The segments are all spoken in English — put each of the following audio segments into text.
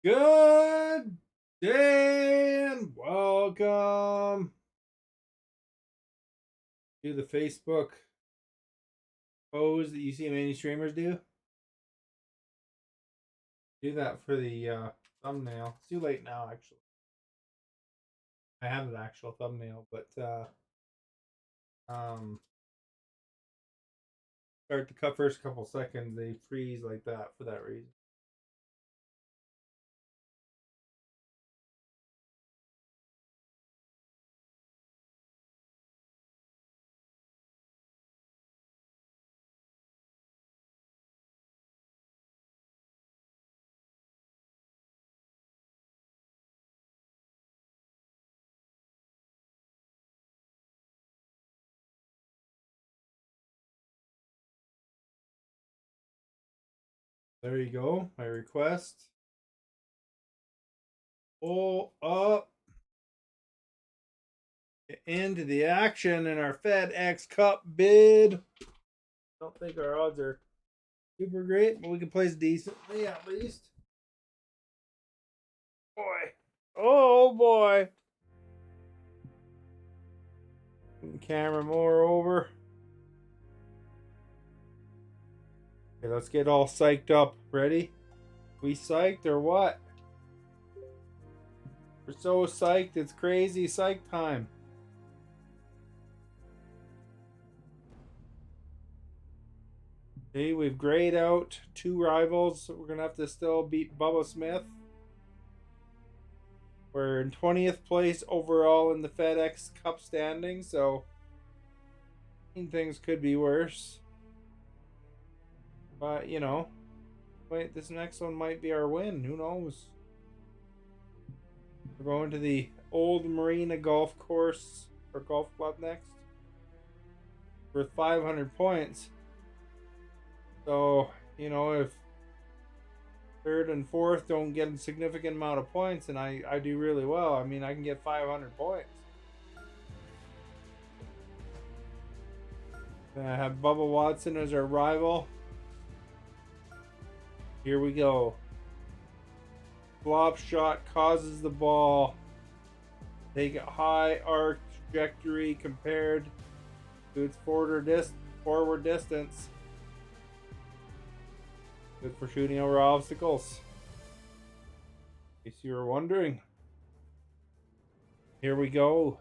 Good day and welcome to the Facebook pose that you see many streamers do. Do that for the thumbnail. It's too late now, actually. I have an actual thumbnail, but start the first couple seconds, they freeze like that for that reason. There you go. My request. Pull up into the action in our FedEx Cup bid. Don't think our odds are super great, but we can place decently at least. Boy. Oh boy. The camera more over. Okay, let's get all psyched up. Ready? We psyched or what? We're so psyched, it's crazy psych time. Okay, we've grayed out 2 rivals. We're gonna have to still beat Bubba Smith. We're in 20th place overall in the FedEx Cup standing, so things could be worse. But you know, wait, this next one might be our win. Who knows? We're going to the Old Marina Golf Course or Golf Club next for 500 points. So, you know, if third and fourth don't get a significant amount of points and I do really well, I mean, I can get 500 points. I have Bubba Watson as our rival. Here we go. Flop shot causes the ball. Take a high arc trajectory compared to its forward distance. Good for shooting over obstacles. In case you were wondering. Here we go.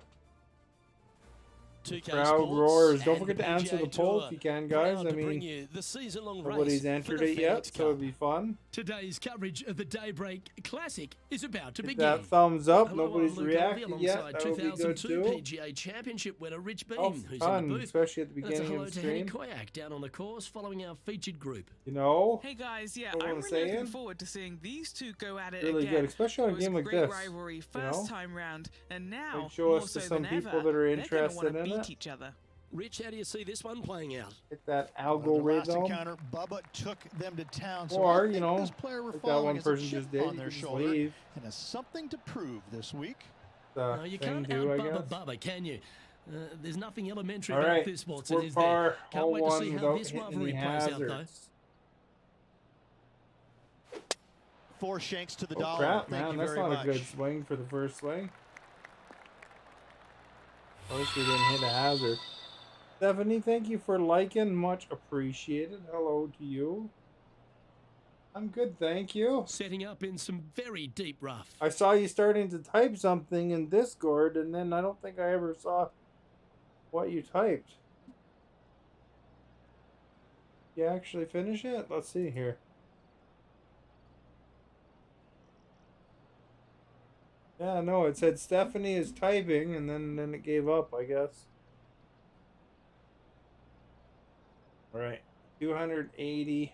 Crowd roars. Don't forget to answer the poll if you can, guys. I mean, nobody's entered it yet, so it'd be fun. Today's coverage of the Daybreak Classic is about to begin. That thumbs up. Nobody's reacted yet. That would be good too. PGA Championship winner Rich Beam, who's fun, in the booth. Especially at the beginning of the stream. To Koyak down on the course following our featured group. You know. Hey guys, yeah, I'm really looking forward to seeing these two go at it really again. Good, especially on a game like this. Rivalry first time round, and now like show us to some people that are interested in it. Each other. Rich, how do you see this one playing out? Hit that algorithm. Encounter, Bubba took them to town. So or, you know, like that one person just did, you just leave. And has something to prove this week. No, you can't Bubba, can you? There's nothing elementary about right. This, Watson, is there? Can't wait to see how this rivalry plays out, though. 4 shanks to the dollar. Crap, man, that's not a good swing for the first swing. At least we didn't hit a hazard. Stephanie, thank you for liking. Much appreciated. Hello to you. I'm good, thank you. Setting up in some very deep rough. I saw you starting to type something in Discord, and then I don't think I ever saw what you typed. You actually finish it? Let's see here. Yeah, no, it said Stephanie is typing, and then it gave up, I guess. All right, 280.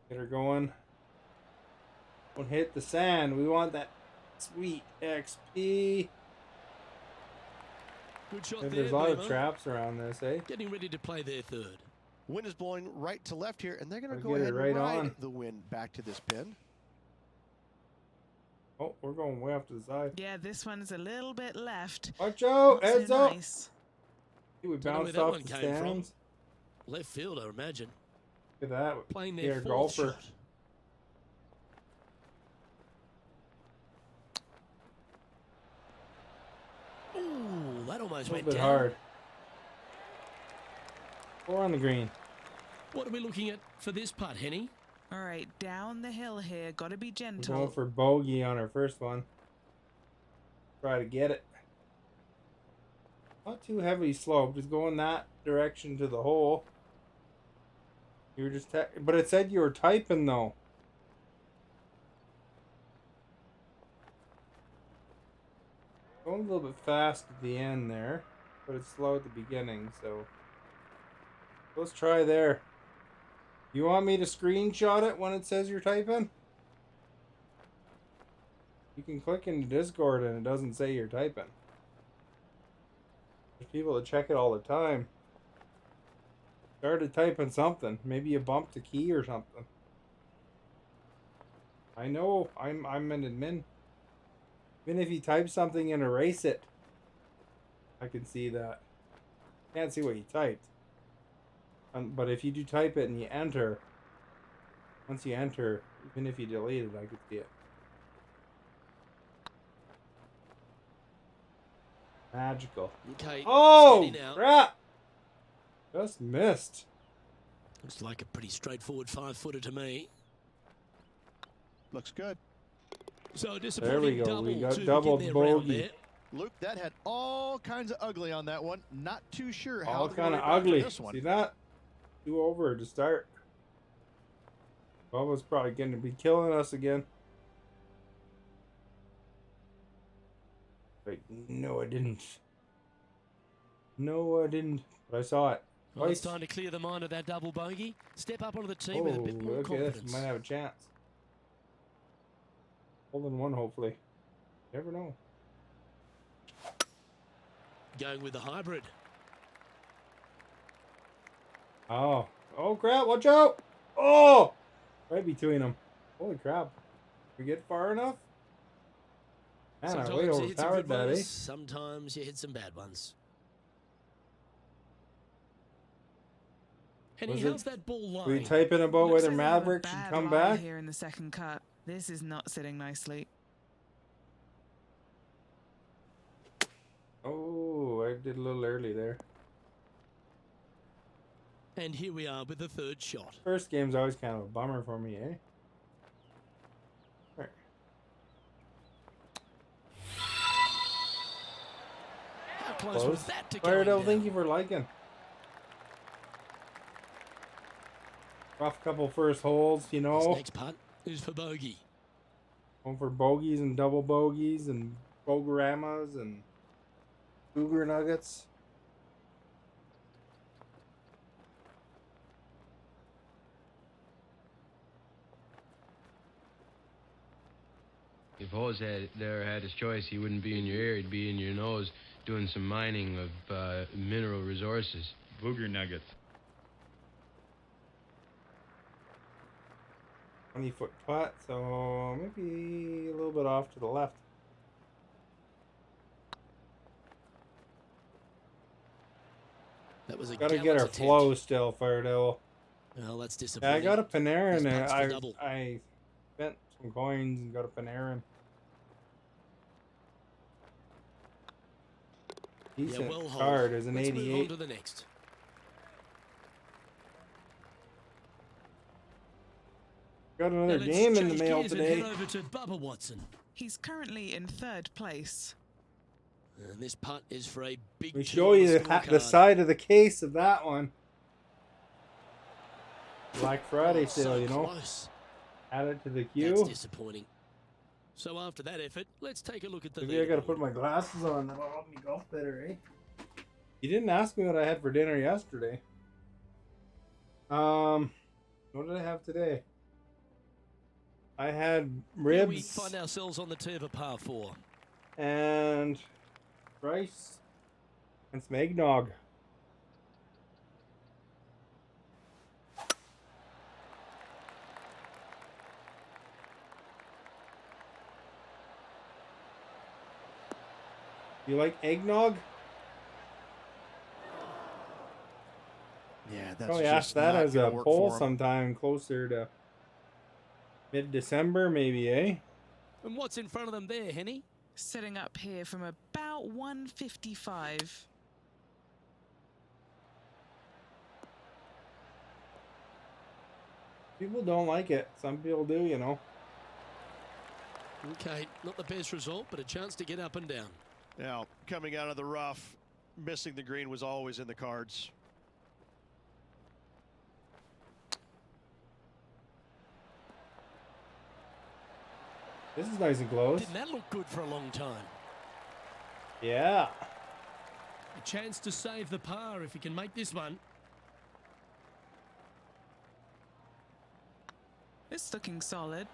Get her going. Don't hit the sand. We want that sweet XP. Good shot there, there's a lot of traps around this, eh? Getting ready to play their third. Wind is blowing right to left here, and they're going to go ahead and ride the wind back to this pin. Oh, we're going way off to the side. Yeah, this one's a little bit left. Watch out! Not Heads so up! Nice. We bounced off the stands. Left field, I imagine. Look at that. Playing You're their a fourth golfer. shot. Ooh, that almost A went little bit down. hard. 4 on the green. What are we looking at for this putt, Henny? All right, down the hill here. Got to be We're gentle. going for bogey on our first one. Try to get it. Not too heavily sloped. Just going that direction to the hole. You were just, but it said you were typing though. Going a little bit fast at the end there, but it's slow at the beginning. So let's try there. You want me to screenshot it when it says you're typing? You can click into Discord and it doesn't say you're typing. There's people that check it all the time. Started typing something. Maybe you bumped a key or something. I know I'm an admin. Even if you type something and erase it, I can see that. Can't see what you typed. But if you do type it and you enter, once you enter, even if you delete it, I could see it. Magical. Okay. Oh, crap! Just missed. Looks like a pretty straightforward 5-footer to me. Looks good. So There we go. double We got to double begin their round bogey. there. Luke, that had all kinds of ugly on that one. Not too sure how All they're kind of gonna ride for ugly. this one. See that? 2 over to start. Bubba's probably going to be killing us again. Wait, no, I didn't. No, I didn't. But I saw it. Well, it's time to clear the mind of that double bogey. Step up onto the tee Oh, with a bit more look at this. confidence. Might have a chance. Hole in one, hopefully. Never know. Going with the hybrid. Oh. Oh, crap. Watch out. Oh! Right between them. Holy crap. We get far enough? Man, I way Sometimes you hit some overpowered good that, eh? ones, sometimes you hit some bad ones. Henny, Was how's it- that ball lying? Were you typing about Looks whether like they have a Maverick should bad come lie back? here in the second cut. This is not sitting nicely. Oh, I did a little early there. And here we are with the third shot. First game's always kind of a bummer for me, eh? Right. How close was that to Fired going out, thank down? you for liking. Rough couple first holes, you This know. next putt is for bogey. Going for bogeys and double bogeys and bogoramas and cougar nuggets. If Hose had his choice, he wouldn't be in your ear, he'd be in your nose doing some mining of mineral resources. Booger nuggets. 20-foot putt, so maybe a little bit off to the left. That was a Gotta get gallant our attempt. flow still, Firedale. Well, that's Yeah, disappointing. I got a Panarin. This putt's for double. I spent some coins and got a Panarin. Decent well hold. card is an Let's move on 88. to the next. Got Now another let's game in the change mail gears and today. head over to Bubba Watson. He's currently in third place. And this putt is for a big We two show on you the the scorecard. side of the case of that one. Black Friday sale, So you know. close. Add it to the That's queue. disappointing. So after that effort, let's take a look at the Maybe I gotta leaderboard. put my glasses on. That'll help me golf better, eh? You didn't ask me what I had for dinner yesterday. What did I have today? I had Here we ribs find ourselves on the tee of a par 4. and rice and some eggnog. You like eggnog? Yeah, That's Probably just ask that not as gonna a work poll for him. sometime closer to mid-December, maybe, eh? And what's in front of them there, Henny? Setting up here from about 155. People don't like it. Some people do, you know. Okay, not the best result, but a chance to get up and down. Now, coming out of the rough, missing the green was always in the cards. This is nice and close. Didn't that look good for a long time? Yeah. A chance to save the par if he can make this one. It's looking solid.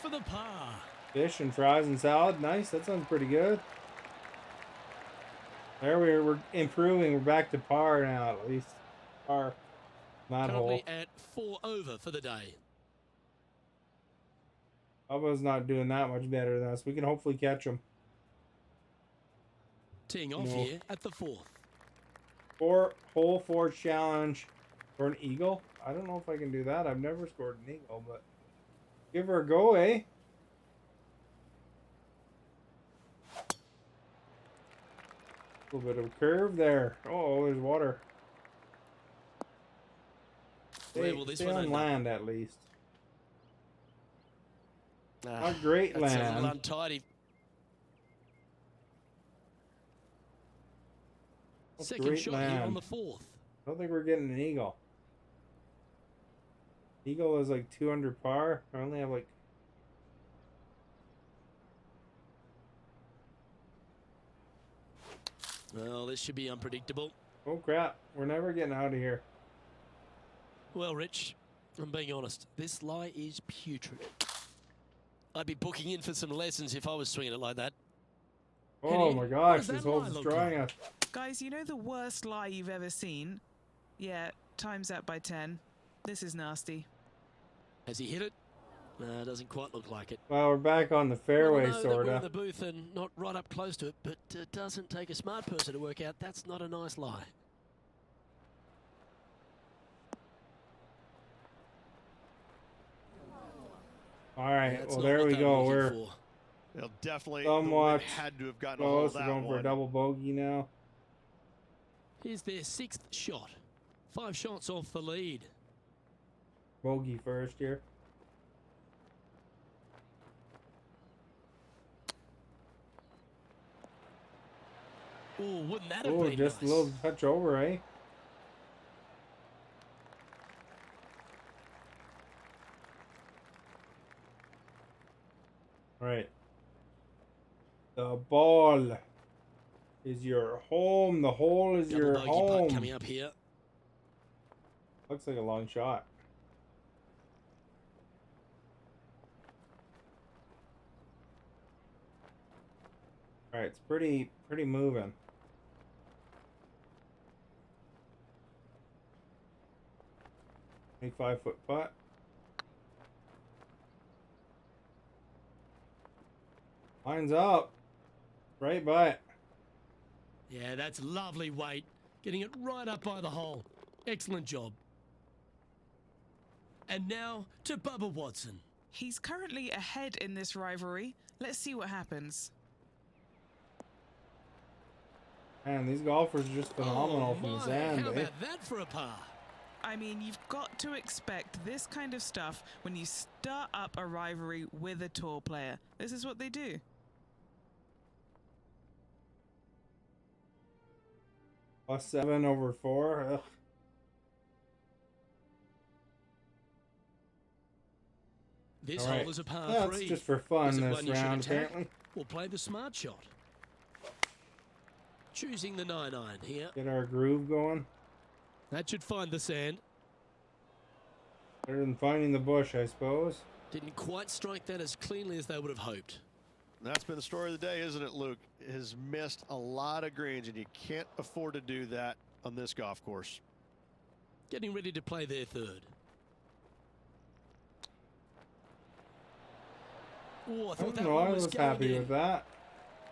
For the par. Fish and fries and salad. Nice. That sounds pretty good. There we're improving. We're back to par now, at least. Par. Not hole. Currently at 4 over for the day. Bubba's not doing that much better than us. We can hopefully catch him. Teeing off here at the 4th. Hole 4 challenge for an eagle. I don't know if I can do that. I've never scored an eagle, but give her a go, eh? A little bit of a curve there. Oh, there's water. Where will this Stay one on end up? land at least. Ah, Not great that's a land. little untidy. That's Second great shot here land. on the 4th. I don't think we're getting an eagle. Eagle is like 200 par. I only have like... Well, this should be unpredictable. Oh crap, we're never getting out of here. Well, Rich, I'm being honest. This lie is putrid. I'd be booking in for some lessons if I was swinging it like that. Oh Henny, my what gosh, does that this hole's lie look destroying like? us. Guys, you know the worst lie you've ever seen? Yeah, times that by 10. This is nasty. Has he hit it? No, doesn't quite look like it. Well, we're back on the fairway, Well, I know that we're in sorta. the booth and not right up close to it, but it doesn't take a smart person to work out that's not a nice lie. All right, That's well not there what we they go. looking We're for. They'll definitely somewhat had to have gotten a hold of close. We're that going for a one. double bogey now. Here's their 6th shot. 5 shots off the lead. Bogey first here. Oh, wouldn't that have Oh, been just nice? a little touch over, eh? All right. The ball is your home. The hole is Double your bogey home. putt coming up here. Looks like a long shot. All right, it's pretty moving. Big 5-foot putt. Lines up. Right by it. Yeah, that's lovely weight. Getting it right up by the hole. Excellent job. And now to Bubba Watson. He's currently ahead in this rivalry. Let's see what happens. Man, these golfers are just phenomenal Oh from the my, sand, how eh? about that for a par? I mean, you've got to expect this kind of stuff when you start up a rivalry with a tour player. This is what they do. +7 over 4. Ugh. This All right. hole is a par That's 3. just for fun Is it this one you should round, attack apparently. or play the smart shot? Choosing the 9-iron here. Get our groove going. That should find the sand. Better than finding the bush, I suppose. Didn't quite strike that as cleanly as they would have hoped. That's been the story of the day, isn't it, Luke? Has missed a lot of greens, and you can't afford to do that on this golf course. Getting ready to play their 3rd. Oh, I I thought don't that know, one I was was going happy in. with that.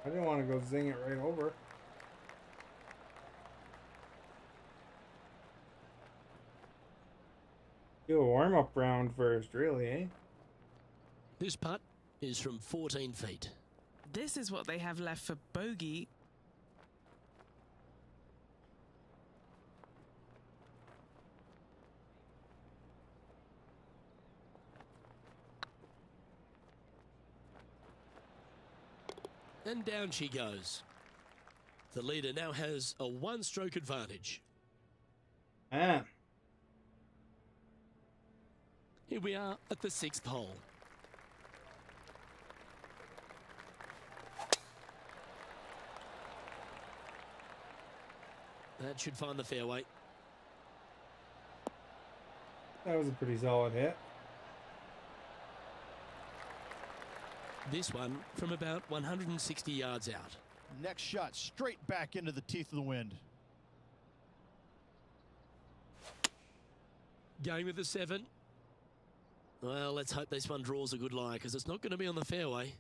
I didn't want to go zing it right over. Do a warm-up round first, really, eh? This putt is from 14 feet. This is what they have left for bogey. And down she goes. The leader now has a one-stroke advantage. Man. Here we are at the 6th hole. That should find the fairway. That was a pretty solid hit. This one from about 160 yards out. Next shot straight back into the teeth of the wind. Going with the 7. Well, let's hope this one draws a good lie, because it's not going to be on the fairway.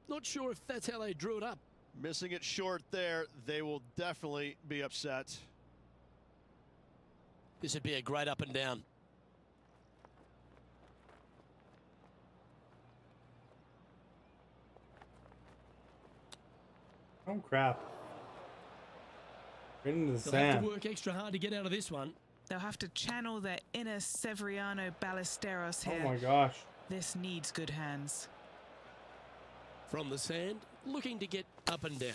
Not sure if that's how they drew it up. Missing it short there, they will definitely be upset. This would be a great up and down. Oh, crap. Right into the They'll have sand. to work extra hard to get out of this one. They'll have to channel their inner Severiano Ballesteros Oh, here. my gosh. This needs good hands. From the sand, looking to get up and down.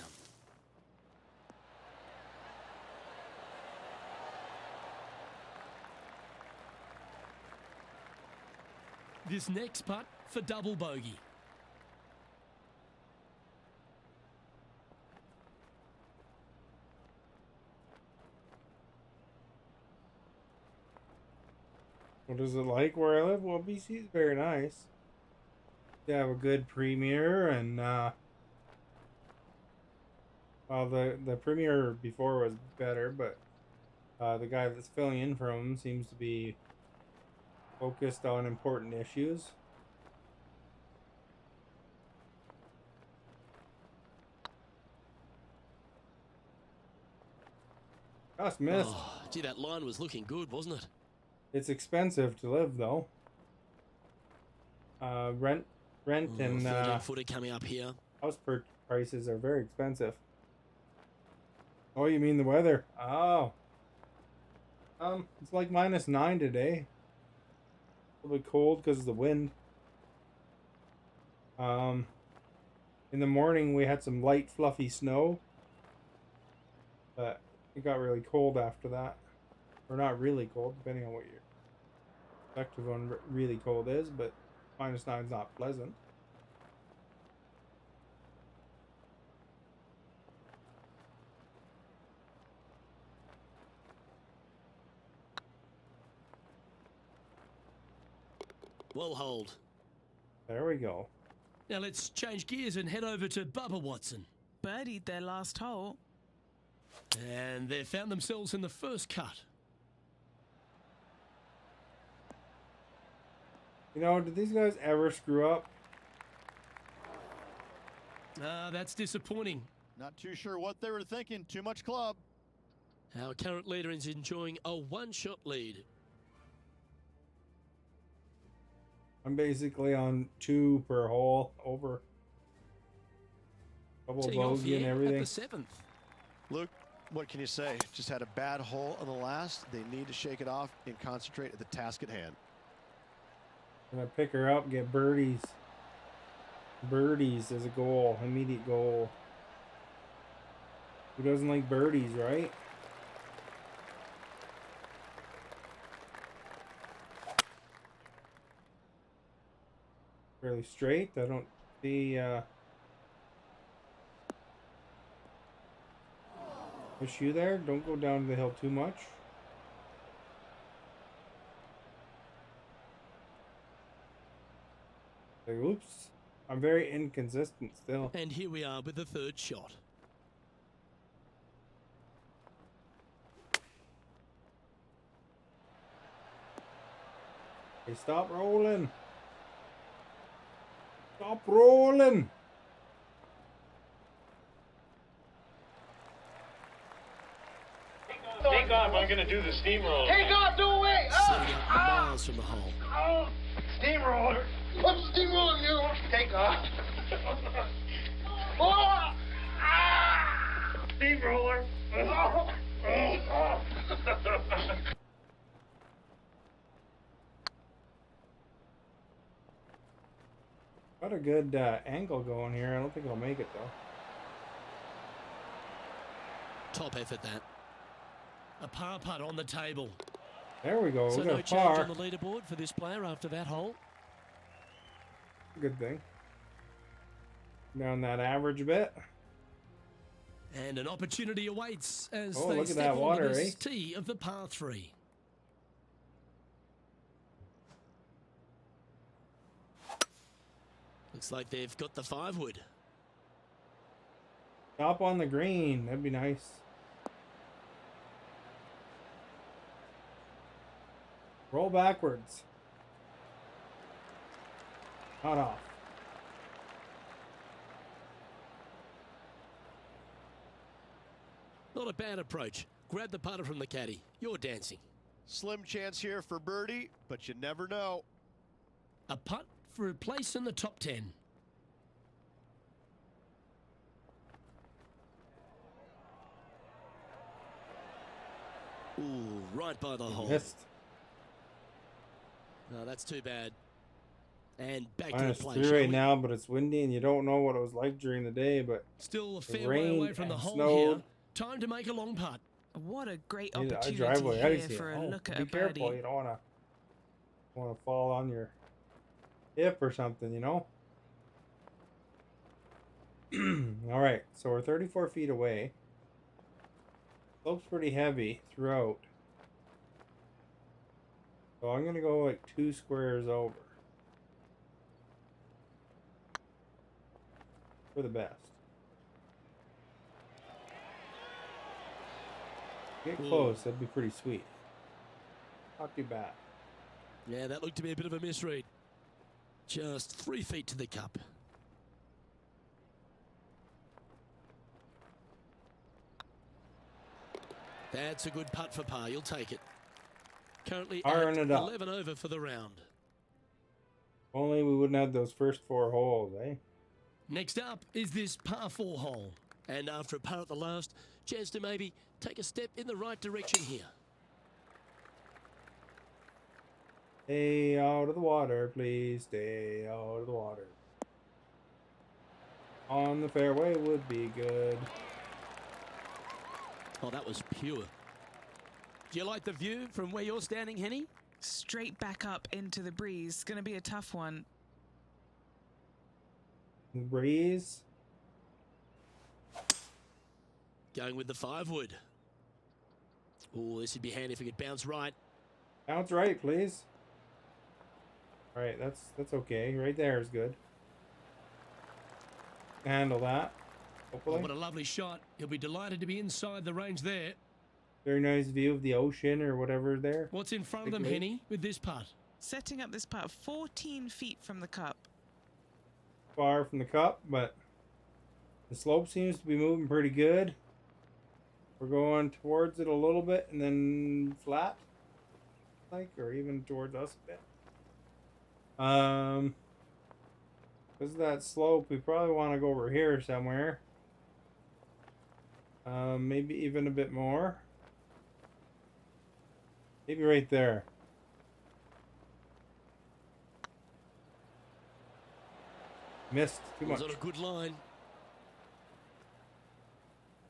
This next putt for double bogey. What is it like where I live? Well, BC is very nice. They have a good premier, and well, the premier before was better, but the guy that's filling in for him seems to be focused on important issues. Just missed. Oh, gee, that line was looking good, wasn't it? It's expensive to live, though. Rent and 13-footer coming up here. house prices are very expensive. Oh, you mean the weather? Oh. It's like -9 today. A little bit cold because of the wind. In the morning we had some light fluffy snow, but it got really cold after that. Or not really cold, depending on what your perspective on really cold is, but -9 is not pleasant. Well hold. There we go. Now let's change gears and head over to Bubba Watson. Birdied their last hole. And they've found themselves in the first cut. You know, did these guys ever screw up? That's disappointing. Not too sure what they were thinking. Too much club. Our current leader is enjoying a one-shot lead. I'm basically on 2 per hole, over double Teeing off bogey and here everything. at the 7th. Luke, what can you say? Just had a bad hole on the last. They need to shake it off and concentrate at the task at hand. Gonna pick her up, get birdies. Birdies is a goal, immediate goal. Who doesn't like birdies, right? Fairly straight. I don't see issue there. Don't go down the hill too much. Oops. I'm very inconsistent still. And here we are with the third shot. Hey, stop rolling. Stop rolling. Take off, I'm gonna do the steamroll. Take off, do it! Setting Steamroller. Put the steamroller in you. Take off. Oh! Ah! Steamroller. Oh! Oh! Got a good angle going here. I don't think it'll make it though. Top effort that. A par putt on the table. There we go. So We no got a change par. on the leaderboard for this player after that hole. Good thing. Down that average a bit. And an opportunity awaits as Oh, they look at step that onto water, this eh? tee of the par 3. Looks like they've got the 5-wood. Stop on the green. That'd be nice. Roll backwards. Not off. Not a bad approach. Grab the putter from the caddy. You're dancing. Slim chance here for birdie, but you never know. A putt for a place in the top 10. Ooh, right by the hole. Missed. No, that's too bad. And back to Minus the play. 3 shall right we? now, but it's windy and you don't know what it was like during the day, but Still a it fair way away rained from the and hole snowed. here. Time to make a long putt. What a great Need a opportunity driveway. How do you here see for it? a Oh, look at be a birdie. careful. You don't want to fall on your hip or something, you know? All right, so we're 34 feet away. Slope's pretty heavy throughout. So I'm going to go like 2 squares over. For the best. Get close, that'd be pretty sweet. Not too bad. Yeah, that looked to be a bit of a misread. Just 3 feet to the cup. That's a good putt for par. You'll take it. Currently Iron at it up. 11 over for the round. Only we wouldn't have those first 4 holes, eh? Next up is this par 4 hole. And after a par at the last, chance to maybe take a step in the right direction here. Stay out of the water, please. Stay out of the water. On the fairway would be good. Oh, that was pure. Do you like the view from where you're standing, Henny? Straight back up into the breeze. Going to be a tough one. Breeze. Going with the 5-wood. Oh, this would be handy if we could bounce right. Bounce right, please. All right, that's okay. Right there is good. Handle that. Hopefully. Oh, what a lovely shot. He'll be delighted to be inside the range there. Very nice view of the ocean or whatever there. What's in front of Big them, lake. Henny, with this putt? Setting up this putt 14 feet from the cup. Far from the cup, but the slope seems to be moving pretty good. We're going towards it a little bit and then flat, like, or even towards us a bit. Because of that slope, we probably want to go over here somewhere. Maybe even a bit more. Maybe right there. Missed too much. Was on a good line.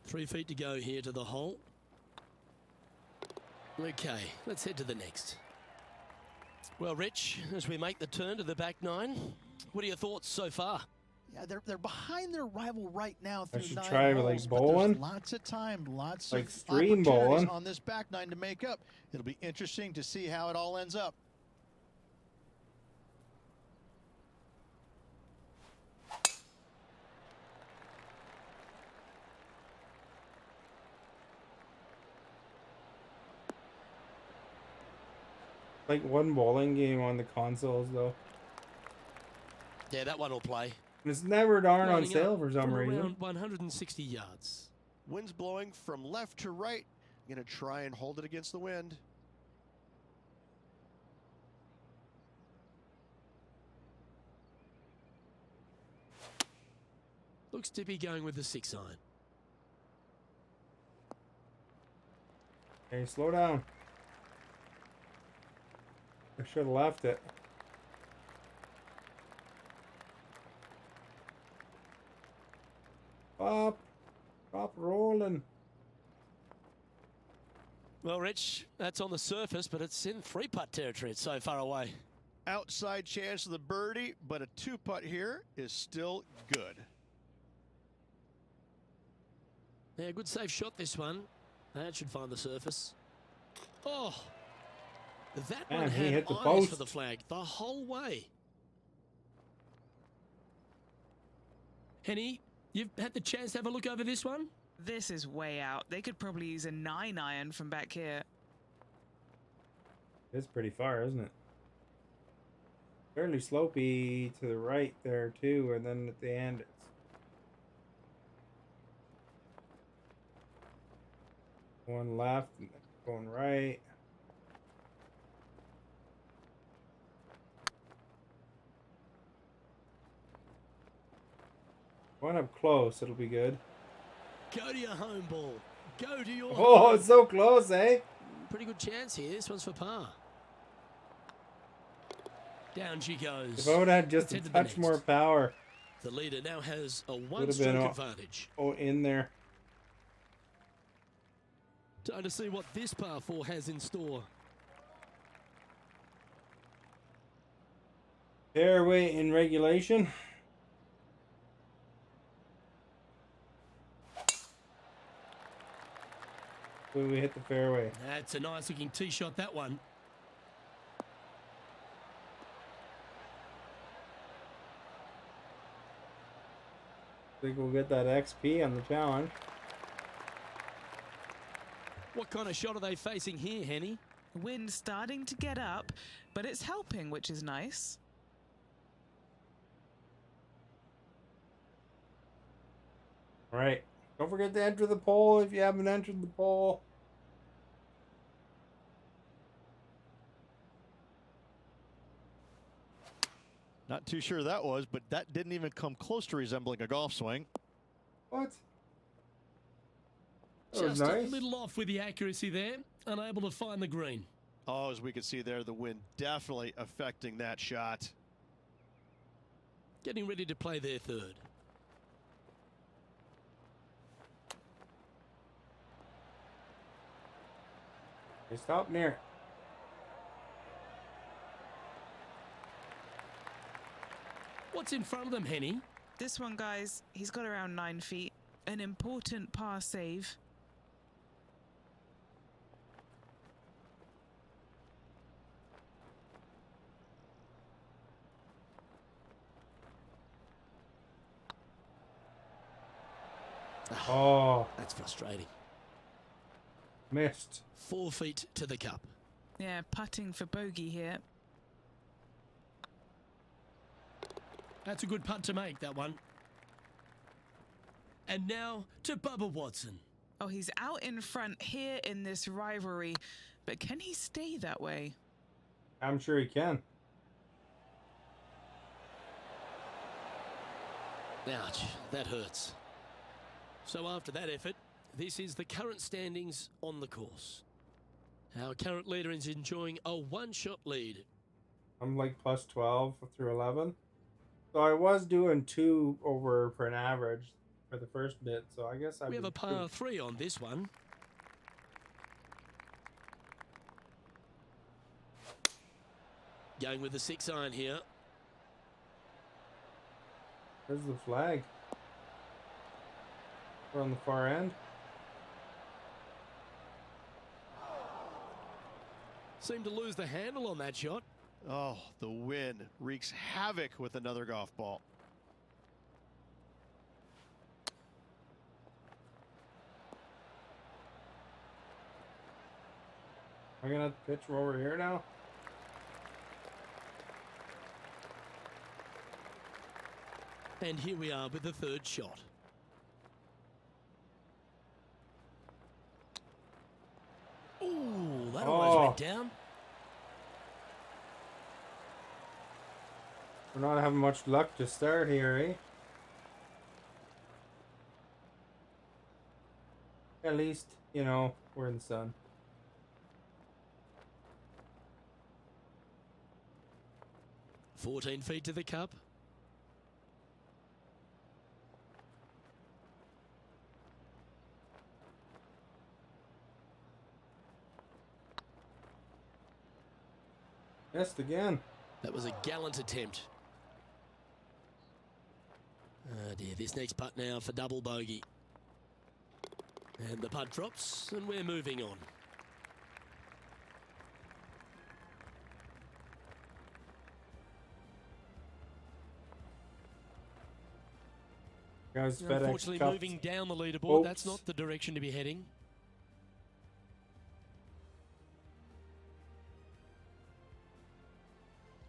3 feet to go here to the hole. Okay, let's head to the next. Well, Rich, as we make the turn to the back 9, what are your thoughts so far? Yeah, they're behind their rival right now through should 9 try, holes, like, but there's bowling. lots of time, lots Like of stream opportunities bowling. on this back 9 to make up. It'll be interesting to see how it all ends up. Like one bowling game on the consoles though. Yeah, that one will play. And it's never darn on Lining sale up for some from reason. around 160 yards. Wind's blowing from left to right. Going to try and hold it against the wind. Looks to be going with the 6-iron. Okay, slow down. I should have left it. Stop rolling. Well, Rich, that's on the surface, but it's in 3-putt territory. It's so far away. Outside chance of the birdie, but a 2-putt here is still good. Yeah, good safe shot this one. That should find the surface. Oh, that Man, one he had hit the eyes post for the flag the whole way. Henny, you've had the chance to have a look over this one? This is way out. They could probably use a 9-iron from back here. It's pretty far, isn't it? Fairly slopey to the right there too, and then at the end it's going left and going right. Going up close, it'll be good. Go to your home ball. Go to your Oh, home. it's so close, eh? Pretty good chance here. This one's for par. Down she goes. If I would have had just Let's a head to the touch next. more power, The leader now has a been one-stroke all- advantage. in there. Time to see what this par 4 has in store. Fairway in regulation. When we hit the fairway. That's a nice-looking tee shot, that one. Think we'll get that XP on the challenge. What kind of shot are they facing here, Henny? Wind starting to get up, but it's helping, which is nice. All right. Don't forget to enter the poll if you haven't entered the poll. Not too sure that was, but that didn't even come close to resembling a golf swing. What? That was Just a nice. little off with the accuracy there. Unable to find the green. Oh, as we can see there, the wind definitely affecting that shot. Getting ready to play their third. They stop near. What's in front of them, Henny? This one, guys, he's got around 9 feet. An important par save. Oh, That's frustrating. missed. 4 feet to the cup. Yeah, putting for bogey here. That's a good putt to make, that one. And now to Bubba Watson. Oh, he's out in front here in this rivalry, but can he stay that way? I'm sure he can. Ouch, that hurts. So after that effort, this is the current standings on the course. Our current leader is enjoying a one-shot lead. I'm like plus 12 through 11. So I was doing 2 over for an average for the first bit. So I guess I We have a par 3 on this one. Going with the 6-iron here. There's the flag. We're on the far end. Seemed to lose the handle on that shot. Oh, the wind wreaks havoc with another golf ball. Am I gonna pitch from over here now? And here we are with the third shot. Ooh, that almost went down. We're not having much luck to start here, eh? At least, you know, we're in the sun. $14 feet to the cup. Missed again. That was a gallant attempt. Oh dear, this next putt now for double bogey. And the putt drops, and we're moving on. Guys, Unfortunately, FedEx moving down the leaderboard, Oops. that's not the direction to be heading.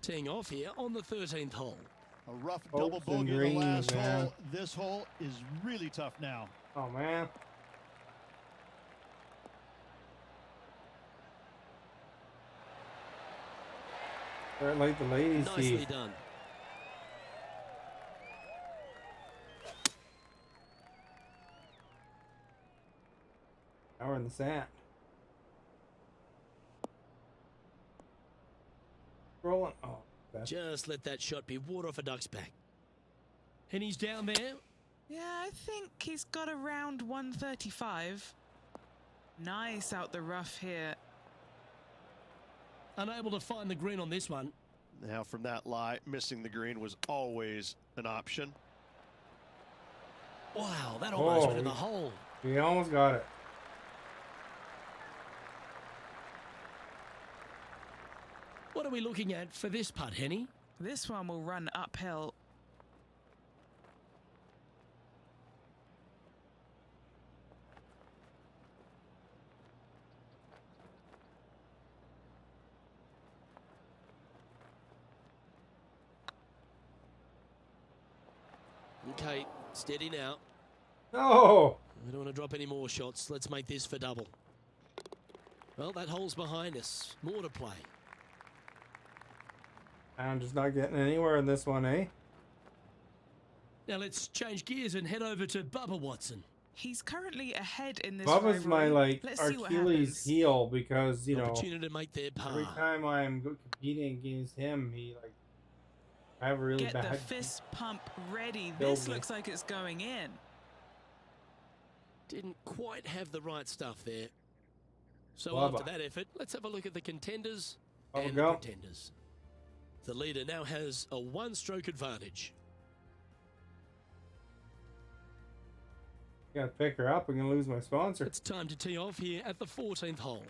Teeing off here on the 13th hole. A rough double Hopes and bogey in the dreams, last man. hole. This hole is really tough now. Oh, man. Right, like the ladies Nicely see. done. Now we're in the sand. Rolling. Oh, that's Just let that shot be water off a duck's back. And he's down there. Yeah, I think he's got around 135. Nice out the rough here. Unable to find the green on this one. Now from that lie, missing the green was always an option. Wow, that almost went in the he- hole. we almost got it. What are we looking at for this putt, Henny? This one will run uphill. Okay, steady now. No! We don't want to drop any more shots. Let's make this for double. Well, that hole's behind us. More to play. I'm just not getting anywhere in this one, eh? Now let's change gears and head over to Bubba Watson. He's currently ahead in this Bubba's my, rivalry. like, Let's see what Achilles happens. heel because, you know, Opportunity to make their par. every time I'm competing against him, he, like, I have a really Get the bad... fist pump ready. Killed This me. looks like it's going in. Didn't quite have the right stuff there. So Bubba. after that effort, let's have a look at the contenders Bubba and go. the pretenders. The leader now has a one-stroke advantage. Gotta pick her up. I'm gonna lose my sponsor. It's time to tee off here at the 14th hole.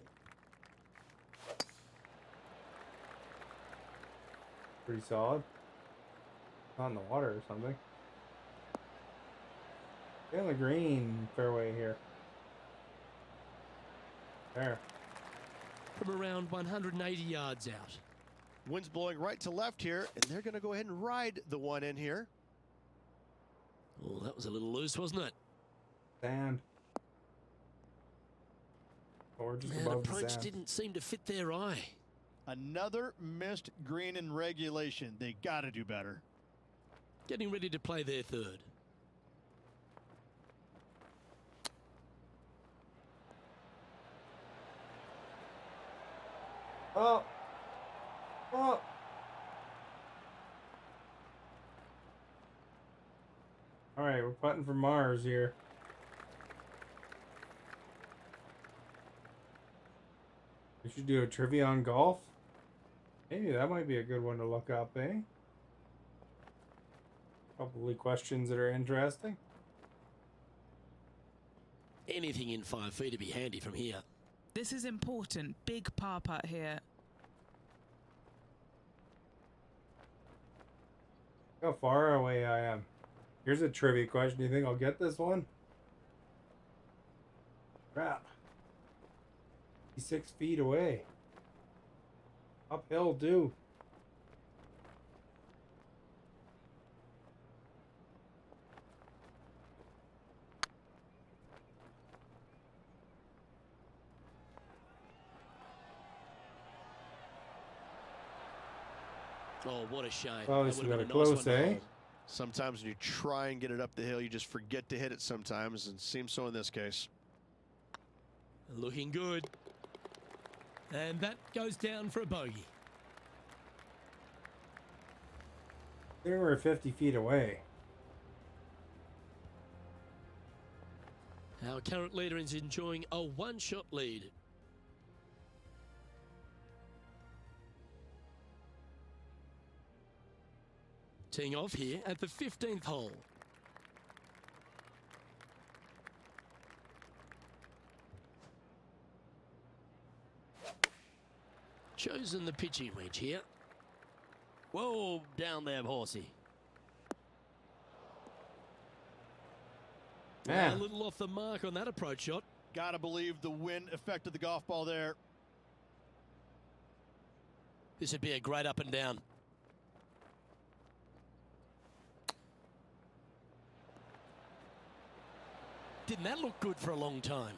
Pretty solid. Not in the water or something. Get on the green fairway here. There. From around 180 yards out. Wind's blowing right to left here, and they're going to go ahead and ride the one in here. Oh, that was a little loose, wasn't it? Sand. Oh, we're just Man, above the approach sand. didn't seem to fit their eye. Another missed green in regulation. They got to do better. Getting ready to play their third. Oh! Oh! Alright, we're putting for Mars here. We should do a trivia on golf. Maybe that might be a good one to look up, eh? Probably questions that are interesting. Anything in 5 feet to be handy from here. This is important. Big par putt here. Look how far away I am. Here's a trivia question. Do you think I'll get this one? Crap. He's 6 feet away. Uphill, too. Oh, what a shame. Well, That this would've got been a a nice close, one to eh? hold. Sometimes when you try and get it up the hill, you just forget to hit it sometimes, and seems so in this case. Looking good. And that goes down for a bogey. They were 50 feet away. Our current leader is enjoying a one-shot lead. Teeing off here at the 15th hole. Chosen the pitching wedge here. Whoa, down there, horsey. Man. A little off the mark on that approach shot. Gotta believe the wind affected the golf ball there. This would be a great up and down. Didn't that look good for a long time?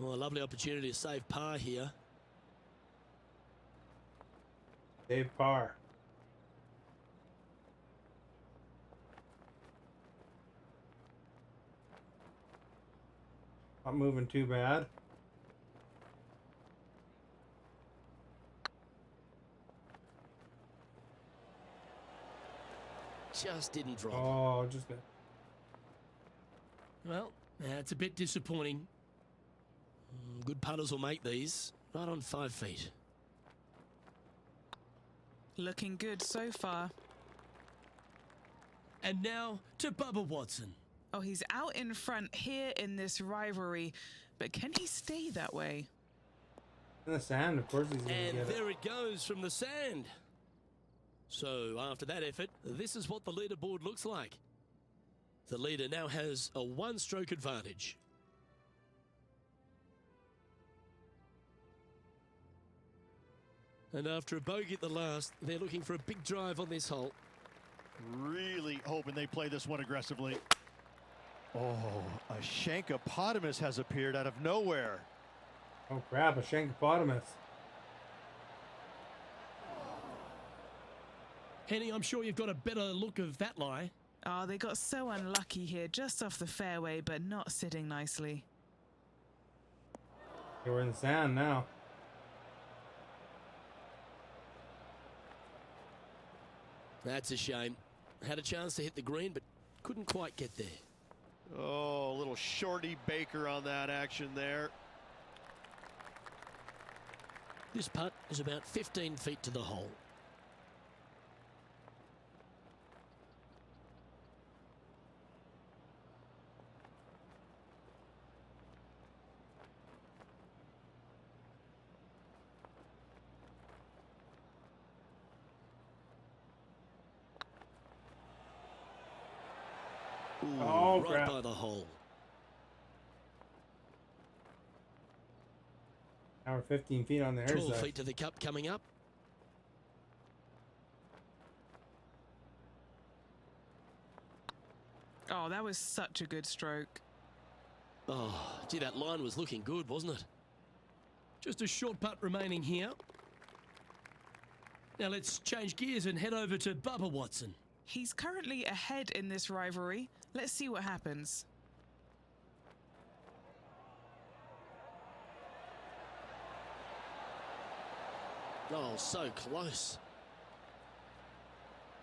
Oh, a lovely opportunity to save par here. Save par. Not moving too bad. Just didn't drop. Oh, just good. Well, that's a bit disappointing. Good putters will make these. Right on 5 feet. Looking good so far. And now to Bubba Watson. Oh, he's out in front here in this rivalry, but can he stay that way? In the sand, of course he's going to And get it. there it goes from the sand. So after that effort, this is what the leaderboard looks like. The leader now has a one-stroke advantage. And after a bogey at the last, they're looking for a big drive on this hole. Really hoping they play this one aggressively. Oh, a Shankopotamus has appeared out of nowhere. Oh crap, a Shankopotamus. Henny, I'm sure you've got a better look of that lie. Oh, they got so unlucky here, just off the fairway, but not sitting nicely. Okay, we're in the sand now. That's a shame. Had a chance to hit the green, but couldn't quite get there. Oh, a little shorty Baker on that action there. This putt is about 15 feet to the hole. Ooh, Oh, right crap. by the hole. Now we're 15 feet on the air 12 side. feet to the cup coming up. Oh, that was such a good stroke. Oh, gee, that line was looking good, wasn't it? Just a short putt remaining here. Now let's change gears and head over to Bubba Watson. He's currently ahead in this rivalry. Let's see what happens. Oh, so close.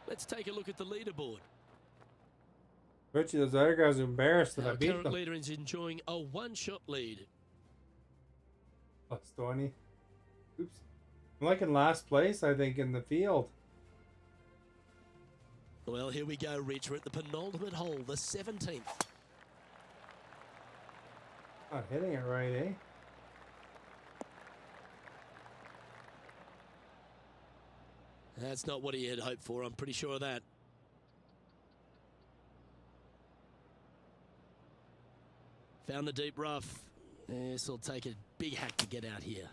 Let's take a look at the leaderboard. Richie, those other guys are embarrassed that I Our beat current them. leader is enjoying a one-shot lead. Plus 20. Oops. I'm like in last place, I think, in the field. Well, here we go, Rich. We're at the penultimate hole, the 17th. Not hitting it right, eh? That's not what he had hoped for, I'm pretty sure of that. Found the deep rough. This will take a big hack to get out here.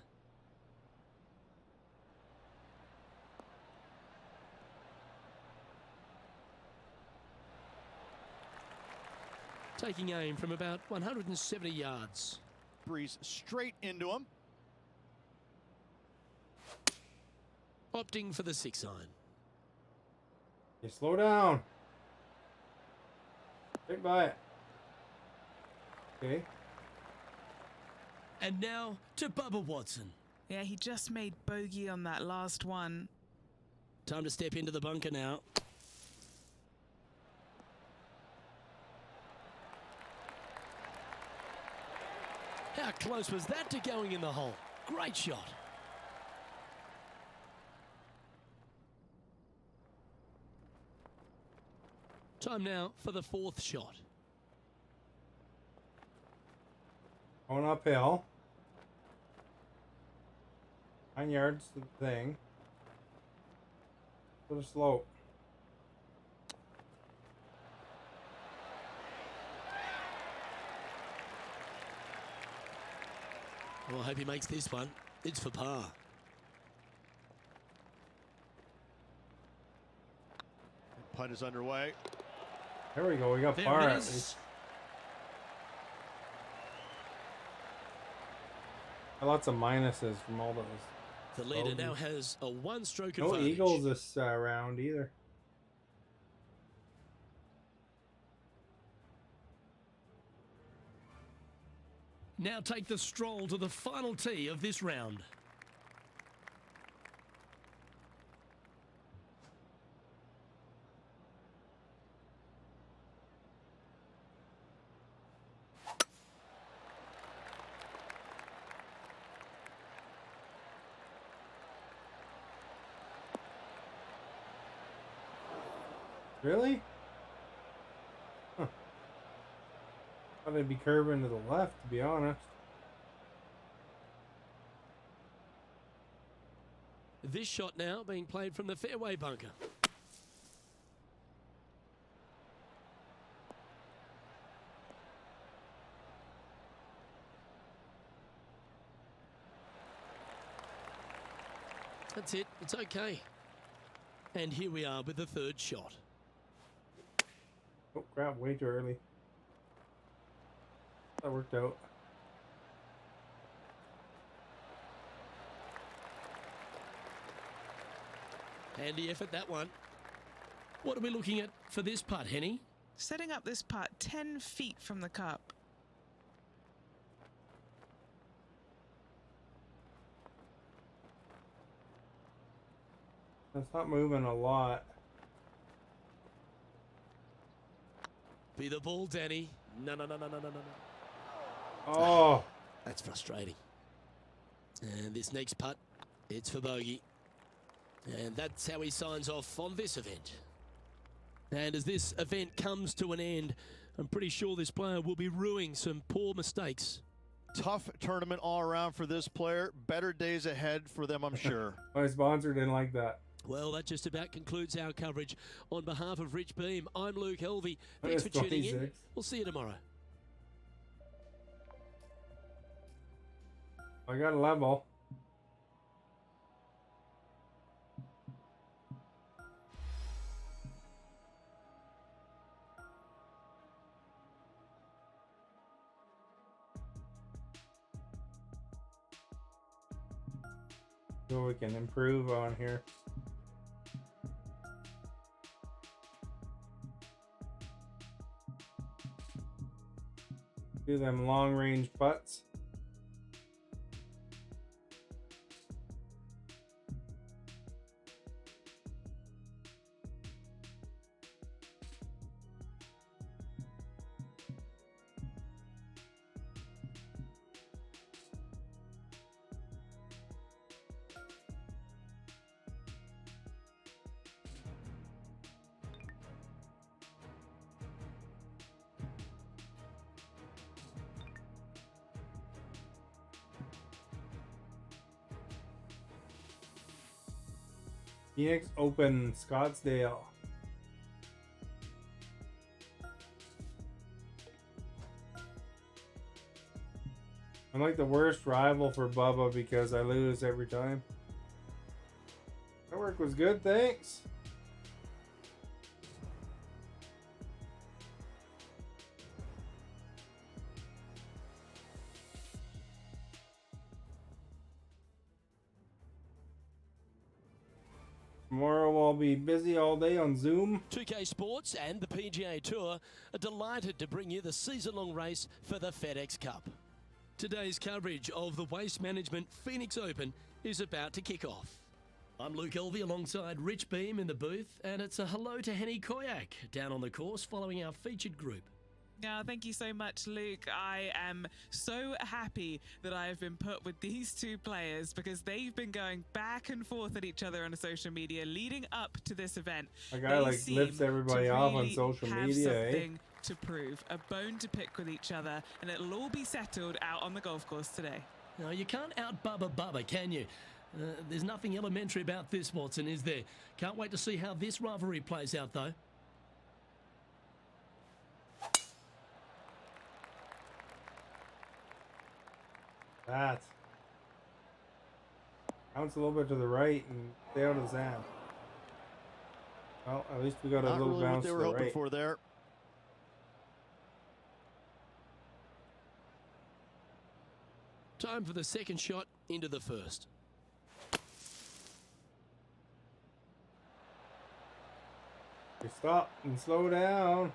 Taking aim from about 170 yards. Breeze straight into him. Opting for the 6-iron. You slow down. Right by it. Okay. And now to Bubba Watson. Yeah, he just made bogey on that last one. Time to step into the bunker now. How close was that to going in the hole? Great shot. Time now for the fourth shot. Going uphill. 9 yards to the thing. To the slope. Well, I hope he makes this one. It's for par. Putt is underway. There we go. We got There par it at is. least. Lots of minuses from all those. The leader Bogey. now has a one-stroke No advantage. eagles this round either. Now take the stroll to the final tee of this round. Really? Huh. Thought they'd be curving to the left, to be honest. This shot now being played from the fairway bunker. That's it. It's okay. And here we are with the third shot. Oh crap, way too early. That worked out. Handy effort, that one. What are we looking at for this putt, Henny? Setting up this putt 10 feet from the cup. It's not moving a lot. Be the ball, Danny. No. Oh, That's frustrating. And this next putt, it's for bogey. And that's how he signs off on this event. And as this event comes to an end, I'm pretty sure this player will be ruining some poor mistakes. Tough tournament all around for this player. Better days ahead for them, I'm sure. my sponsor didn't like that. Well, that just about concludes our coverage. On behalf of Rich Beam, I'm Luke Helvey. Thanks for That's tuning in. 26. We'll see you tomorrow. I got a level. So we can improve on here. Do them long range putts. Phoenix Open, Scottsdale. I'm like the worst rival for Bubba because I lose every time. That work was good, thanks. Tomorrow we'll I'll be busy all day on Zoom. 2K Sports and the PGA Tour are delighted to bring you the season-long race for the FedEx Cup. Today's coverage of the Waste Management Phoenix Open is about to kick off. I'm Luke Elvey alongside Rich Beam in the booth, and it's a hello to Henny Koyak down on the course following our featured group. Thank you so much, Luke. I am so happy that I have been put with these two players because they've been going back and forth at each other on social media leading up to this event. A guy like lifts everybody off on social media, something to prove, a bone to pick with each other, and it'll all be settled out on the golf course today. No, you can't out-Bubba, can you? There's nothing elementary about this, Watson, is there? Can't wait to see how this rivalry plays out, though. That. Bounce a little bit to the right and stay out of the sand. Well, at least we got a little really bounce what they to were the hoping right. for there. Time for the second shot into the first. You stop and slow down.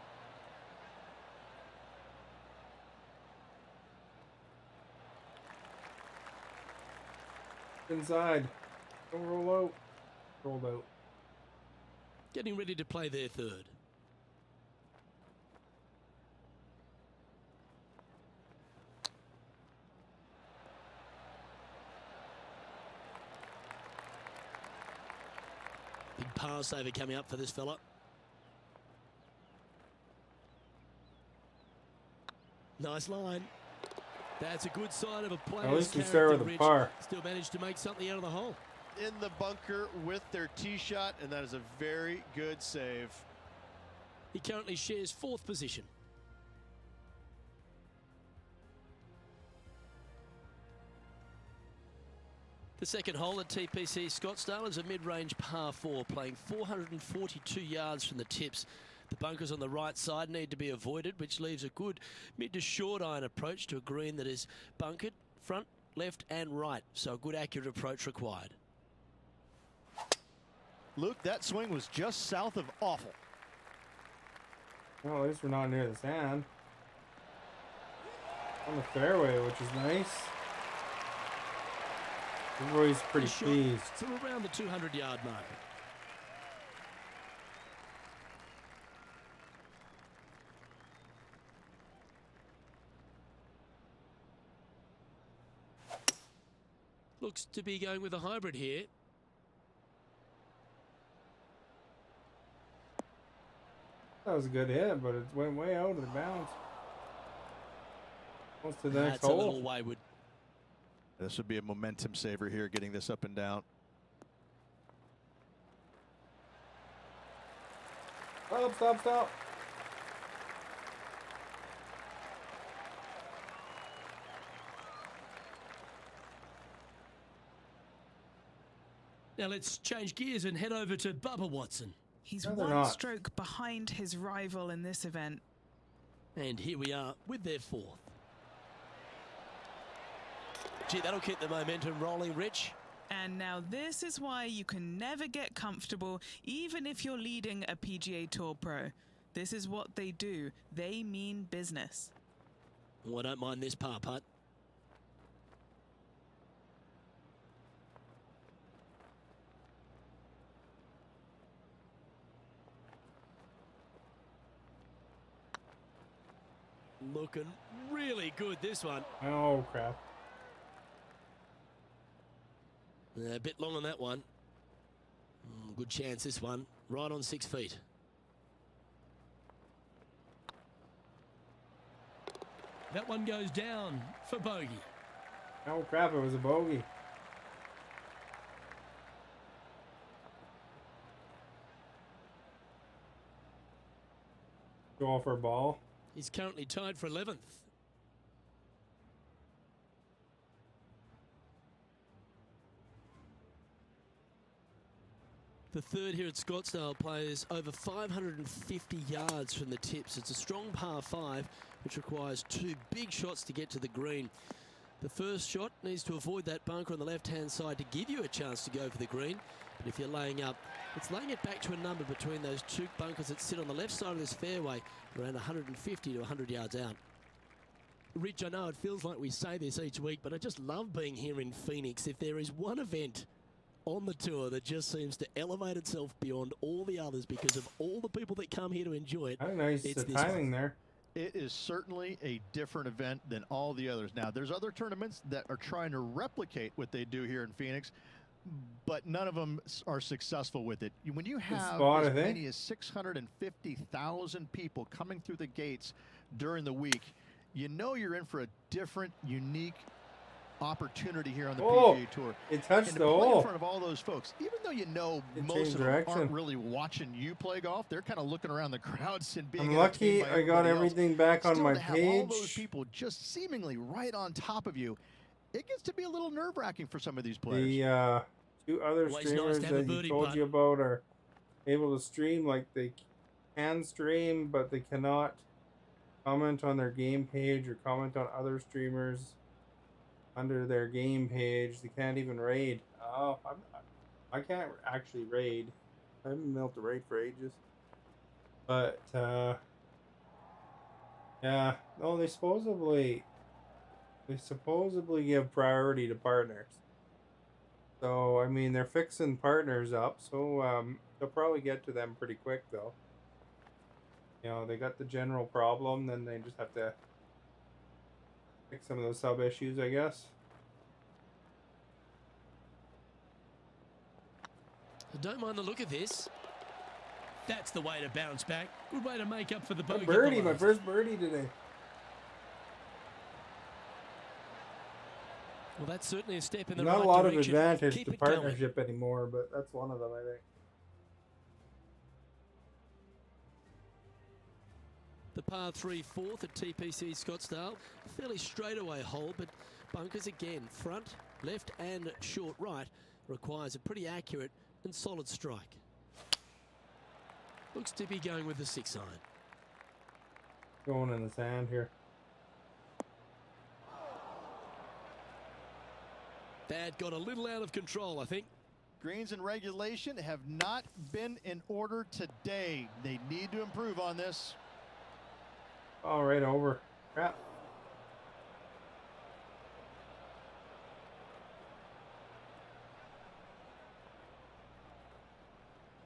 Inside. Don't roll out. Rolled out. Getting ready to play their third. Big par saver coming up for this fella. Nice line. That's a good sign of a player's At least we character, start with a Rich. par. Still managed to make something out of the hole. In the bunker with their tee shot, and that is a very good save. He currently shares fourth position. The second hole at TPC Scottsdale is a mid-range par 4, playing 442 yards from the tips. The bunkers on the right side need to be avoided, which leaves a good mid to short iron approach to a green that is bunkered front, left and right. So a good accurate approach required. Luke, that swing was just south of awful. Well, at least we're not near the sand. On the fairway, which is nice. Everybody's pretty This shot pleased. to around the 200-yard mark. Looks to be going with a hybrid here. That was a good hit, but it went way out of the bounds. What's to the next That's a little hole? wayward. This would be a momentum saver here, getting this up and down. Stop, stop, stop. Now let's change gears and head over to Bubba Watson. He's No, they're one not. stroke behind his rival in this event. And here we are with their fourth. Gee, that'll keep the momentum rolling, Rich. And now this is why you can never get comfortable, even if you're leading a PGA Tour pro. This is what they do. They mean business. Oh, I don't mind this par putt. Looking really good, this one. Oh, crap. A bit long on that one. Good chance, this one. Right on 6 feet. That one goes down for bogey. Oh, crap, it was a bogey. Go off for a ball. He's currently tied for 11th. The third here at Scottsdale plays over 550 yards from the tips. It's a strong par 5, which requires 2 big shots to get to the green. The first shot needs to avoid that bunker on the left-hand side to give you a chance to go for the green. But if you're laying up, it's laying it back to a number between those two bunkers that sit on the left side of this fairway, around 150 to 100 yards out. Rich, I know it feels like we say this each week, but I just love being here in Phoenix. If there is one event on the tour that just seems to elevate itself beyond all the others because of all the people that come here to enjoy it, I don't know, it's the timing there. It is certainly a different event than all the others. Now, there's other tournaments that are trying to replicate what they do here in Phoenix, but none of them are successful with it. When you have as many as 650,000 people coming through the gates during the week, you know you're in for a different, unique opportunity here on the PGA Tour. It touched and the to play hole in front of all those folks, even though you know most of them aren't really watching you play golf, they're kind of looking around the crowds and being I'm lucky I got everything back on my to have page. all those people just seemingly right on top of you, it gets to be a little nerve-wracking for some of these players. The two other streamers that he told you about are able to stream, like they can stream, but they cannot comment on their game page or comment on other streamers under their game page. They can't even raid. Oh, I can't actually raid. I haven't been able to raid for ages. But yeah, no, they supposedly give priority to partners. So I mean, they're fixing partners up, so they'll probably get to them pretty quick though. You know, they got the general problem, then they just have to fix some of those sub issues, I guess. I don't mind the look of this. That's the way to bounce back. Good way to make up for the bogey. Birdie, my first birdie today. Well, that's certainly a step in the right direction. Not a lot of advantage to partnership anymore, but that's one of them, I think. The par 3 fourth at TPC Scottsdale. A fairly straightaway hole, but bunkers again, front, left and short right, requires a pretty accurate and solid strike. Looks to be going with the 6-iron. Going in the sand here. That got a little out of control, I think. Greens and regulation have not been in order today. They need to improve on this. Oh, right over. Crap.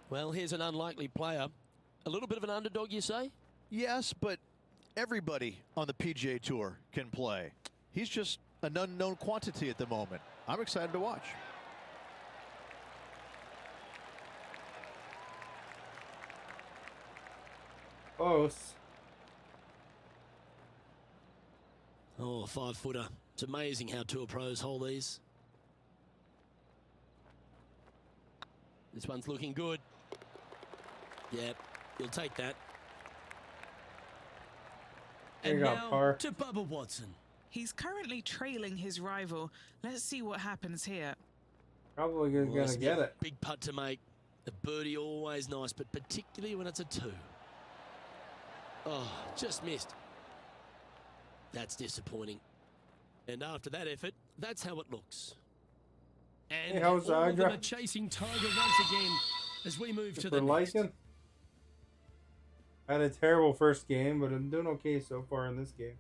Well, here's an unlikely player. A little bit of an underdog, you say? Yes, but everybody on the PGA Tour can play. He's just an unknown quantity at the moment. I'm excited to watch. Close. Oh, 5-footer. It's amazing how tour pros hold these. This one's looking good. Yep, you'll take that. And now to Bubba Watson. He's currently trailing his rival. Let's see what happens here. Probably gonna get it. Big putt to make. The birdie always nice, but particularly when it's a 2. Oh, just missed. That's disappointing. And after that effort, that's how it looks. And hey, how's all of them are chasing Tiger once again as we move to the next. I had a terrible first game, but I'm doing okay so far in this game.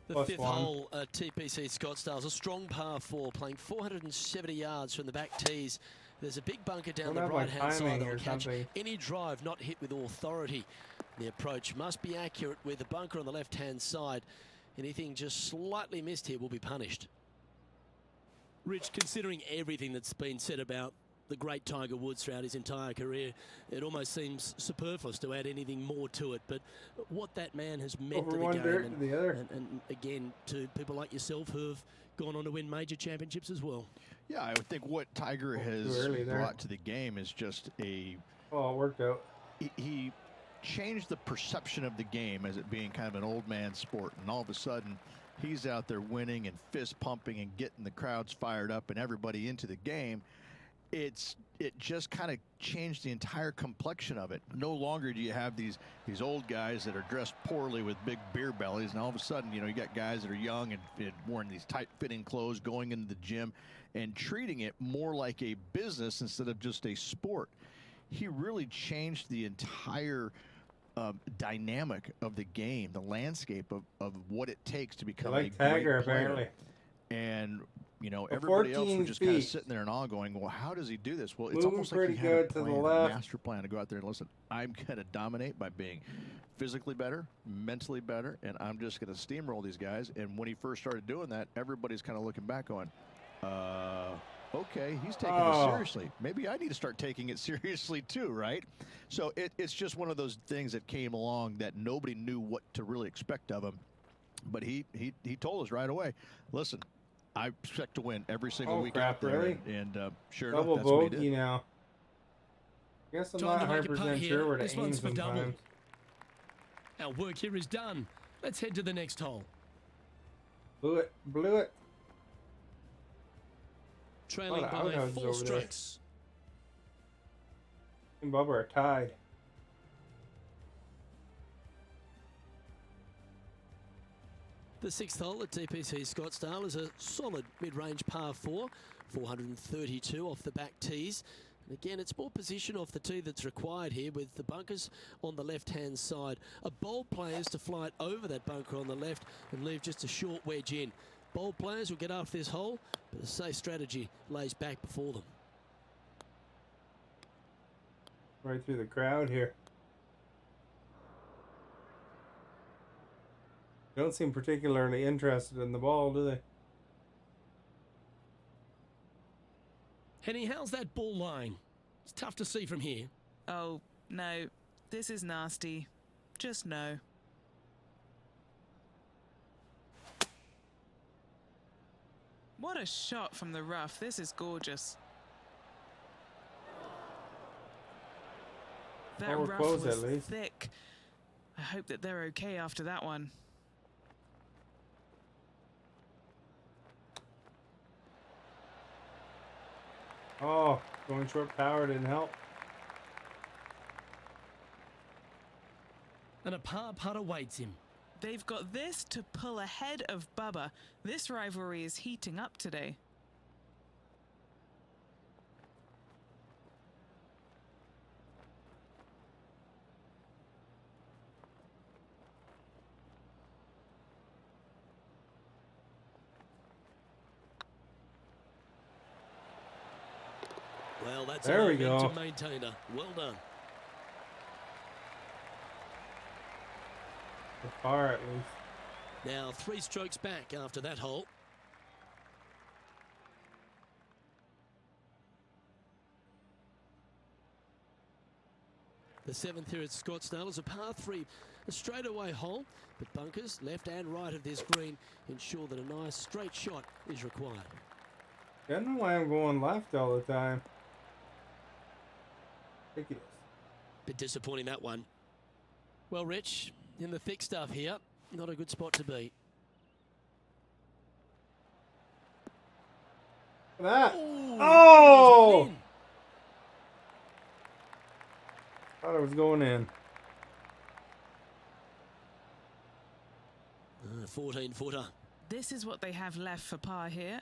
The fifth hole at TPC Scottsdale's a strong par 4, playing 470 yards from the back tees. There's a big bunker down the right-hand side that will catch any drive not hit with authority. The approach must be accurate with the bunker on the left-hand side. Anything just slightly missed here will be punished. Rich, considering everything that's been said about the great Tiger Woods throughout his entire career, it almost seems superfluous to add anything more to it. But what that man has meant to the game, and again to people like yourself who have gone on to win major championships as well. Yeah, I would think what Tiger has brought to the game is just a... Oh, it worked out. He changed the perception of the game as it being kind of an old man sport, and all of a sudden he's out there winning and fist pumping and getting the crowds fired up and everybody into the game. it just kind of changed the entire complexion of it. No longer do you have these old guys that are dressed poorly with big beer bellies, and all of a sudden, you got guys that are young and wearing these tight-fitting clothes, going into the gym, and treating it more like a business instead of just a sport. He really changed the entire dynamic of the game, the landscape of what it takes to become a great Tiger, player. apparently. And everybody else was just kind of sitting there in awe going, well, how does he do this? Well, it's almost like he had a plan, a master plan to go out there and listen, I'm going to dominate by being physically better, mentally better, and I'm just going to steamroll these guys. And when he first started doing that, everybody's kind of looking back going, okay, he's taking this seriously. Maybe I need to start taking it seriously too, right? So it's just one of those things that came along that nobody knew what to really expect of him. But he told us right away, listen, I expect to win every single week out there. Really? And sure double enough, that's what he bogey did. now. I guess I'm Time not to make a 100% putt here. sure where to This aim one's for double. sometimes. Our work here is done. Let's head to the next hole. Blew it. Trailing Oh, the by outhouses 4 over there. strokes. And Bubba are tied. The 6th hole at TPC Scottsdale is a solid mid-range par 4, 432 off the back tees. And again, it's more position off the tee that's required here, with the bunkers on the left-hand side. A bold player is to fly it over that bunker on the left and leave just a short wedge in. Bold players will get after this hole, but a safe strategy lays back before them. Right through the crowd here. They don't seem particularly interested in the ball, do they? Henny, how's that ball lying? It's tough to see from here. Oh, no. This is nasty. Just no. What a shot from the rough. This is gorgeous. That we're rough close was at least. thick. I hope that they're okay after that one. Oh, going short power didn't help. And a par putt awaits him. They've got this to pull ahead of Bubba. This rivalry is heating up today. Well, that's There a we go. momentum maintainer. Well done. The par at least. Now 3 strokes back after that hole. The 7th here at Scottsdale is a par 3, a straightaway hole, but bunkers left and right of this green ensure that a nice straight shot is required. I don't know why I'm going left all the time. Ridiculous. Bit disappointing, that one. Well, Rich, in the thick stuff here, not a good spot to be. Look at that. Ooh, Oh! in. Thought I was going in. 14-footer. This is what they have left for par here.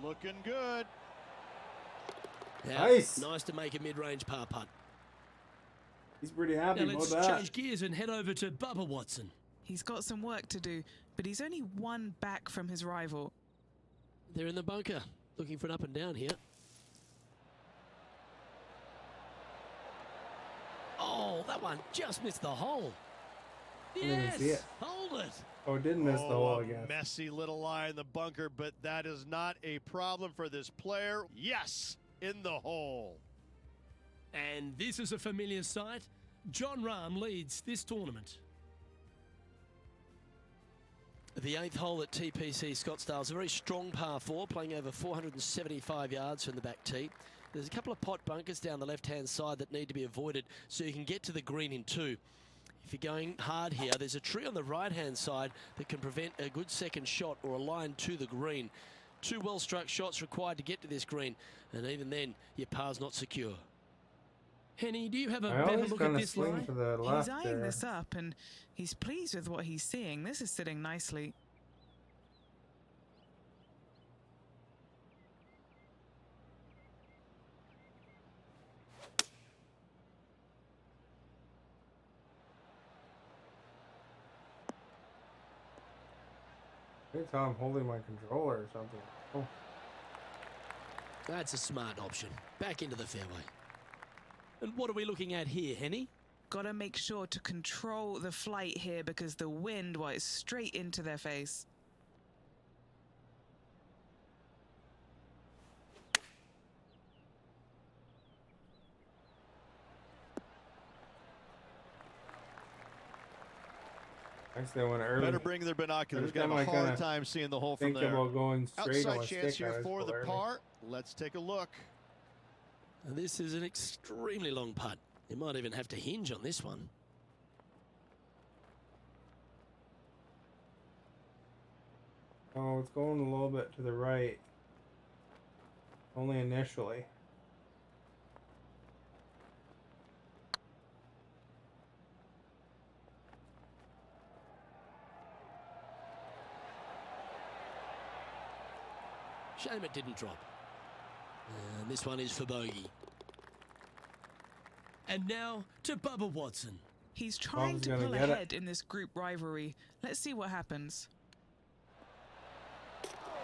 Looking good. Yeah, Nice. Nice to make a mid-range par putt. He's pretty happy Now about let's that. change gears and head over to Bubba Watson. He's got some work to do, but he's only one back from his rival. They're in the bunker, looking for an up and down here. Oh, that one just missed the hole. didn't even Yes, see it. hold it. Oh, didn't miss the hole a again. messy little lie in the bunker, but that is not a problem for this player. Yes, in the hole. And this is a familiar sight. John Rahm leads this tournament. The 8th hole at TPC Scottsdale is a very strong par 4, playing over 475 yards from the back tee. There's a couple of pot bunkers down the left-hand side that need to be avoided so you can get to the green in 2. If you're going hard here, there's a tree on the right-hand side that can prevent a good second shot or a line to the green. 2 well-struck shots required to get to this green, and even then, your par's not secure. Henny, do you have a better look at this line? To the left He's eyeing there. this up, and he's pleased with what he's seeing. This is sitting nicely. I can tell I'm holding my controller or something. Oh. That's a smart option. Back into the fairway. And what are we looking at here, Henny? Got to make sure to control the flight here because the wind, well, is straight into their face. Actually, I went early. Better bring their binoculars. Every Got time a I hard kinda time seeing the hole from Think there. about going straight on Outside my chance stick. I here always for go the early. par. Let's take a look. And this is an extremely long putt. You might even have to hinge on this one. Oh, it's going a little bit to the right. Only initially. Shame it didn't drop. And this one is for bogey. And now to Bubba Watson. He's trying Bob's to gonna pull get it. ahead in this group rivalry. Let's see what happens.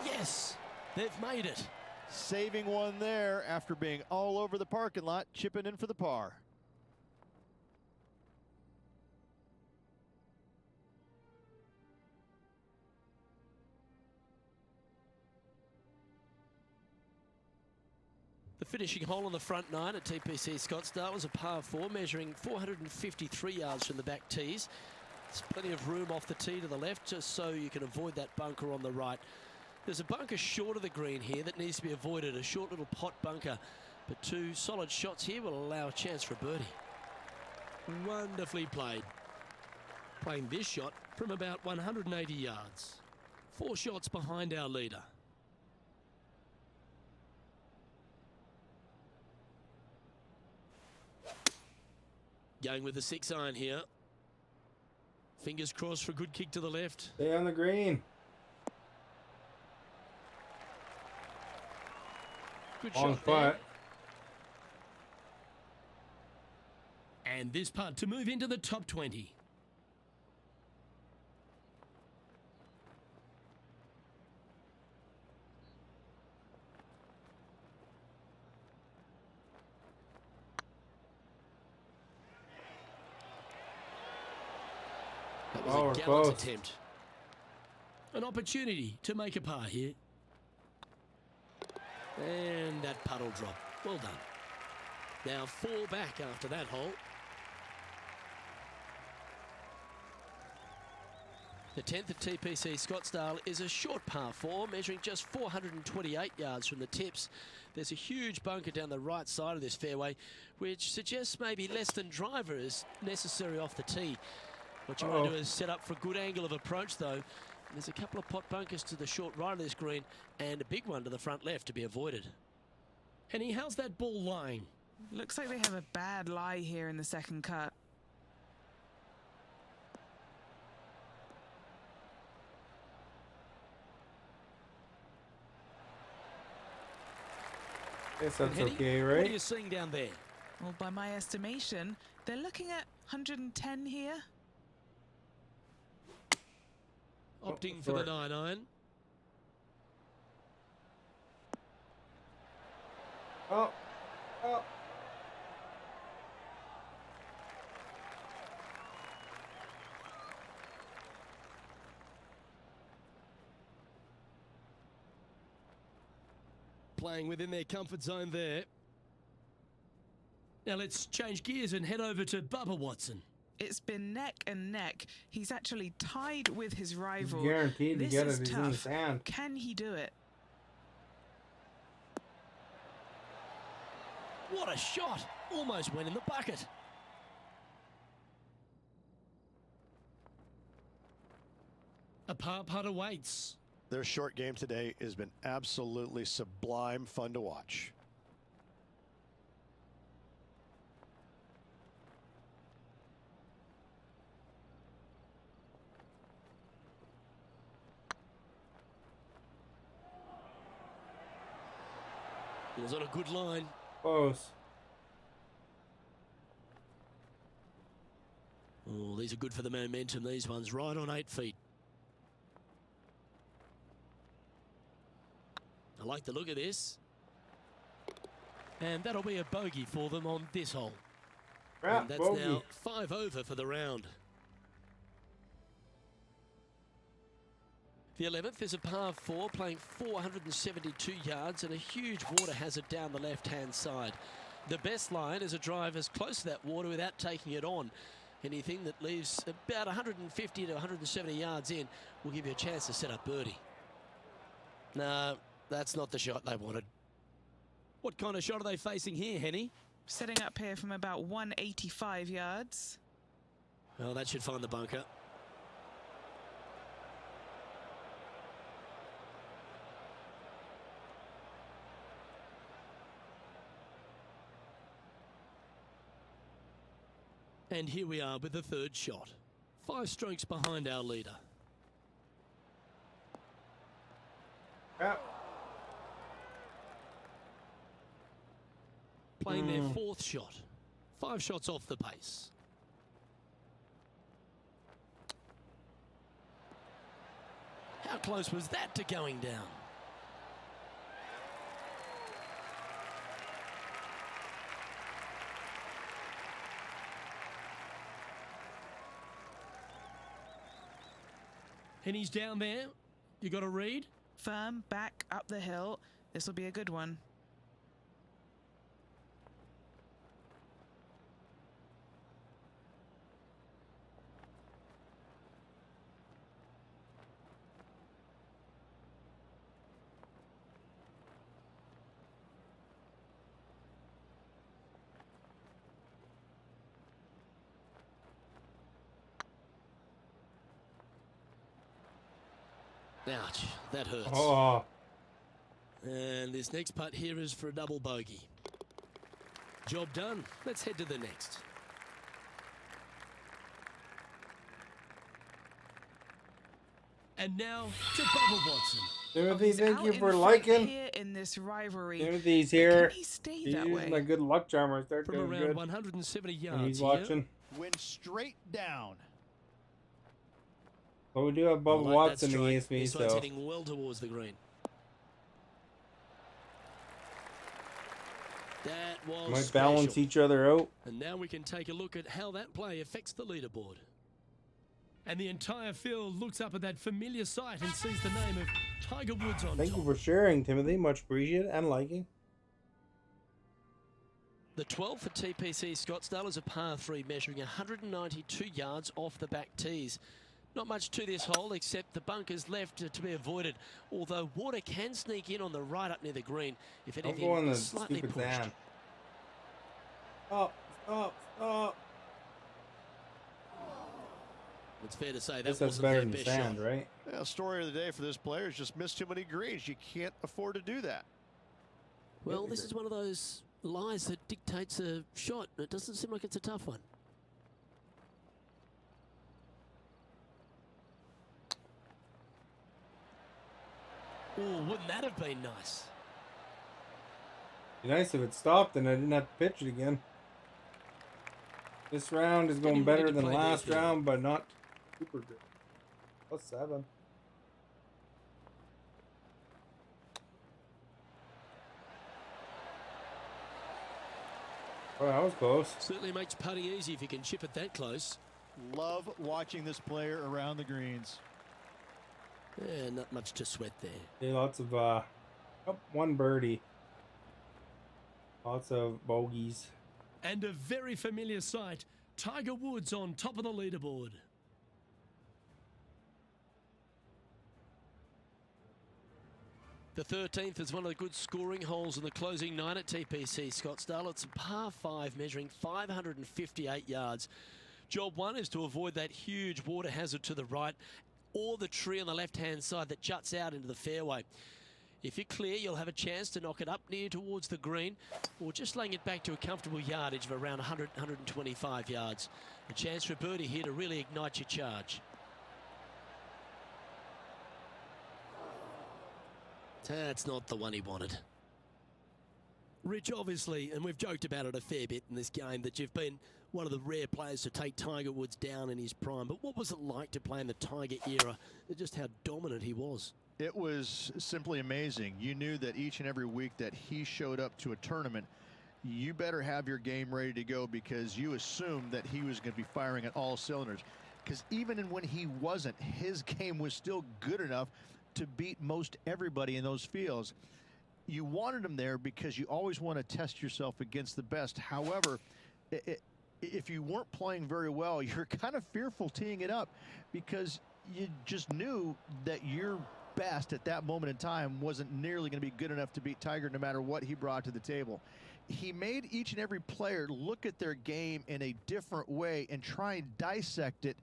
Yes, they've made it. Saving one there after being all over the parking lot, chipping in for the par. The finishing hole on the front 9 at TPC Scottsdale was a par 4 measuring 453 yards from the back tees. There's plenty of room off the tee to the left just so you can avoid that bunker on the right. There's a bunker short of the green here that needs to be avoided, a short little pot bunker. But 2 solid shots here will allow a chance for a birdie. Wonderfully played. Playing this shot from about 180 yards. 4 shots behind our leader. Going with the 6-iron here. Fingers crossed for a good kick to the left. Stay on the green. Good Long shot there. putt. And this putt to move into the top 20. That was Oh, a we're gallant close. attempt. An opportunity to make a par here. And that putt will drop. Well done. Now 4 back after that hole. The 10th at TPC Scottsdale is a short par 4, measuring just 428 yards from the tips. There's a huge bunker down the right side of this fairway, which suggests maybe less than driver is necessary off the tee. What you want to do is set up for a good angle of approach, though. There's a couple of pot bunkers to the short right of this green and a big one to the front left to be avoided. Henny, how's that ball lying? Looks like they have a bad lie here in the second cut. Guess that's Henny, okay, what are right? you seeing down there? Well, by my estimation, they're looking at 110 here. Opting for the short. 9-iron. Oh. Oh. Playing within their comfort zone there. Now let's change gears and head over to Bubba Watson. It's been neck and neck. He's actually tied with his rival. Guaranteed to This get is it. He's in the tough. sand. Can he do it? What a shot! Almost went in the bucket. A par putt awaits. Their short game today has been absolutely sublime fun to watch. It was on a good line. Close. Oh, these are good for the momentum, these ones. Right on 8 feet. I like the look of this. And that'll be a bogey for them on this hole. Crap, And that's bogey. now 5 over for the round. The 11th is a par 4, playing 472 yards and a huge water hazard down the left-hand side. The best line is a drive as close to that water without taking it on. Anything that leaves about 150 to 170 yards in will give you a chance to set up birdie. No, that's not the shot they wanted. What kind of shot are they facing here, Henny? Setting up here from about 185 yards. Well, that should find the bunker. And here we are with the third shot. 5 strokes behind our leader. Crap. Playing their 4th shot. 5 shots off the pace. How close was that to going down? And he's down there. You got a read? Firm back up the hill. This will be a good one. Ouch, that hurts. Oh, And this next putt here is for a double bogey. Job done. Let's head to the next. And now to Bubba Watson. Timothy, He's thank out you in for front liking. here in this rivalry. Timothy's But here. Can he stay He's that using way? a good luck charm. I start From doing around good. 170 And yards he's here. watching. Went straight down. But we do have Bubba I like that Watson strike. against me, This one's so heading well towards the green. That was might special. balance each other out. And now we can take a look at how that play affects the leaderboard. And the entire field looks up at that familiar sight and sees the name of Tiger Woods on Thank top. you for sharing, Timothy. Much appreciated and liking. The 12th for TPC Scottsdale is a par 3 measuring 192 yards off the back tees. Not much to this hole except the bunkers left to be avoided, although water can sneak in on the right up near the green if Don't anything go in the is slightly stupid pushed. sand. Stop, stop, stop. It's fair to say that This is wasn't better their than best sand, shot. right? Yeah, story of the day for this player is just missed too many greens. You can't afford to do that. Well, this is one of those lies that dictates a shot. It doesn't seem like it's a tough one. Oh, wouldn't that have been nice? Be nice if it stopped and I didn't have to pitch it again. This round is going Getting ready better to than play last their field. round, but not super good. +7. Oh, that was close. Certainly makes putting easy if you can chip it that close. Love watching this player around the greens. Yeah, not much to sweat there. Yeah, lots of oh, one birdie. Lots of bogeys. And a very familiar sight Tiger Woods on top of the leaderboard. The 13th is one of the good scoring holes in the closing 9 at TPC Scottsdale. It's a par 5 measuring 558 yards. Job 1 is to avoid that huge water hazard to the right or the tree on the left-hand side that juts out into the fairway. If you're clear, you'll have a chance to knock it up near towards the green or just laying it back to a comfortable yardage of around 100, 125 yards. A chance for a birdie here to really ignite your charge. That's not the one he wanted. Rich, obviously, and we've joked about it a fair bit in this game, that you've been one of the rare players to take Tiger Woods down in his prime. But what was it like to play in the Tiger era? Just how dominant he was. It was simply amazing. You knew that each and every week that he showed up to a tournament, you better have your game ready to go, because you assumed that he was going to be firing at all cylinders. Because even when he wasn't, his game was still good enough to beat most everybody in those fields. You wanted him there because you always want to test yourself against the best. However, if you weren't playing very well, you're kind of fearful teeing it up, because you just knew that your best at that moment in time wasn't nearly going to be good enough to beat Tiger, no matter what he brought to the table. He made each and every player look at their game in a different way and try and dissect it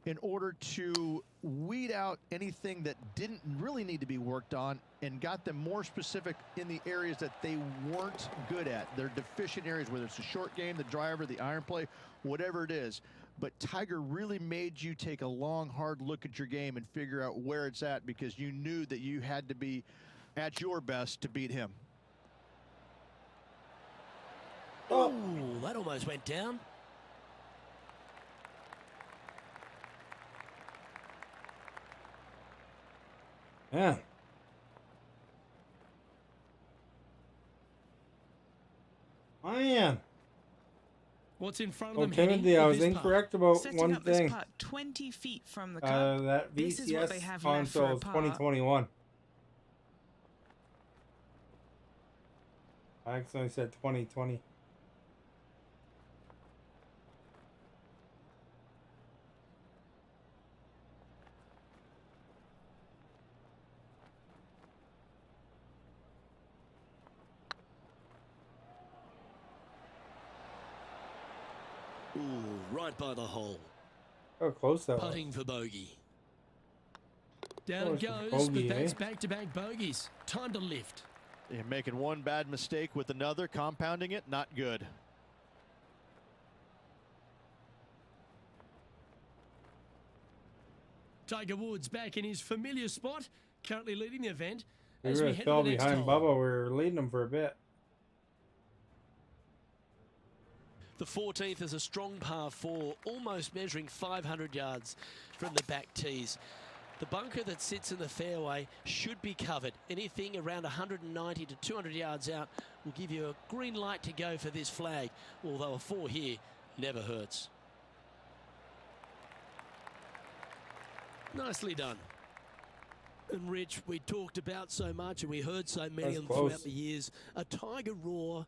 in order to weed out anything that didn't really need to be worked on, and got them more specific in the areas that they weren't good at, their deficient areas, whether it's the short game, the driver, the iron play, whatever it is. But Tiger really made you take a long, hard look at your game and figure out where it's at, because you knew that you had to be at your best to beat him. Oh, that almost went down. Yeah. Man. What's in front of Oh, them? Timothy, I was incorrect about Setting one up this thing. putt 20 feet from the cup. That This is what they VCS have left for a console is par. 2021. I accidentally said 2020. Ooh, right by the hole. How close that was. Putting for bogey. Down Oh, it it's a goes, bogey, but that's eh? back-to-back bogeys. Time to lift. You're making one bad mistake with another, compounding it, not good. Tiger Woods back in his familiar spot, currently leading the event. We As we really head fell to the next behind hole. Bubba. We were leading him for a bit. The 14th is a strong par 4, almost measuring 500 yards from the back tees. The bunker that sits in the fairway should be covered. Anything around 190 to 200 yards out will give you a green light to go for this flag, although a 4 here never hurts. Nicely done. And Rich, we talked about so much and we heard so many That's of them close. throughout the years. A Tiger roar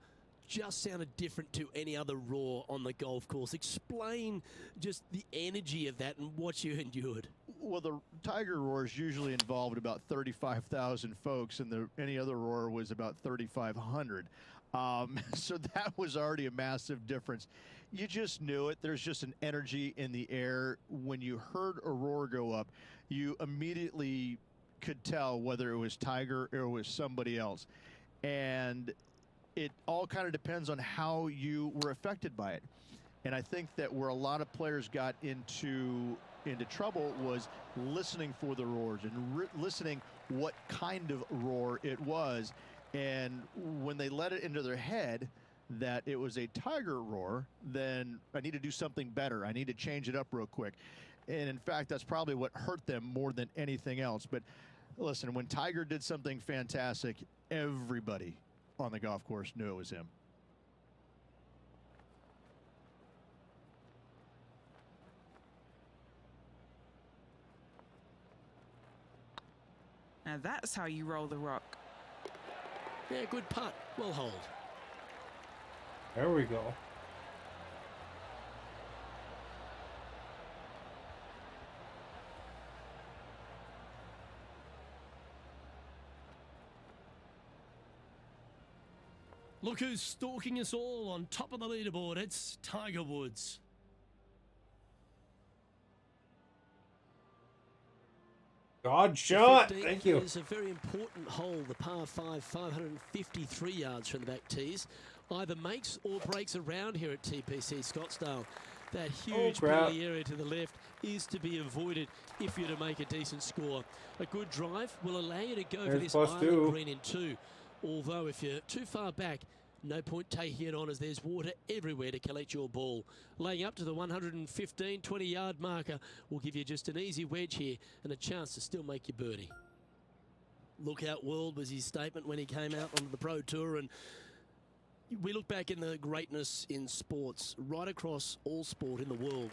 just sounded different to any other roar on the golf course. Explain just the energy of that and what you endured. Well, the Tiger roars usually involved about 35,000 folks, and any other roar was about 3,500. So that was already a massive difference. You just knew it. There's just an energy in the air. When you heard a roar go up, you immediately could tell whether it was Tiger or it was somebody else. And it all kind of depends on how you were affected by it. And I think that where a lot of players got into trouble was listening for the roars and listening what kind of roar it was. And when they let it into their head that it was a Tiger roar, then I need to do something better. I need to change it up real quick. And in fact, that's probably what hurt them more than anything else. But listen, when Tiger did something fantastic, everybody on the golf course knew it was him. Now that's how you roll the rock. Yeah, good putt. Well hold. There we go. Look who's stalking us all on top of the leaderboard. It's Tiger Woods. God shot. The 15th Thank you. is a very important hole, the par 5, 553 yards from the back tees. Either makes or breaks around here at TPC Scottsdale. That huge crap. penalty area to the left is to be avoided if you're to make a decent score. A good drive will allow you to go for There's this plus island two. green in 2. Although if you're too far back, no point taking it on as there's water everywhere to collect your ball. Laying up to the 115, 20-yard marker will give you just an easy wedge here and a chance to still make your birdie. Look out world was his statement when he came out onto the Pro Tour, and we look back in the greatness in sports, right across all sport in the world.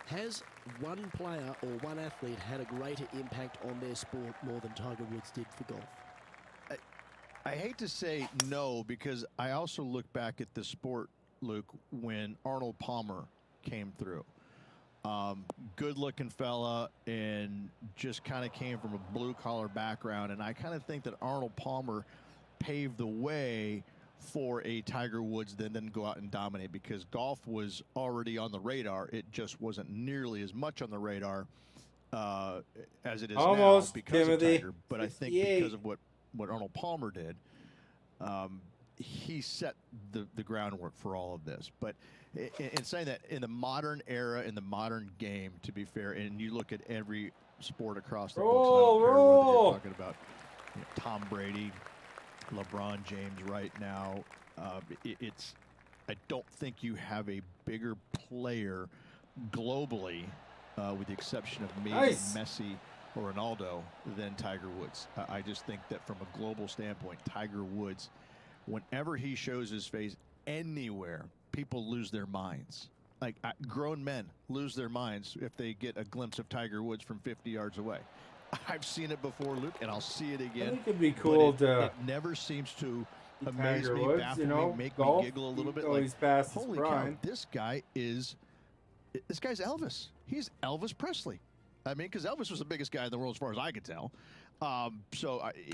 Has one player or one athlete had a greater impact on their sport more than Tiger Woods did for golf? I hate to say no, because I also look back at the sport, Luke, when Arnold Palmer came through. Good-looking fella and just kind of came from a blue-collar background. And I kind of think that Arnold Palmer paved the way for a Tiger Woods then go out and dominate, because golf was already on the radar. It just wasn't nearly as much on the radar as it is Almost, now because Timothy. of Tiger. But I think 58. because of what Arnold Palmer did, he set the groundwork for all of this. But in saying that, in the modern era, in the modern game, to be fair, and you look at every sport across the books, and I don't care whether you're talking about Tom Brady, LeBron James right now, I don't think you have a bigger player globally, with the exception of maybe Messi or Ronaldo, than Tiger Woods. I just think that from a global standpoint, Tiger Woods, whenever he shows his face anywhere, people lose their minds. Like grown men lose their minds if they get a glimpse of Tiger Woods from 50 yards away. I've seen it before, Luke, and I'll see it again. I think it'd be cool it never seems to amaze Tiger me, Woods, baffle you know, me, make golf, me giggle a little bit. even though Like, he's past his holy cow, prime. this guy's Elvis. He's Elvis Presley. I mean, because Elvis was the biggest guy in the world as far as I could tell.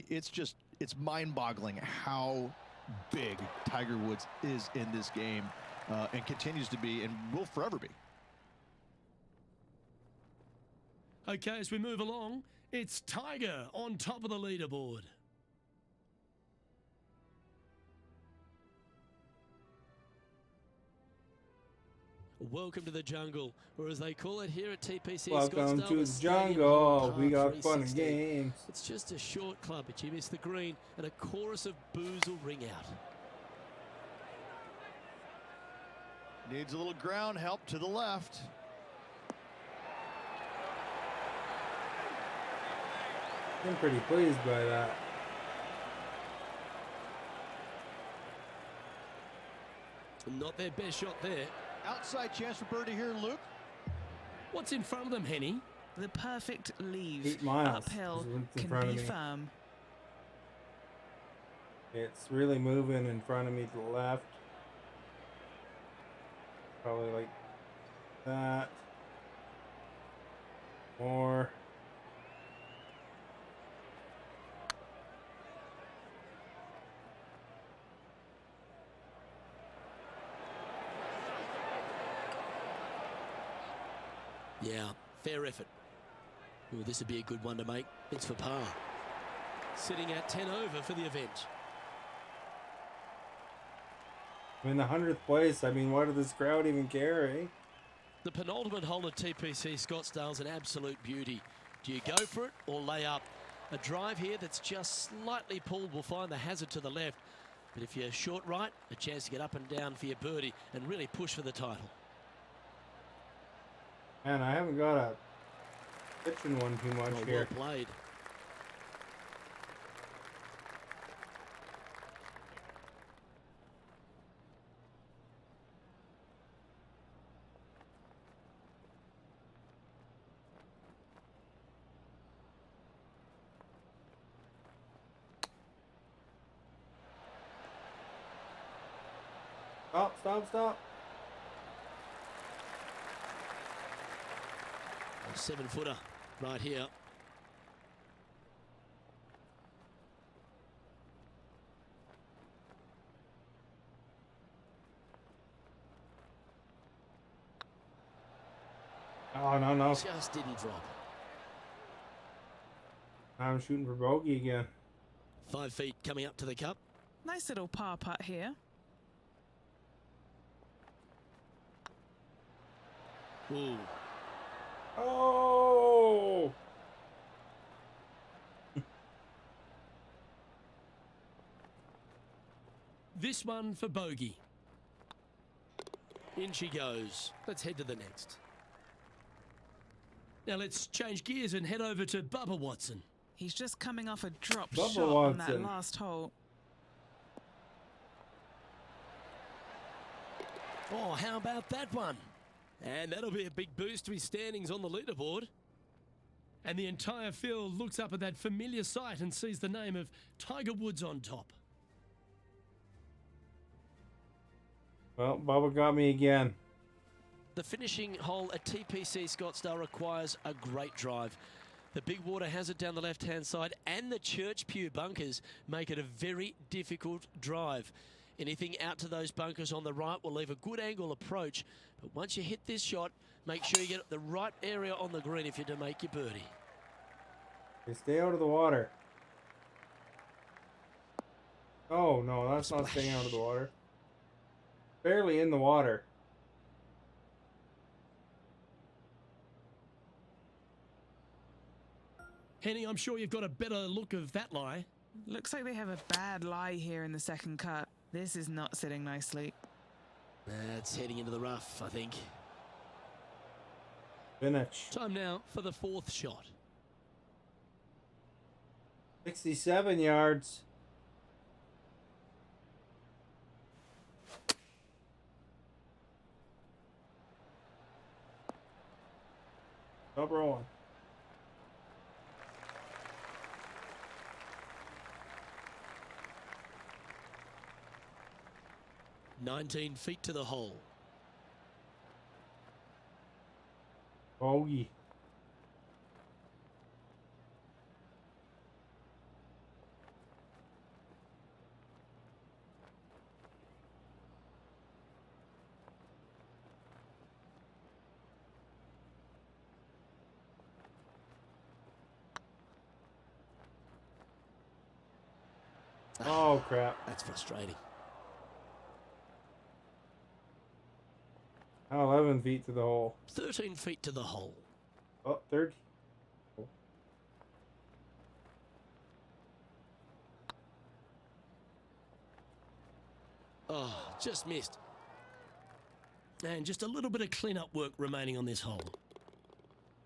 It's mind-boggling how big Tiger Woods is in this game, and continues to be, and will forever be. Okay, as we move along, it's Tiger on top of the leaderboard. Welcome to the jungle, or as they call it here at TPC Welcome Scottsdale, to the stadium jungle. on We par got fun and 360. games. It's just a short club, but you miss the green, and a chorus of boos will ring out. Needs a little ground help to the left. I'm pretty pleased by that. Not their best shot there. Outside chance for birdie here, Luke. What's in front of them, Henny? The perfect leave. 8 miles Uphill is what's in can front of be me. firm. It's really moving in front of me to the left. Probably like that. More. Yeah, fair effort. Ooh, this would be a good one to make. It's for par. Sitting at 10 over for the event. I'm in the 100th place. I mean, why does this crowd even care, eh? The penultimate hole at TPC Scottsdale is an absolute beauty. Do you go for it or lay up? A drive here that's just slightly pulled will find the hazard to the left. But if you're short right, a chance to get up and down for your birdie and really push for the title. Man, I haven't got a pitching one too much Well, here. well played. Stop, stop, stop. A 7-footer right here. Oh, no, no. Just didn't drop. I'm shooting for bogey again. 5 feet coming up to the cup. Nice little par putt here. Ooh. Oh! This one for bogey. In she goes. Let's head to the next. Now let's change gears and head over to Bubba Watson. He's just coming off a drop Bubba shot on that Watson. last hole. Oh, how about that one? And that'll be a big boost to his standings on the leaderboard. And the entire field looks up at that familiar sight and sees the name of Tiger Woods on top. Well, Bubba got me again. The finishing hole at TPC Scottsdale requires a great drive. The big water hazard down the left-hand side and the Church Pew bunkers make it a very difficult drive. Anything out to those bunkers on the right will leave a good angle approach, but once you hit this shot, make sure you get the right area on the green if you're to make your birdie. Okay, stay out of the water. Oh, no, that's not Splash. staying out of the water. Barely in the water. Henny, I'm sure you've got a better look of that lie. Looks like they have a bad lie here in the second cut. This is not sitting nicely. It's heading into the rough, I think. Finish. Time now for the fourth shot. 67 yards. Number one. $19 feet to the hole. Bogey. Oh, crap. That's frustrating. Now 11 feet to the hole. 13 feet to the hole. Oh, 30. Oh, just missed. And just a little bit of clean-up work remaining on this hole.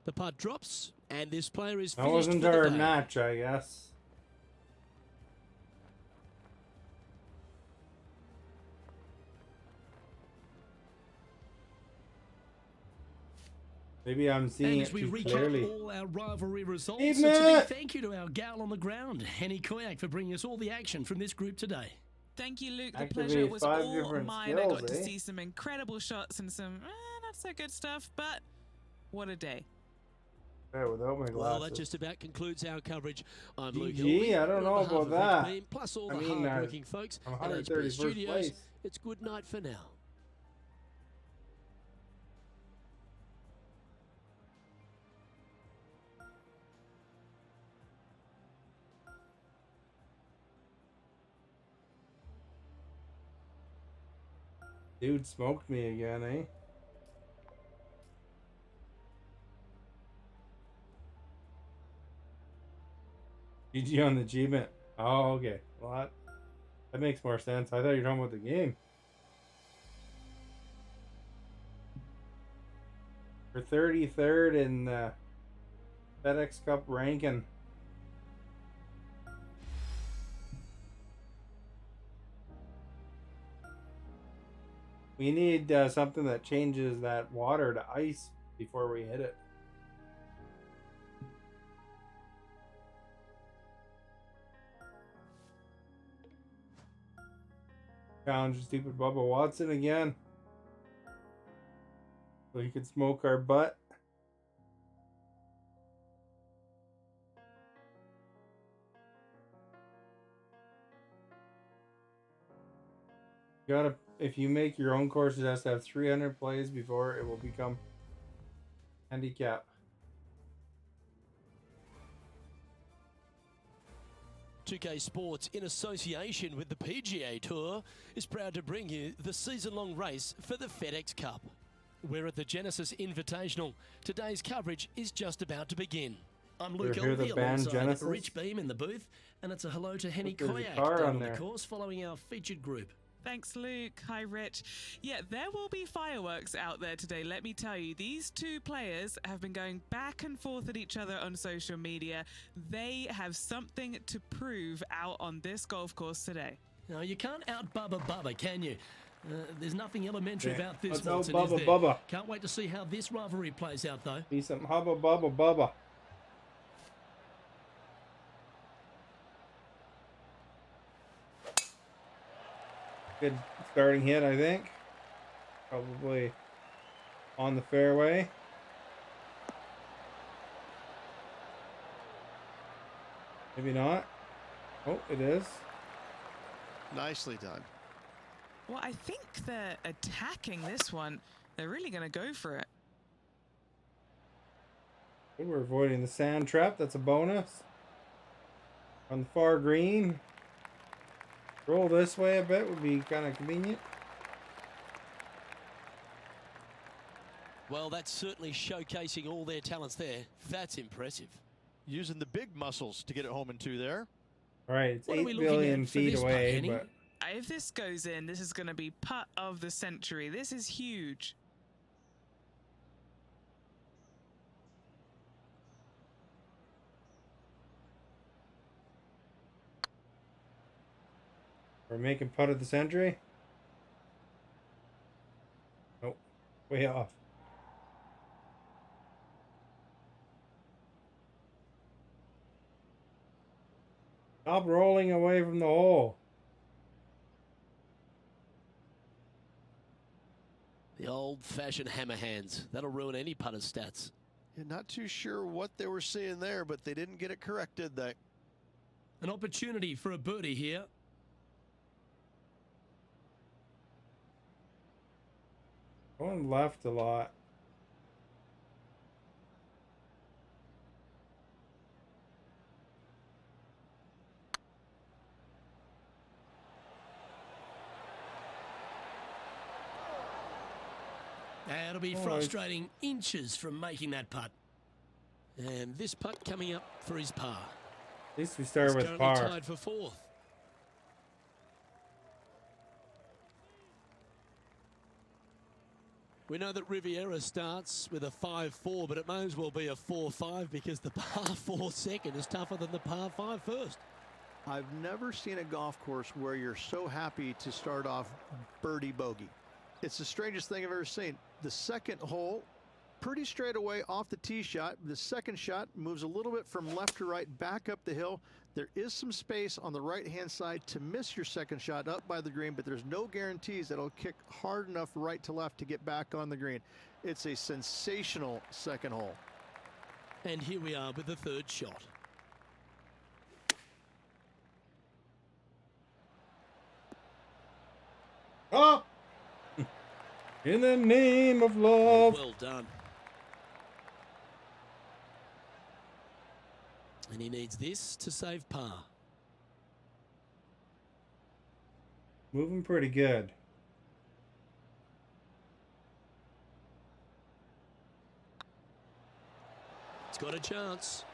The putt drops, and this player is That finished wasn't for the our day. match, I guess. Maybe I'm seeing And it as we too recap clearly. all our rivalry results, Evening. it's a big thank you to our gal on the ground, Henny Koyak, for bringing us all the action from this group today. Thank you, Luke. The Activate pleasure was 5 all different mine. I got skills, to eh? see some incredible shots and some not so good stuff, but what a day. Yeah, without my glasses. Well, that just about concludes our coverage. I'm Luke GG, Hilvey, I don't on know behalf about of that. Rick Beam, plus all I the mean, hard-working folks I'm at HP 131st Studios. place. It's good night for now. Dude smoked me again, eh? GG on the achievement. Oh, okay. Well, that makes more sense. I thought you were talking about the game. For 33rd in the FedEx Cup ranking. We need something that changes that water to ice before we hit it. Challenge stupid Bubba Watson again. So he could smoke our butt. If you make your own course, it has to have 300 plays before it will become handicap. .2K Sports, in association with the PGA Tour, is proud to bring you the season-long race for the FedEx Cup. We're at the Genesis Invitational. Today's coverage is just about to begin. I'm Luke Hear the Elvey band alongside Genesis? Rich Beam in the booth, and it's a hello to Henny Look, there's a Koyak car down on on the there. course following our featured group. Thanks, Luke. Hi, Rich. Yeah, there will be fireworks out there today, let me tell you. These two players have been going back and forth at each other on social media. They have something to prove out on this golf course today. Now, you can't out-Bubba Bubba, can you? There's nothing elementary Yeah, about this let's Watson, out-Bubba is there? Bubba. Can't wait to see how this rivalry plays out, though. Be some hubba bubba bubba. Good starting hit, I think. Probably on the fairway. Maybe not. Oh, it is. Nicely done. Well, I think they're attacking this one. They're really going to go for it. Good, we're avoiding the sand trap. That's a bonus. On the far green. Roll this way a bit would be kind of convenient. Well, that's certainly showcasing all their talents there. That's impressive. Using the big muscles to get it home in two there. All right, it's What are we 8 looking billion at for feet this putt, away, Henny? but If this goes in, this is going to be putt of the century. This is huge. we're making putt of the century. Oh, way off. Stop rolling away from the hole. The old-fashioned hammer hands. That'll ruin any putter's stats. Yeah, not too sure what they were seeing there, but they didn't get it correct, did they? An opportunity for a birdie here. Going left a lot. It'll be frustrating inches from making that putt. And this putt coming up for his par. At least we start He's with currently par. tied for fourth. We know that Riviera starts with a 5-4, but it may as well be a 4-5 because the par 4 second is tougher than the par 5 first. I've never seen a golf course where you're so happy to start off birdie bogey. It's the strangest thing I've ever seen. The second hole, pretty straight away off the tee shot. The second shot moves a little bit from left to right, back up the hill. There is some space on the right-hand side to miss your second shot up by the green, but there's no guarantees that it'll kick hard enough right to left to get back on the green. It's a sensational second hole. And here we are with the third shot. Oh! In the name of love. Well done. And he needs this to save par. Moving pretty good. It's got a chance.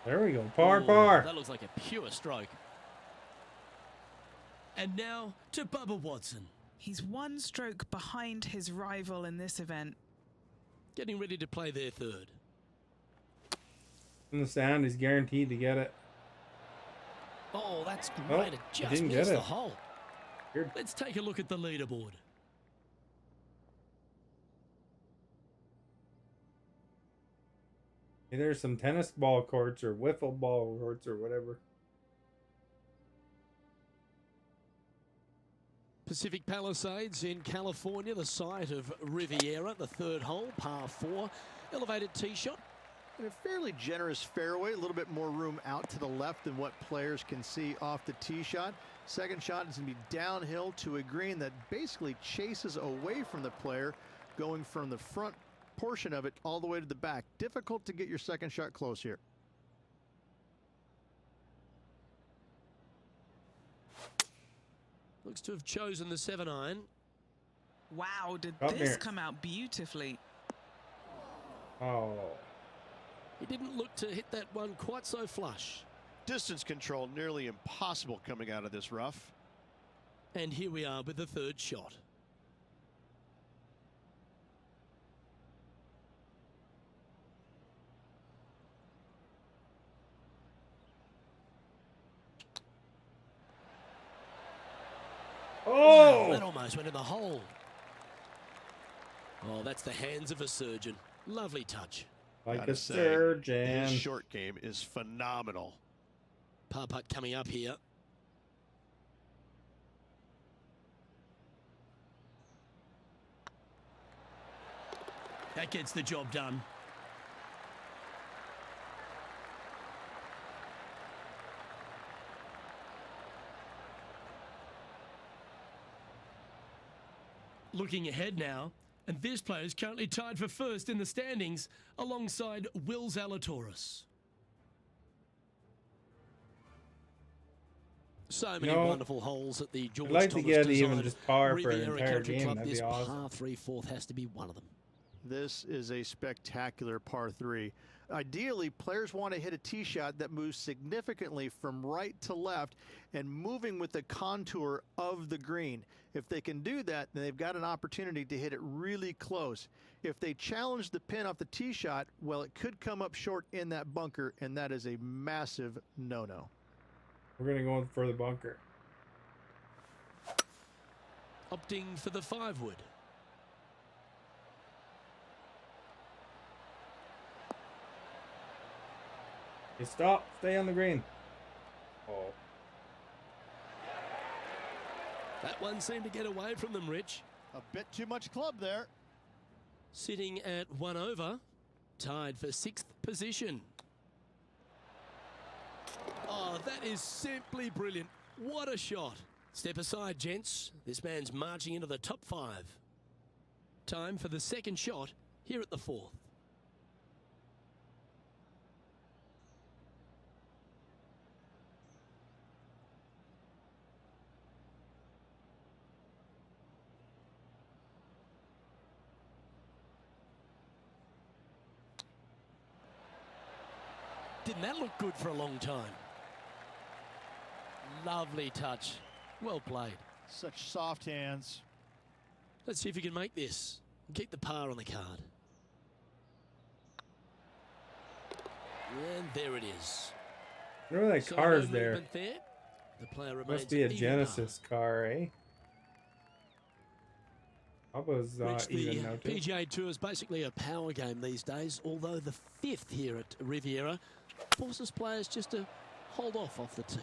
There we go. Par, Oh, par. That looks like a pure stroke. And now to Bubba Watson. He's one stroke behind his rival in this event. Getting ready to play their third. In the sand, he's guaranteed to get it. Oh, that's Oh, great. It he just didn't get missed it. the hole. Weird. Let's take a look at the leaderboard. Hey, there's some tennis ball courts or wiffle ball courts or whatever. Pacific Palisades in California, the site of Riviera, the third hole, par 4. Elevated tee shot. And a fairly generous fairway, a little bit more room out to the left than what players can see off the tee shot. Second shot is going to be downhill to a green that basically chases away from the player, going from the front portion of it all the way to the back. Difficult to get your second shot close here. Looks to have chosen the 7-iron. Wow, did Come this here. come out beautifully? Oh. He didn't look to hit that one quite so flush. Distance control nearly impossible coming out of this rough. And here we are with the third shot. Oh! That almost went in the hole. Oh, that's the hands of a surgeon. Lovely touch. Like Gotta a say, surgeon. His short game is phenomenal. Par putt coming up here. That gets the job done. Looking ahead now, and this player is currently tied for first in the standings alongside Will Zalatoris. So many wonderful holes at the George I'd like to Thomas get even designed just par for an Riviera entire Country game. Club. That'd This be awesome. par 3/4 has to be one of them. This is a spectacular par 3. Ideally, players want to hit a tee shot that moves significantly from right to left and moving with the contour of the green. If they can do that, then they've got an opportunity to hit it really close. If they challenge the pin off the tee shot, well, it could come up short in that bunker, and that is a massive no-no. We're going to go for the bunker. Opting for the 5-wood. Hey, stop. Stay on the green. Oh. That one seemed to get away from them, Rich. A bit too much club there. Sitting at 1 over, tied for 6th position. Oh, that is simply brilliant. What a shot. Step aside, gents. This man's marching into the top 5. Time for the second shot here at the 4th. Didn't that look good for a long time? Lovely touch. Well played. Such soft hands. Let's see if you can make this. Keep the par on the card. And there it is. Remember that So car's no there. movement there. The player remains Must be a even Genesis car, eh? Papa's par. Rich, the even now too. PGA Tour is basically a power game these days, although the 5th here at Riviera forces players just to hold off the tee.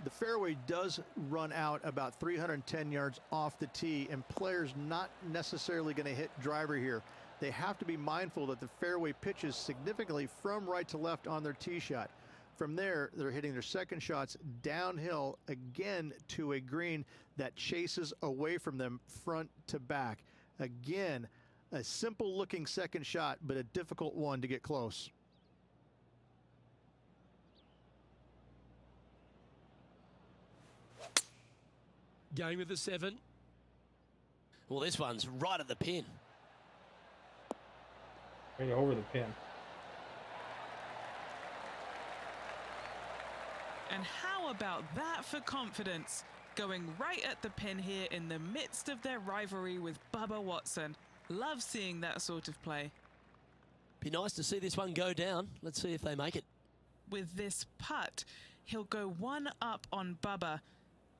The fairway does run out about 310 yards off the tee, and players not necessarily going to hit driver here. They have to be mindful that the fairway pitches significantly from right to left on their tee shot. From there, they're hitting their second shots downhill again to a green that chases away from them front to back. Again, a simple looking second shot, but a difficult one to get close. Going with the 7. Well, this one's right at the pin. Right over the pin. And how about that for confidence? Going right at the pin here in the midst of their rivalry with Bubba Watson. Love seeing that sort of play. Be nice to see this one go down. Let's see if they make it. With this putt, he'll go one up on Bubba.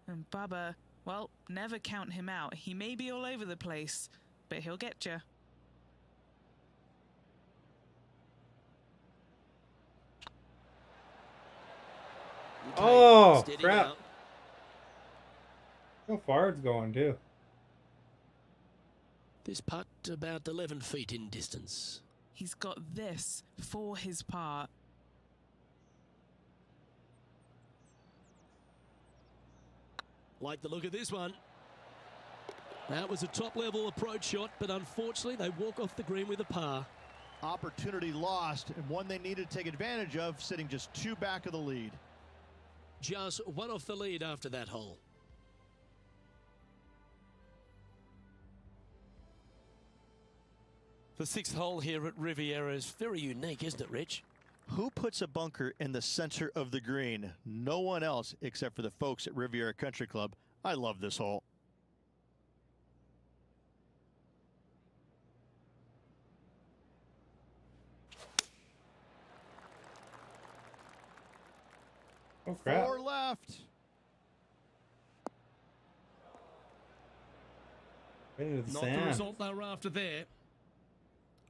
And Bubba, well, never count him out. He may be all over the place, but he'll get you. Oh, Steady crap. now. How far it's going, too. This putt about 11 feet in distance. He's got this for his par. Like the look of this one. That was a top-level approach shot, but unfortunately they walk off the green with a par. Opportunity lost, and one they needed to take advantage of, sitting just 2 back of the lead. Just 1 off the lead after that hole. The 6th hole here at Riviera is very unique, isn't it, Rich? Who puts a bunker in the center of the green? No one else except for the folks at Riviera Country Club. I love this hole. Oh, crap. 4 left. Right into the Not the sand. result they were after there.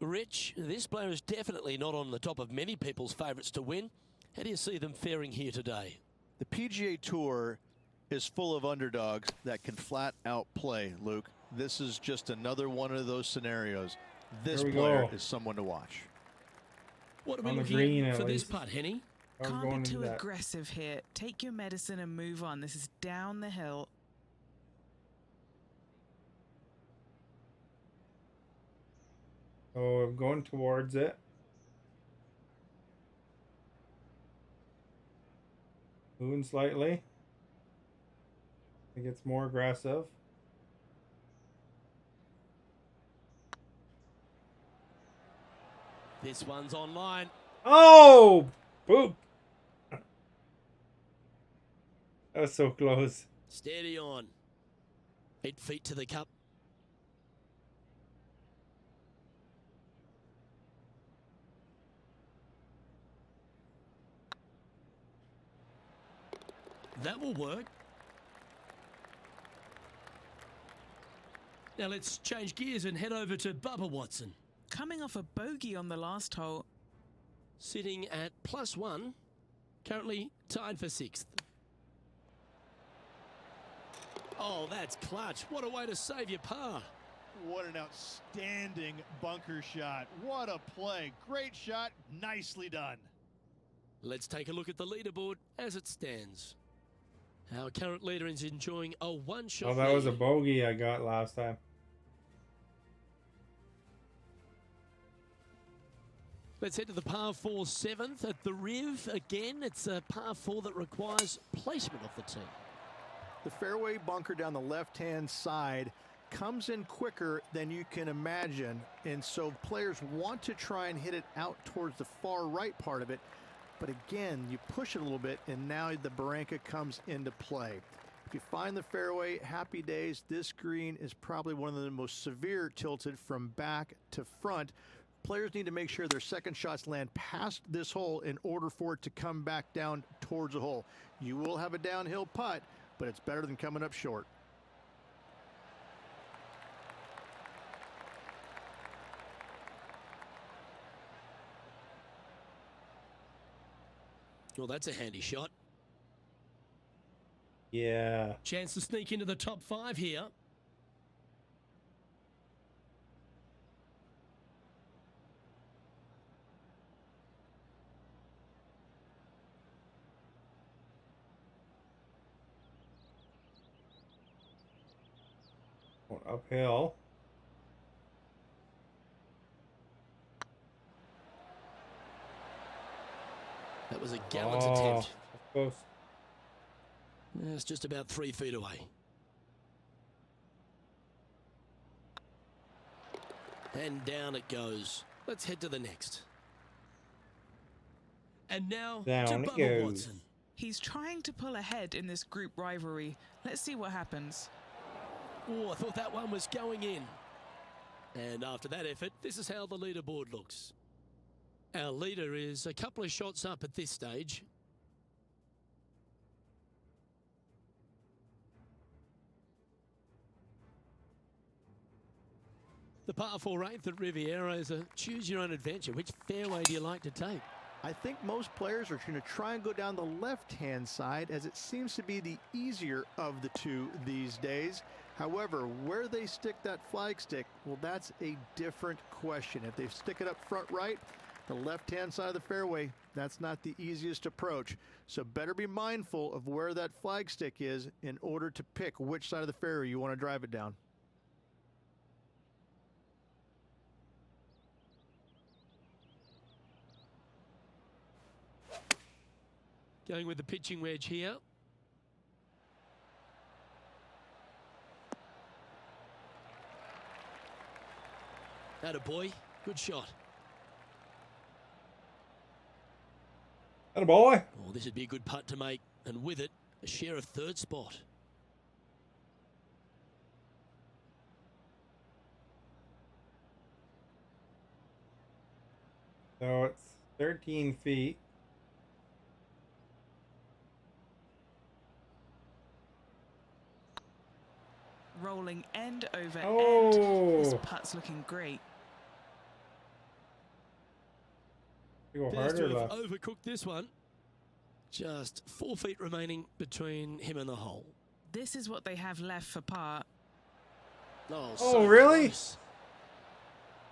Rich, this player is definitely not on the top of many people's favourites to win. How do you see them faring here today? The PGA Tour is full of underdogs that can flat out play, Luke. This is just another one of those scenarios. This There we player go. is someone to watch. What are we On the looking green, at at for this least. putt, Henny? How are we Can't going be into too that? aggressive here. Take your medicine and move on. This is down the hill. Oh, I'm going towards it. Moving slightly. It gets more aggressive. This one's online. Oh! Boop! That was so close. Steady on. 8 feet to the cup. That will work. Now let's change gears and head over to Bubba Watson. Coming off a bogey on the last hole. Sitting at +1. Currently tied for 6th. Oh, that's clutch. What a way to save your par. What an outstanding bunker shot. What a play. Great shot. Nicely done. Let's take a look at the leaderboard as it stands. Our current leader is enjoying a one-shot Oh, that was a lead. bogey I got last time. Let's head to the par 4 7th at the Riv. Again, it's a par 4 that requires placement of the tee. The fairway bunker down the left-hand side comes in quicker than you can imagine, and so players want to try and hit it out towards the far right part of it, but again, you push it a little bit, and now the Barranca comes into play. If you find the fairway, happy days. This green is probably one of the most severe tilted from back to front. Players need to make sure their second shots land past this hole in order for it to come back down towards the hole. You will have a downhill putt, but it's better than coming up short. Well, that's a handy shot. Yeah. Chance to sneak into the top 5 here. Going uphill. That was a gallant Oh, attempt. that's close. It's just about 3 feet away. And down it goes. Let's head to the next. And now Down to it Bubba goes. Watson. He's trying to pull ahead in this group rivalry. Let's see what happens. Oh, I thought that one was going in. And after that effort, this is how the leaderboard looks. Our leader is a couple of shots up at this stage. The par 4 8th at Riviera is a choose your own adventure. Which fairway do you like to take? I think most players are going to try and go down the left-hand side, as it seems to be the easier of the two these days. However, where they stick that flag stick, well, that's a different question. If they stick it up front right, the left-hand side of the fairway, that's not the easiest approach. So better be mindful of where that flag stick is in order to pick which side of the fairway you want to drive it down. Going with the pitching wedge here. Attaboy, good shot. Attaboy. Oh, this would be a good putt to make, and with it, a share of third spot. So it's 13 feet. Rolling end over end. This Oh, putt's looking great. you go Appears harder to have left. overcooked this one. Just 4 feet remaining between him and the hole. This is what they have left for par. Oh, Oh, so really? close.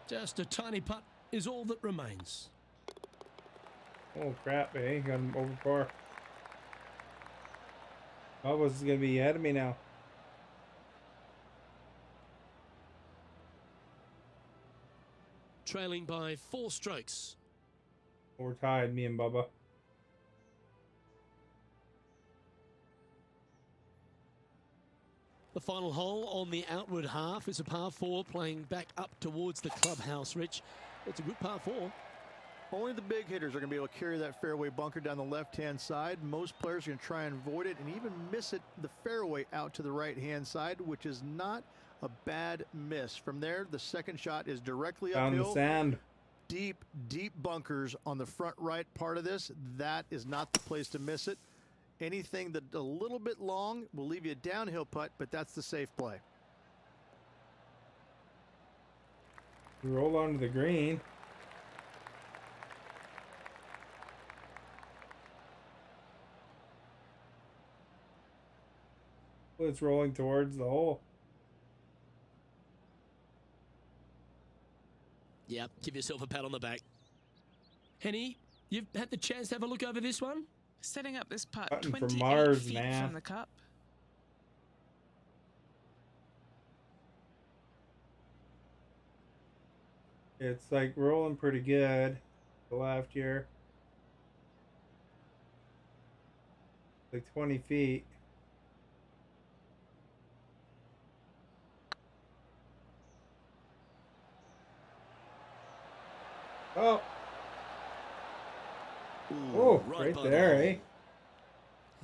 Just a tiny putt is all that remains. Oh crap, eh? Got him over par. Bubba's gonna be ahead of me now. Trailing by 4 strokes. We're tied, me and Bubba. The final hole on the outward half is a par 4 playing back up towards the clubhouse, Rich. It's a good par 4. Only the big hitters are going to be able to carry that fairway bunker down the left-hand side. Most players are going to try and avoid it and even miss it the fairway out to the right-hand side, which is not a bad miss. From there, the second shot is directly Down the uphill. sand. Deep, deep bunkers on the front right part of this. That is not the place to miss it. Anything that a little bit long will leave you a downhill putt, but that's the safe play. We roll onto the green. Well, it's rolling towards the hole. Yep, give yourself a pat on the back. Henny, you've had the chance to have a look over this one? Setting up this putt Putting from 28 Mars, feet man. from the cup. It's like rolling pretty good. The left here. Like 20 feet. Oh, oh, right by the there, hole. eh?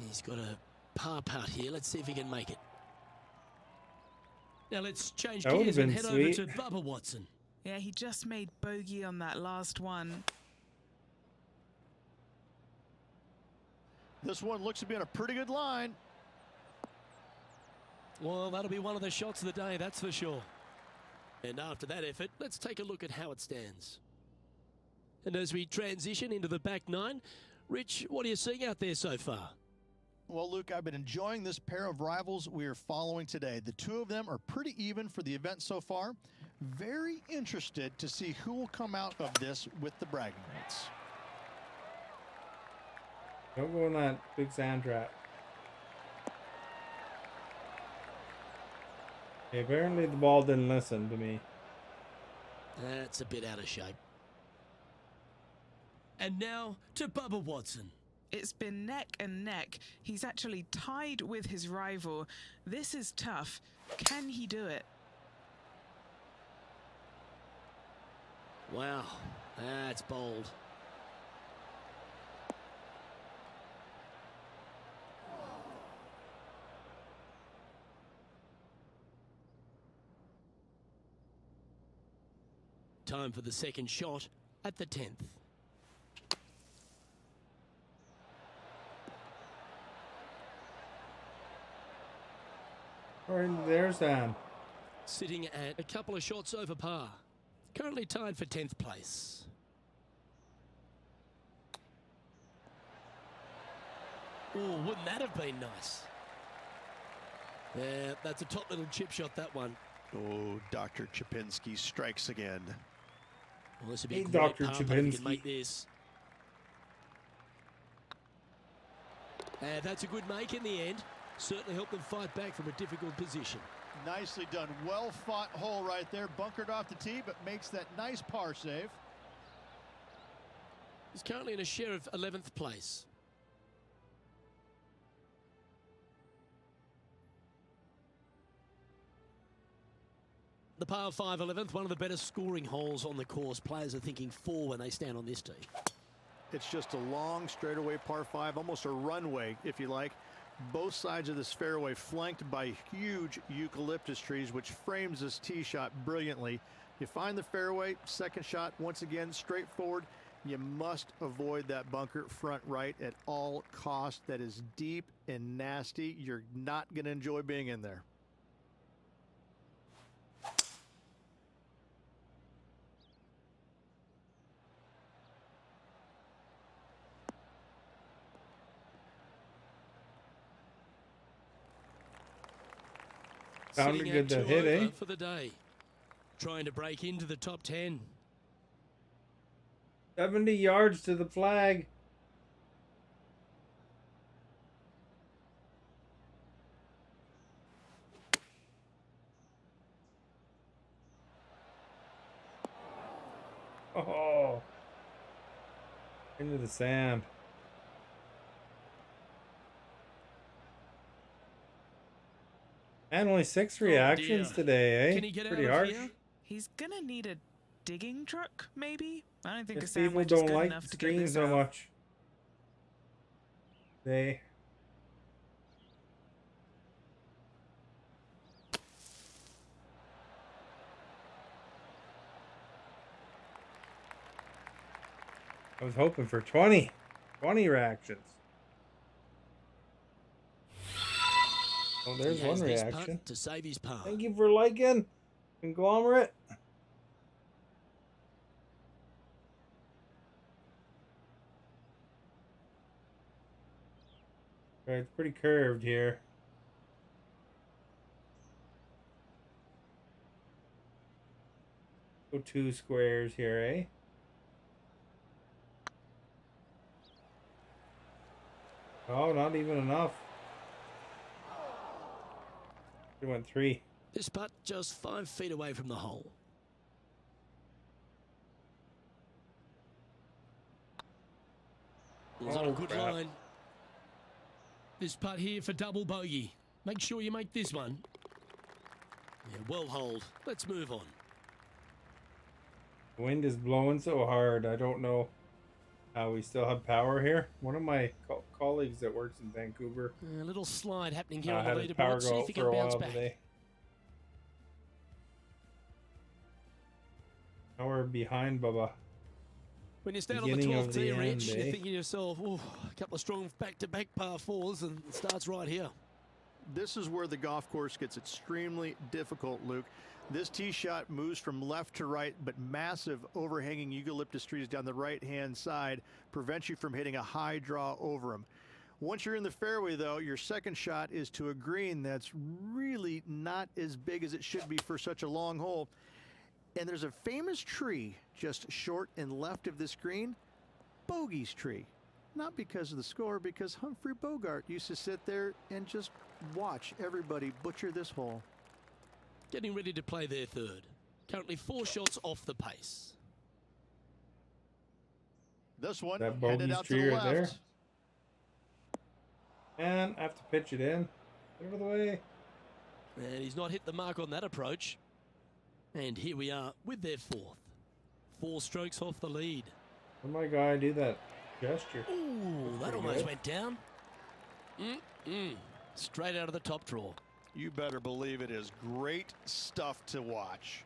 He's got a par putt here. Let's see if he can make it. Now let's change That would've gears and been head sweet. over to Bubba Watson. Yeah, he just made bogey on that last one. This one looks to be on a pretty good line. Well, that'll be one of the shots of the day, that's for sure. And after that effort, let's take a look at how it stands. And as we transition into the back nine, Rich, what are you seeing out there so far? Well, Luke, I've been enjoying this pair of rivals we are following today. The two of them are pretty even for the event so far. Very interested to see who will come out of this with the bragging rights. Don't go in that big sand trap. Okay, apparently the ball didn't listen to me. That's a bit out of shape. And now to Bubba Watson. It's been neck and neck. He's actually tied with his rival. This is tough. Can he do it? Wow, that's bold. Time for the second shot at the 10th. Alright, there's Sam. Sitting at a couple of shots over par. Currently tied for 10th place. Oh, wouldn't that have been nice? Yeah, that's a top little chip shot, that one. Oh, Dr. Chapinski strikes again. Well, this would be Hey, a great Dr. par putt if he can Chapinski. make this. That's a good make in the end. Certainly helped them fight back from a difficult position. Nicely done. Well fought hole right there. Bunkered off the tee, but makes that nice par save. He's currently in a share of 11th place. The par 5 11th, one of the better scoring holes on the course. Players are thinking 4 when they stand on this tee. It's just a long straightaway par 5, almost a runway, if you like. Both sides of this fairway flanked by huge eucalyptus trees, which frames this tee shot brilliantly. You find the fairway, second shot, once again, straightforward. You must avoid that bunker front right at all costs. That is deep and nasty. You're not going to enjoy being in there. Sounded Sitting good at to 2 hit, eh? over for the day. Trying to break into the top 10. 70 yards to the flag. Oh. Into the sand. And only 6 reactions dear. today, eh? Can he get Pretty out of harsh. here? He's gonna need a digging truck, maybe? I don't think a Guess people sandwich is don't good like enough the to get screen this so out. much. They. I was hoping for 20 reactions. Oh, there's He has one this reaction. putt to save his par. Thank you for liking, Conglomerate. Right, it's pretty curved here. Go 2 squares here, eh? Oh, not even enough. It went 3. This putt just 5 feet away from the hole. It was on a good crap. line. This putt here for double bogey. Make sure you make this one. Yeah, well hold. Let's move on. The wind is blowing so hard. I don't know how we still have power here. One of my colleagues that works in Vancouver A little slide happening here on had the his power leaderboard. See go if out he for can a bounce while back. today. Now we're behind Bubba. When you stand on the Beginning of 12th the tee, end, Rich, eh? you're thinking to yourself, oh, a couple of strong back-to-back par 4s, and it starts right here. This is where the golf course gets extremely difficult, Luke. This tee shot moves from left to right, but massive overhanging eucalyptus trees down the right-hand side prevent you from hitting a high draw over them. Once you're in the fairway, though, your second shot is to a green that's really not as big as it should be for such a long hole. And there's a famous tree just short and left of this green, Bogey's tree. Not because of the score, because Humphrey Bogart used to sit there and just watch everybody butcher this hole. Getting ready to play their third. Currently 4 shots off the pace. This one That headed Bogey's out to tree the right there. left. And I have to pitch it in. Get out of the way. And he's not hit the mark on that approach. And here we are with their 4th. 4 strokes off the lead. Where'd my guy do that gesture? Ooh, that pretty almost good. went down. Straight out of the top drawer. You better believe it is great stuff to watch.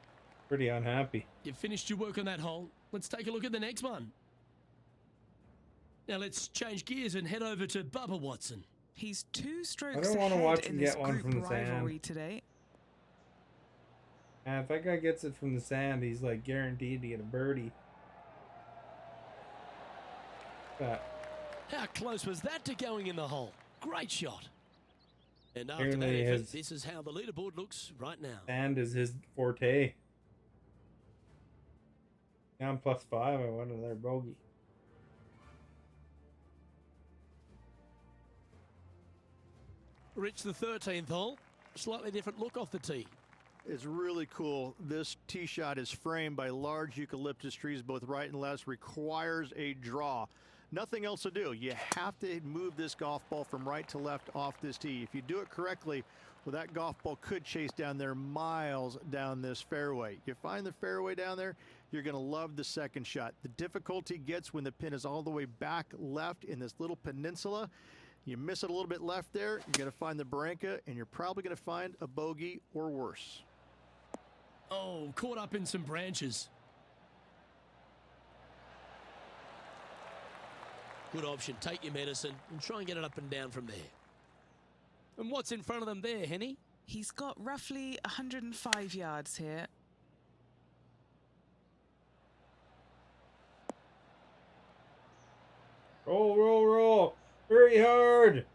Pretty unhappy. You've finished your work on that hole. Let's take a look at the next one. Now let's change gears and head over to Bubba Watson. He's 2 strokes I don't wanna ahead watch in him this get one group from the sand. rivalry today. And if that guy gets it from the sand, he's like guaranteed to get a birdie. That. How close was that to going in the hole? Great shot. And after Apparently that effort, his- this is how the leaderboard looks right now. Sand is his forte. Now I'm +5. I want another bogey. Rich, the 13th hole. Slightly different look off the tee. It's really cool. This tee shot is framed by large eucalyptus trees, both right and left, requires a draw. Nothing else to do. You have to move this golf ball from right to left off this tee. If you do it correctly, well, that golf ball could chase down there miles down this fairway. You find the fairway down there, you're going to love the second shot. The difficulty gets when the pin is all the way back left in this little peninsula. You miss it a little bit left there, you're going to find the barranca, and you're probably going to find a bogey or worse. Oh, caught up in some branches. Good option. Take your medicine and try and get it up and down from there. And what's in front of them there, Henny? He's got roughly 105 yards here. Roll, roll, roll. Very hard.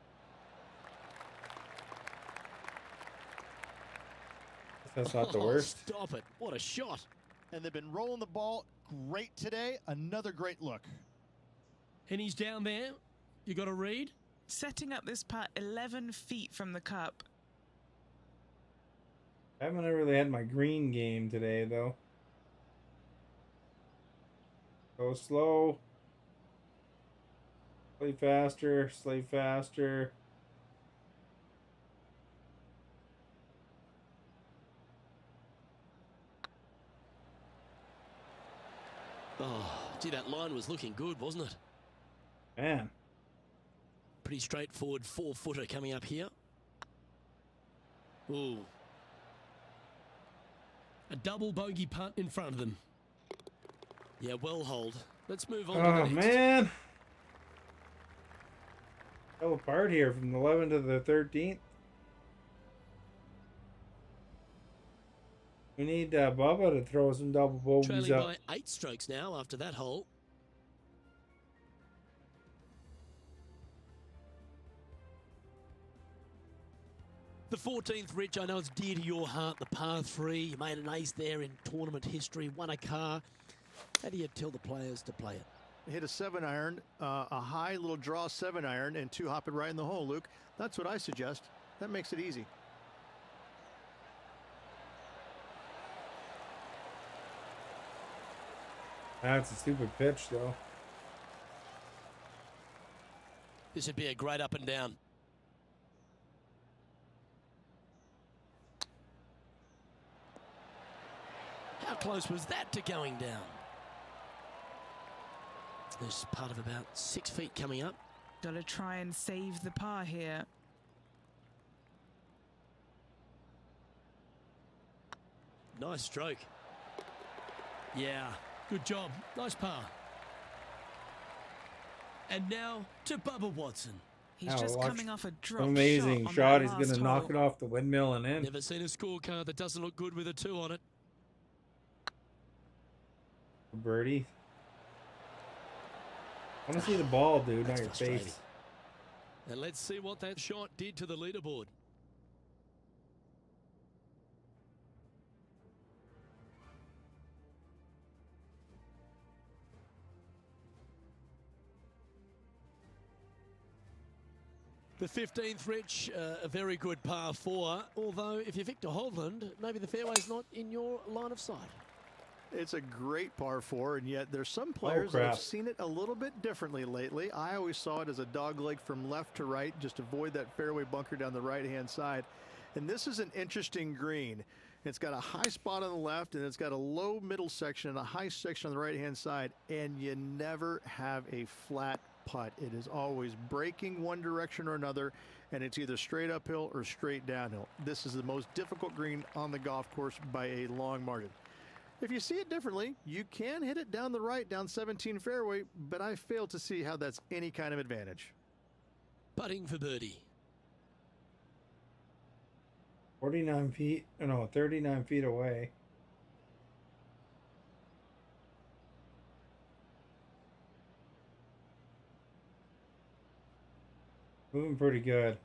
That's not the worst. Stop it. What a shot. And they've been rolling the ball great today. Another great look. Henny's down there. You got a read? Setting up this putt 11 feet from the cup. I haven't really had my green game today, though. Go slow. Play faster. Slay faster. Oh, gee, that line was looking good, wasn't it? Man. Pretty straightforward 4-footer coming up here. Ooh. A double bogey putt in front of them. Yeah, well hold. Let's move on to Oh, the next. man. Fell apart here from the 11th to the 13th. We need Bubba to throw some double bogeys Trailing up. by 8 strokes now after that hole. The 14th, Rich, I know it's dear to your heart, the par 3. You made an ace there in tournament history, won a car. How do you tell the players to play it? Hit a 7-iron, a high little draw 7-iron, and 2-hop it right in the hole, Luke. That's what I suggest. That makes it easy. That's a stupid pitch, though. This would be a great up and down. How close was that to going down? There's part of about 6 feet coming up. Gotta try and save the par here. Nice stroke. Yeah, good job. Nice par. And now to Bubba Watson. He's Now just watch coming off a drop Amazing shot. shot. He's going to knock it off the windmill and in. Never seen a scorecard that doesn't look good with a 2 on it. Birdie. I want to see the ball, dude, not That's your frustrating. face. And let's see what that shot did to the leaderboard. The 15th, Rich, a very good par 4. Although, if you're Victor Hovland, maybe the fairway's not in your line of sight. It's a great par 4, and yet there's some players that have seen it a little bit differently lately. I always saw it as a dog leg from left to right, just avoid that fairway bunker down the right-hand side. And this is an interesting green. It's got a high spot on the left, and it's got a low middle section and a high section on the right-hand side, and you never have a flat putt. It is always breaking one direction or another, and it's either straight uphill or straight downhill. This is the most difficult green on the golf course by a long margin. If you see it differently, you can hit it down the right, down 17 fairway, but I fail to see how that's any kind of advantage. Putting for birdie. 49 feet, no, 39 feet away. Moving pretty good.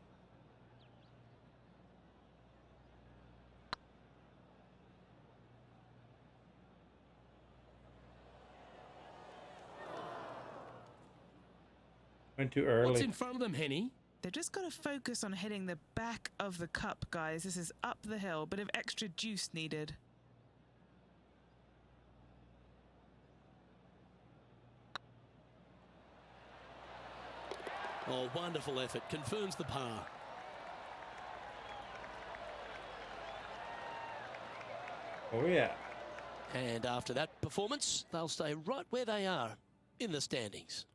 Went too early. What's in front of them, Henny? They've just got to focus on hitting the back of the cup, guys. This is up the hill, bit of extra juice needed. Oh, wonderful effort. Confirms the par. Oh, yeah. And after that performance, they'll stay right where they are in the standings.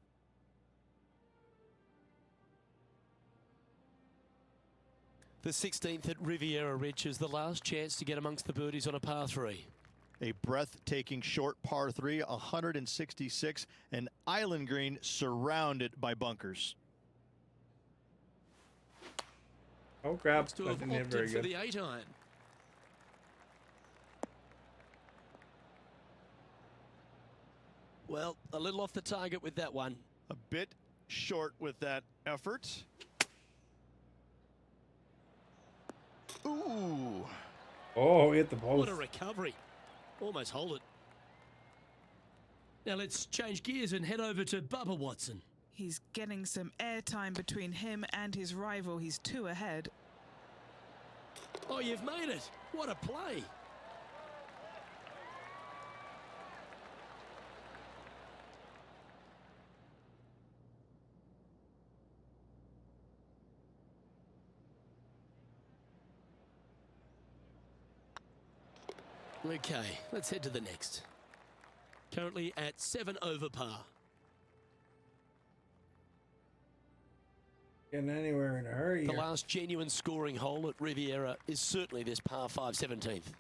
The 16th at Riviera Ridge is the last chance to get amongst the birdies on a par 3. A breathtaking short par 3, 166, an island green surrounded by bunkers. Oh, crap. Looks to That have didn't hit opted very for good. the 8-iron. Well, a little off the target with that one. A bit short with that effort. Ooh. Oh, hit the post. What a recovery. Almost hold it. Now let's change gears and head over to Bubba Watson. He's getting some airtime between him and his rival. He's 2 ahead. Oh, you've made it. What a play. Okay, let's head to the next. Currently at 7 over par. Getting anywhere in a hurry The here. last genuine scoring hole at Riviera is certainly this par 5 17th.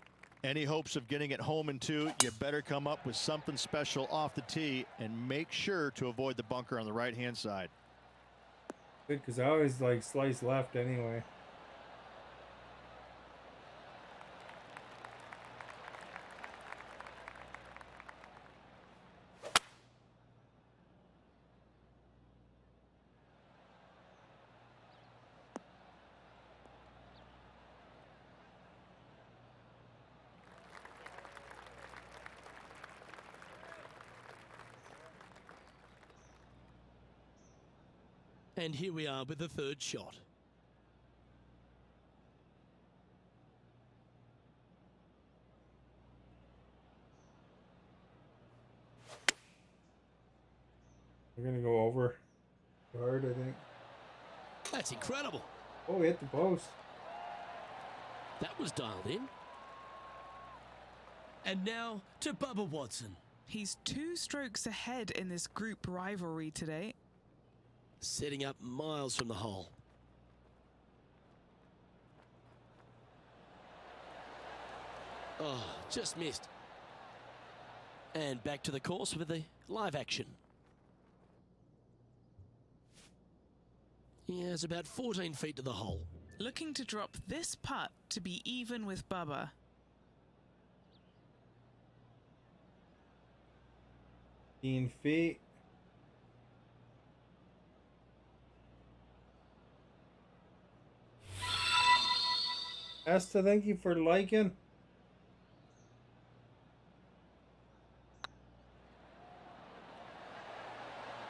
Any hopes of getting it home in 2, you better come up with something special off the tee and make sure to avoid the bunker on the right-hand side. Good, because I always like slice left anyway. And here we are with the third shot. We're going to go over hard, I think. That's incredible. Oh, hit the post. That was dialed in. And now to Bubba Watson. He's 2 strokes ahead in this group rivalry today. Setting up miles from the hole. Oh, just missed. And back to the course with the live action. Yeah, it's about 14 feet to the hole. Looking to drop this putt to be even with Bubba. Feet. Esther, thank you for liking.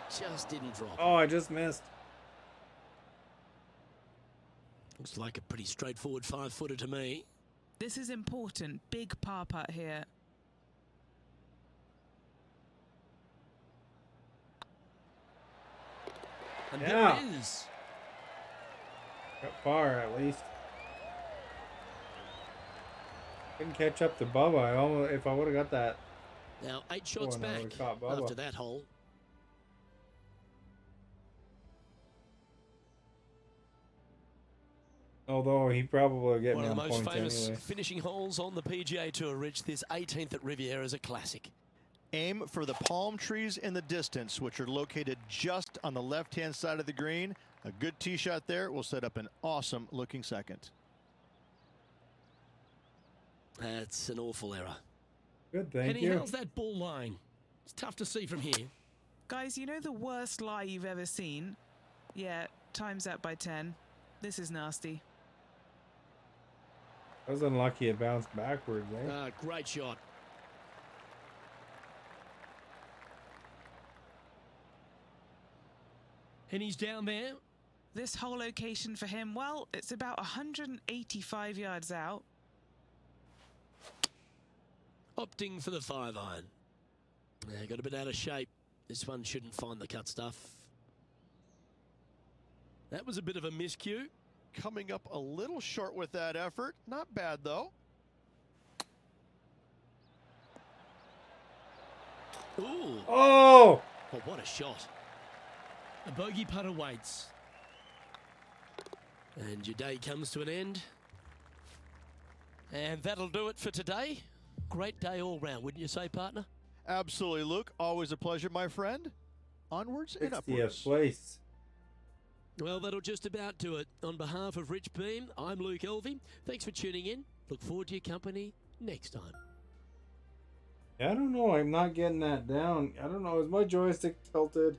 Just didn't drop. Oh, I just missed. Looks like a pretty straightforward 5-footer to me. This is important. Big par putt here. And Yeah. there it is. Got far at least. Couldn't catch up to Bubba. I almost, if I would have got that. Now 8 shots Oh, no, back we caught Bubba. after that hole. Although he probably will get One me of on the most points famous anyway. finishing holes on the PGA Tour, Rich. This 18th at Riviera is a classic. Aim for the palm trees in the distance, which are located just on the left-hand side of the green. A good tee shot there will set up an awesome looking second. That's an awful error. Good, thank Henny, you. how's that ball lying? It's tough to see from here. Guys, you know the worst lie you've ever seen? Yeah, time's up by 10. This is nasty. I was unlucky it bounced backwards, eh? Great shot. Henny's down there. This whole location for him, well, it's about 185 yards out. Opting for the 5-iron. Got a bit out of shape. This one shouldn't find the cut stuff. That was a bit of a miscue. Coming up a little short with that effort. Not bad, though. Ooh. Oh! Oh, what a shot. A bogey putt awaits. And your day comes to an end. And that'll do it for today. Great day all round, wouldn't you say, partner? Absolutely, Luke. Always a pleasure, my friend. Onwards and 60th upwards. place. Well, that'll just about do it. On behalf of Rich Beam, I'm Luke Elvey. Thanks for tuning in. Look forward to your company next time. I don't know. I'm not getting that down. I don't know. Is my joystick tilted?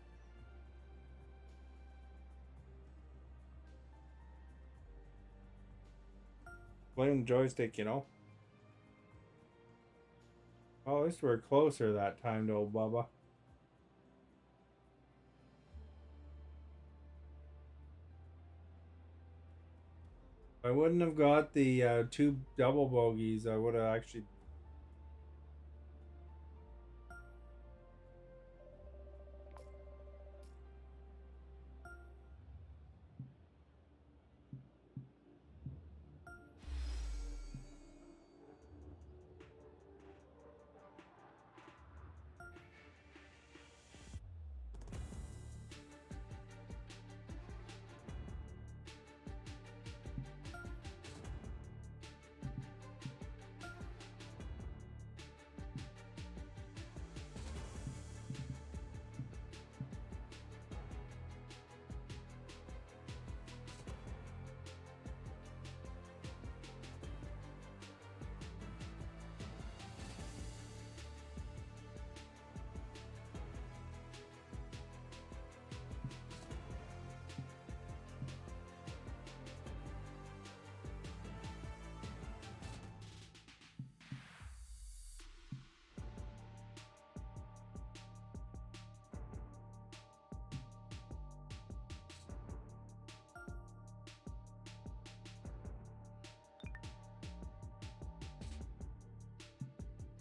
Blame joystick, you know. Well, at least we're closer that time to old Bubba. If I wouldn't have got the 2 double bogeys, I would have actually.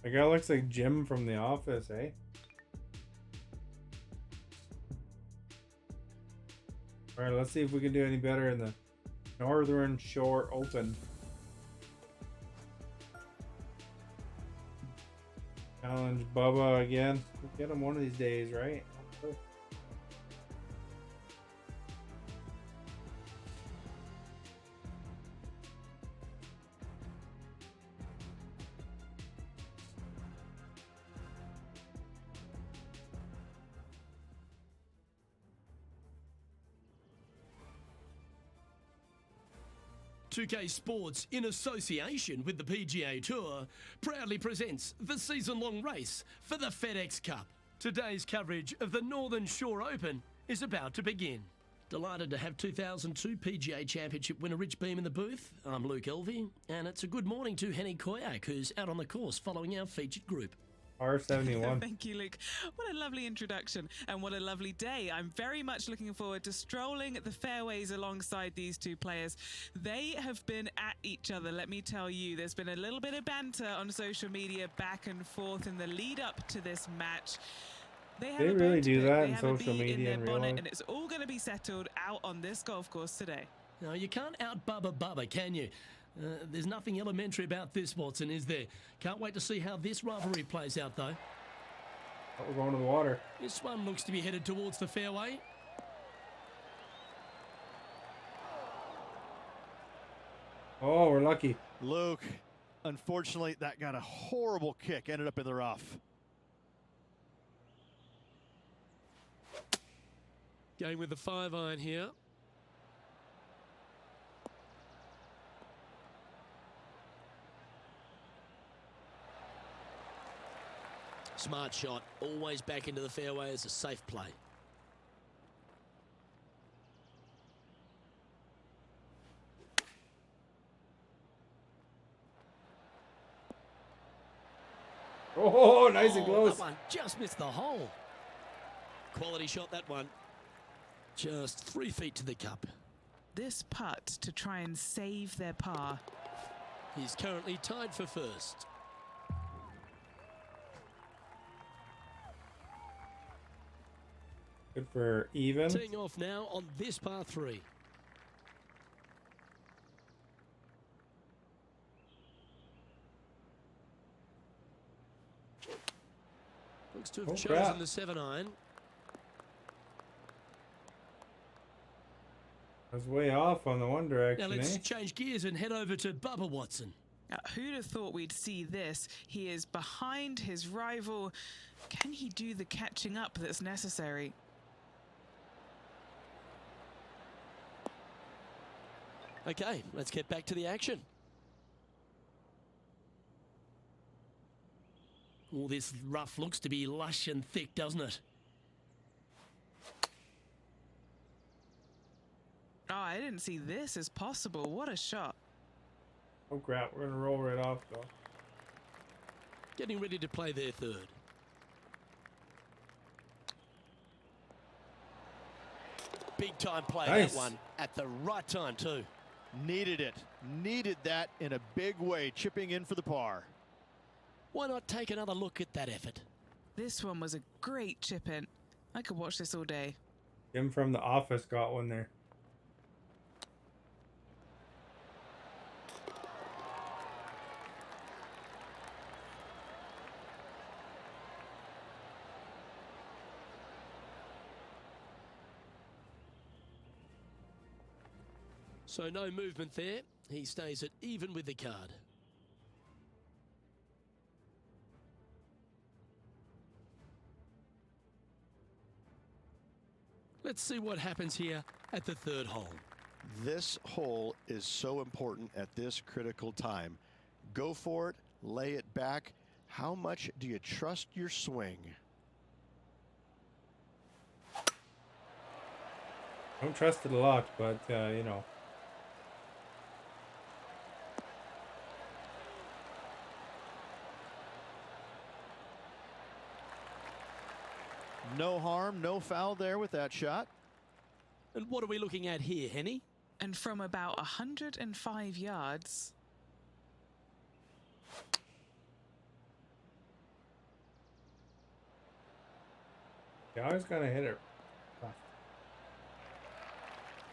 The guy looks like Jim from The Office, eh? Alright, let's see if we can do any better in the Northern Shore Open. Challenge Bubba again. We'll get him one of these days, right? 2K Sports, in association with the PGA Tour, proudly presents the season-long race for the FedEx Cup. Today's coverage of the Northern Shore Open is about to begin. Delighted to have 2002 PGA Championship winner Rich Beam in the booth. I'm Luke Elvey, and it's a good morning to Henny Koyak, who's out on the course following our featured group. R71. Thank you, Luke. What a lovely introduction and what a lovely day. I'm very much looking forward to strolling the fairways alongside these two players. They have been at each other, let me tell you. There's been a little bit of banter on social media back and forth in the lead up to this match. They really do that in social media in in their real bonnet, life? and it's all going to be settled out on this golf course today. No, you can't out-Bubba, can you? There's nothing elementary about this, Watson, is there? Can't wait to see how this rivalry plays out, though. Oh, we're going to the water. This one looks to be headed towards the fairway. Oh, we're lucky. Luke, unfortunately, that got a horrible kick. Ended up in the rough. Going with the 5-iron here. Smart shot, always back into the fairway as a safe play. Oh, nice and close. That one just missed the hole. Quality shot, that one. Just 3 feet to the cup. This putt to try and save their par. He's currently tied for first. Good for even. Teeing off now on this par 3. looks to have Oh, chosen crap. the 7-iron. I was way off on the one Now direction, let's eh? change gears and head over to Bubba Watson. Now, who'd have thought we'd see this? He is behind his rival. Can he do the catching up that's necessary? Okay, let's get back to the action. All this rough looks to be lush and thick, doesn't it? Oh, I didn't see this as possible. What a shot. Oh crap, we're gonna roll right off though. Getting ready to play their third. Big time play, Nice. that one. At the right time too. Needed it. Needed that in a big way, chipping in for the par. Why not take another look at that effort? This one was a great chip in. I could watch this all day. Jim from The Office got one there. So no movement there. He stays at even with the card. Let's see what happens here at the third hole. This hole is so important at this critical time. Go for it, lay it back. How much do you trust your swing? Don't trust it a lot, but you know. No harm, no foul there with that shot. And what are we looking at here, Henny? And from about 105 yards, You always gotta hit it.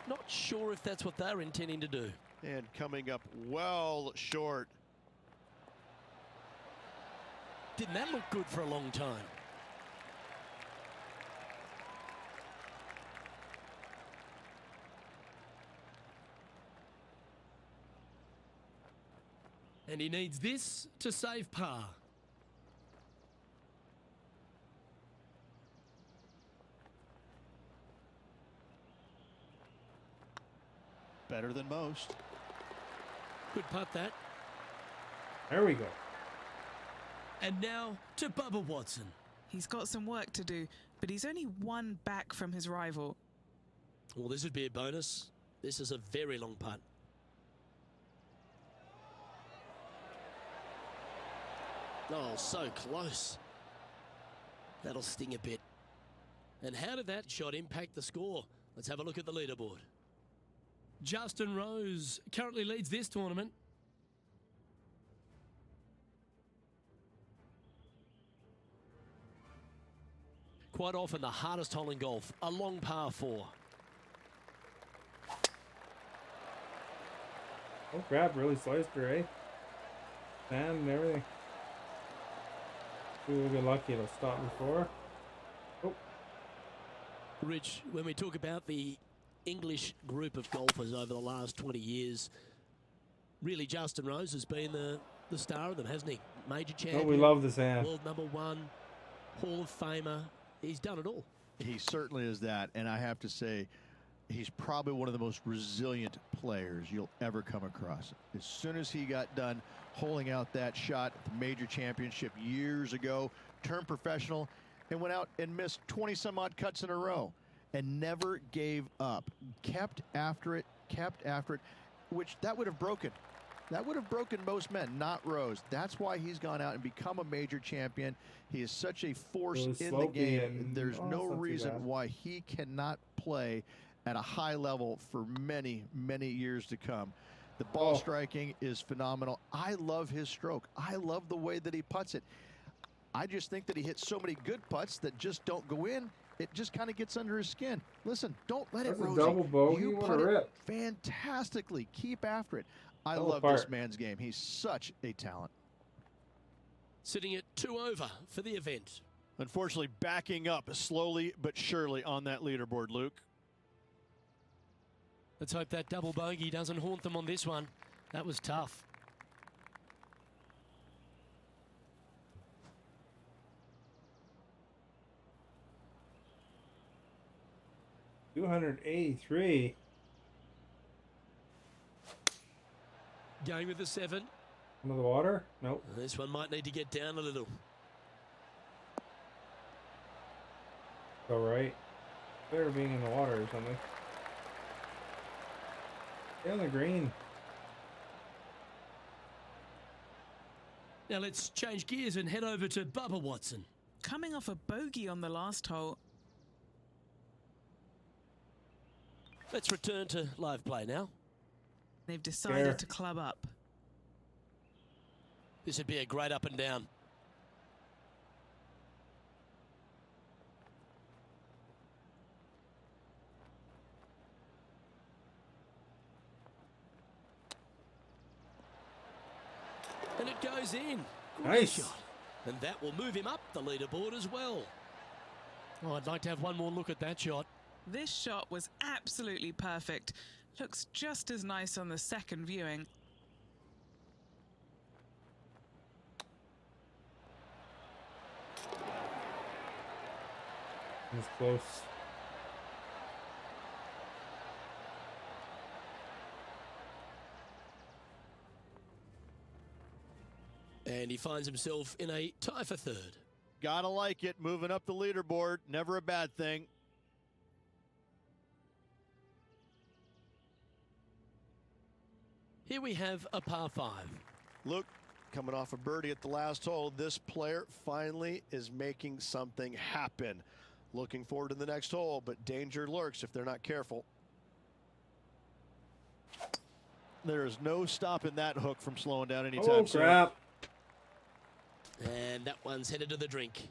Not sure if that's what they're intending to do. And coming up well short. Didn't that look good for a long time? And he needs this to save par. Better than most. Good putt that. There we go. And now to Bubba Watson. he's got some work to do, but he's only one back from his rival. Well, this would be a bonus. This is a very long putt. Oh, so close. That'll sting a bit. And how did that shot impact the score? Let's have a look at the leaderboard. Justin Rose currently leads this tournament. Quite often the hardest hole in golf, a long par 4. Oh crap, really sliced her, eh? Sand and everything. We'll get lucky it'll stop before. Oh. Rich, when we talk about the English group of golfers over the last 20 years, really Justin Rose has been the star of them, hasn't he? Major champion. Oh, we love the sand. World #1, Hall of Famer. He's done it all. He certainly is that, and I have to say, he's probably one of the most resilient players you'll ever come across. As soon as he got done holding out that shot at the major championship years ago, turned professional, and went out and missed 20-some-odd cuts in a row, and never gave up. Kept after it, which that would have broken. That would have broken most men, not Rose. That's why he's gone out and become a major champion. He is such a force in the game. There's no reason why he cannot play at a high level for many, many years to come. The ball striking is phenomenal. I love his stroke. I love the way that he putts it. I just think that he hits so many good putts that just don't go in. It just kind of gets under his skin. Listen, don't let it, Rosie. Double bogey. You What put a it rip. fantastically. Keep after it. I Fell love apart. this man's game. He's such a talent. Sitting at 2 over for the event. Unfortunately, backing up slowly but surely on that leaderboard, Luke. Let's hope that double bogey doesn't haunt them on this one. That was tough. $283. Going with the 7. Into the water? Nope. This one might need to get down a little. Go right. Better being in the water or something. Stay on the green. Now let's change gears and head over to Bubba Watson. Coming off a bogey on the last hole. Let's return to live play now. They've decided Fair. to club up. This would be a great up and down. And it goes in. Great Nice. shot. And that will move him up the leaderboard as well. Oh, I'd like to have one more look at that shot. This shot was absolutely perfect. Looks just as nice on the second viewing. It's close. And he finds himself in a tie for third. Gotta like it. Moving up the leaderboard. Never a bad thing. Here we have a par 5. Luke, coming off a birdie at the last hole, this player finally is making something happen. Looking forward to the next hole, but danger lurks if they're not careful. There is no stopping that hook from slowing down anytime soon. Oh, crap. And that one's headed to the drink.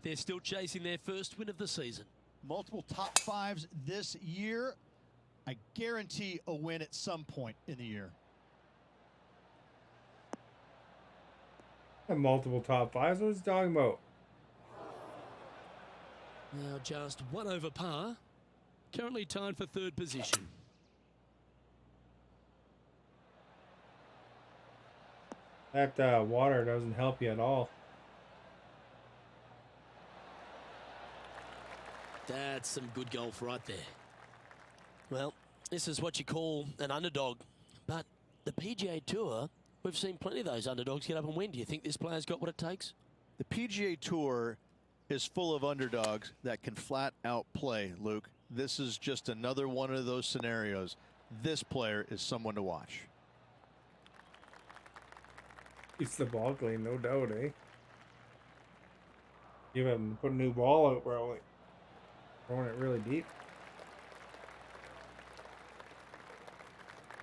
They're still chasing their first win of the season. Multiple top 5s this year. I guarantee a win at some point in the year. And multiple top 5s. What's he talking about? Now just 1 over par. Currently tied for third position. That water doesn't help you at all. That's some good golf right there. Well, this is what you call an underdog. But the PGA Tour, we've seen plenty of those underdogs get up and win. Do you think this player's got what it takes? The PGA Tour is full of underdogs that can flat out play, Luke. This is just another one of those scenarios. This player is someone to watch. It's the ball clean, no doubt, eh? Give him put a new ball out, bro. Like, throwing it really deep.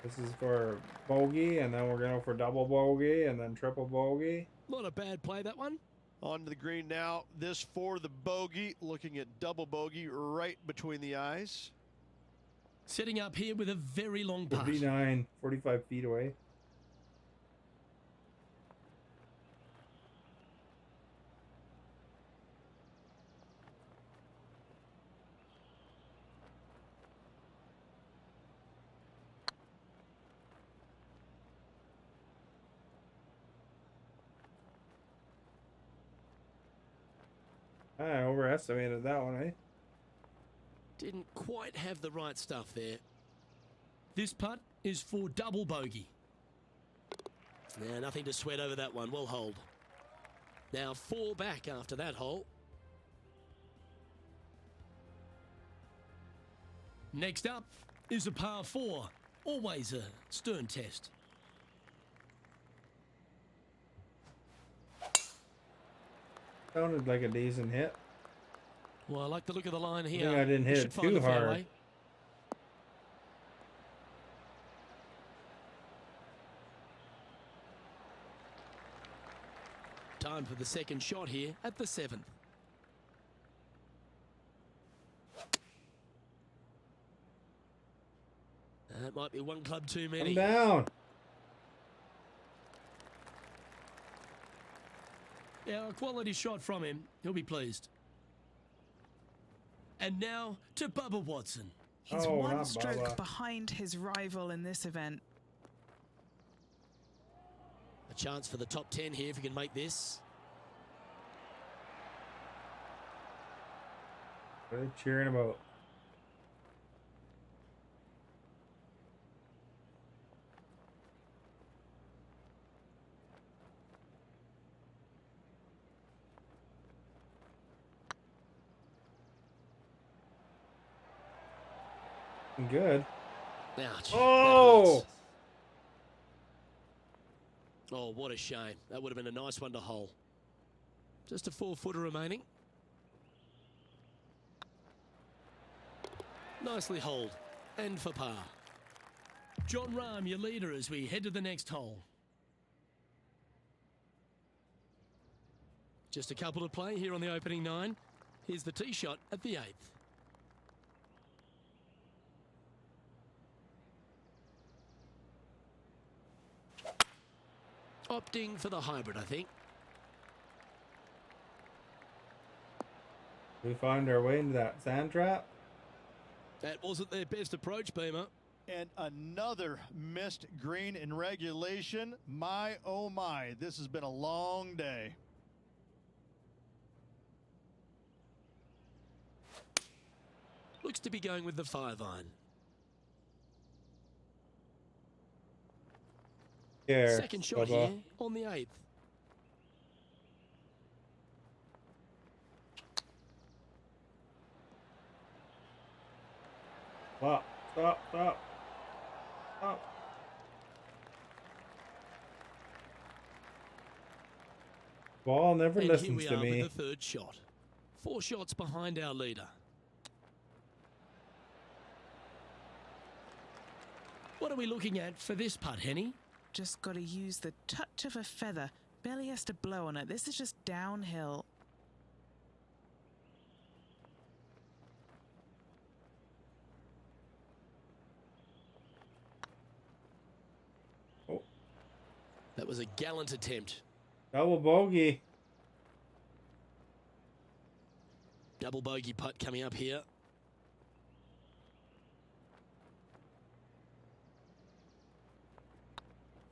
This is for bogey, and then we're going for double bogey, and then triple bogey. Not a bad play, that one. On to the green now. This for the bogey. Looking at double bogey right between the eyes. Setting up here with a very long putt. 39, 45 feet away. I overestimated that one, eh? Didn't quite have the right stuff there. This putt is for double bogey. Now, nothing to sweat over that one. We'll hold. Now, 4 back after that hole. Next up is a par 4. Always a stern test. Sounded like a decent hit. Well, I like the look of the line I here. think I didn't We hit should it find too the hard. fairway. Time for the second shot here at the 7th. might be one club too Come many. down. Yeah, a quality shot from him. He'll be pleased. And now to Bubba Watson. He's Oh, one not stroke Bubba. behind his rival in this event. A chance for the top 10 here if he can make this. What are they cheering about? Good. Ouch. Oh! Oh, what a shame. That would have been a nice one to hole. Just a 4-footer remaining. Nicely holed. And for par. John Rahm, your leader as we head to the next hole. Just a couple to play here on the opening 9. Here's the tee shot at the 8th. Opting for the hybrid, I think. We find our way into that sand trap. That wasn't their best approach, Beamer. And another missed green in regulation. My, oh my, this has been a long day. Looks to be going with the 5-iron. Here, Second shot Bubba. here on the 8th. Stop, stop, stop. Stop. Ball never And here listens we to are me. with the 3rd shot. 4 shots behind our leader. What are we looking at for this putt, Henny? Just got to use the touch of a feather. Barely has to blow on it. This is just downhill. Oh, That was a gallant attempt. double bogey. Double bogey putt coming up here.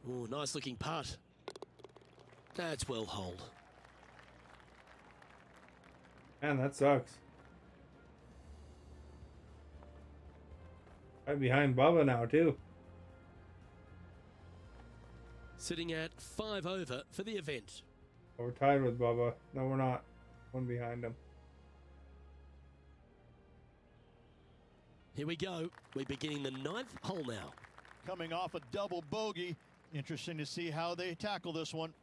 Oh, nice looking putt. That's well holed. Man, that sucks. I'm behind Bubba now, too. Sitting at 5 over for the event. We're tied with Bubba. No, we're not. One behind him. Here we go. We're beginning the 9th hole now. Coming off a double bogey. Interesting to see how they tackle this one.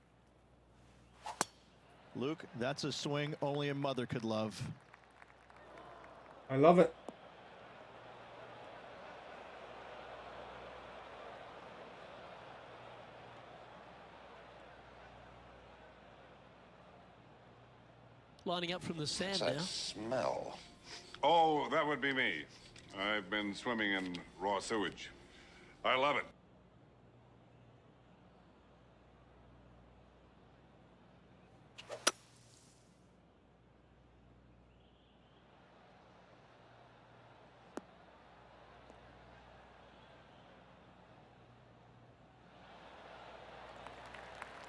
Luke, that's a swing only a mother could love. I love it. Lining up from the sand What's that now. smell? Oh, that would be me. I've been swimming in raw sewage. I love it.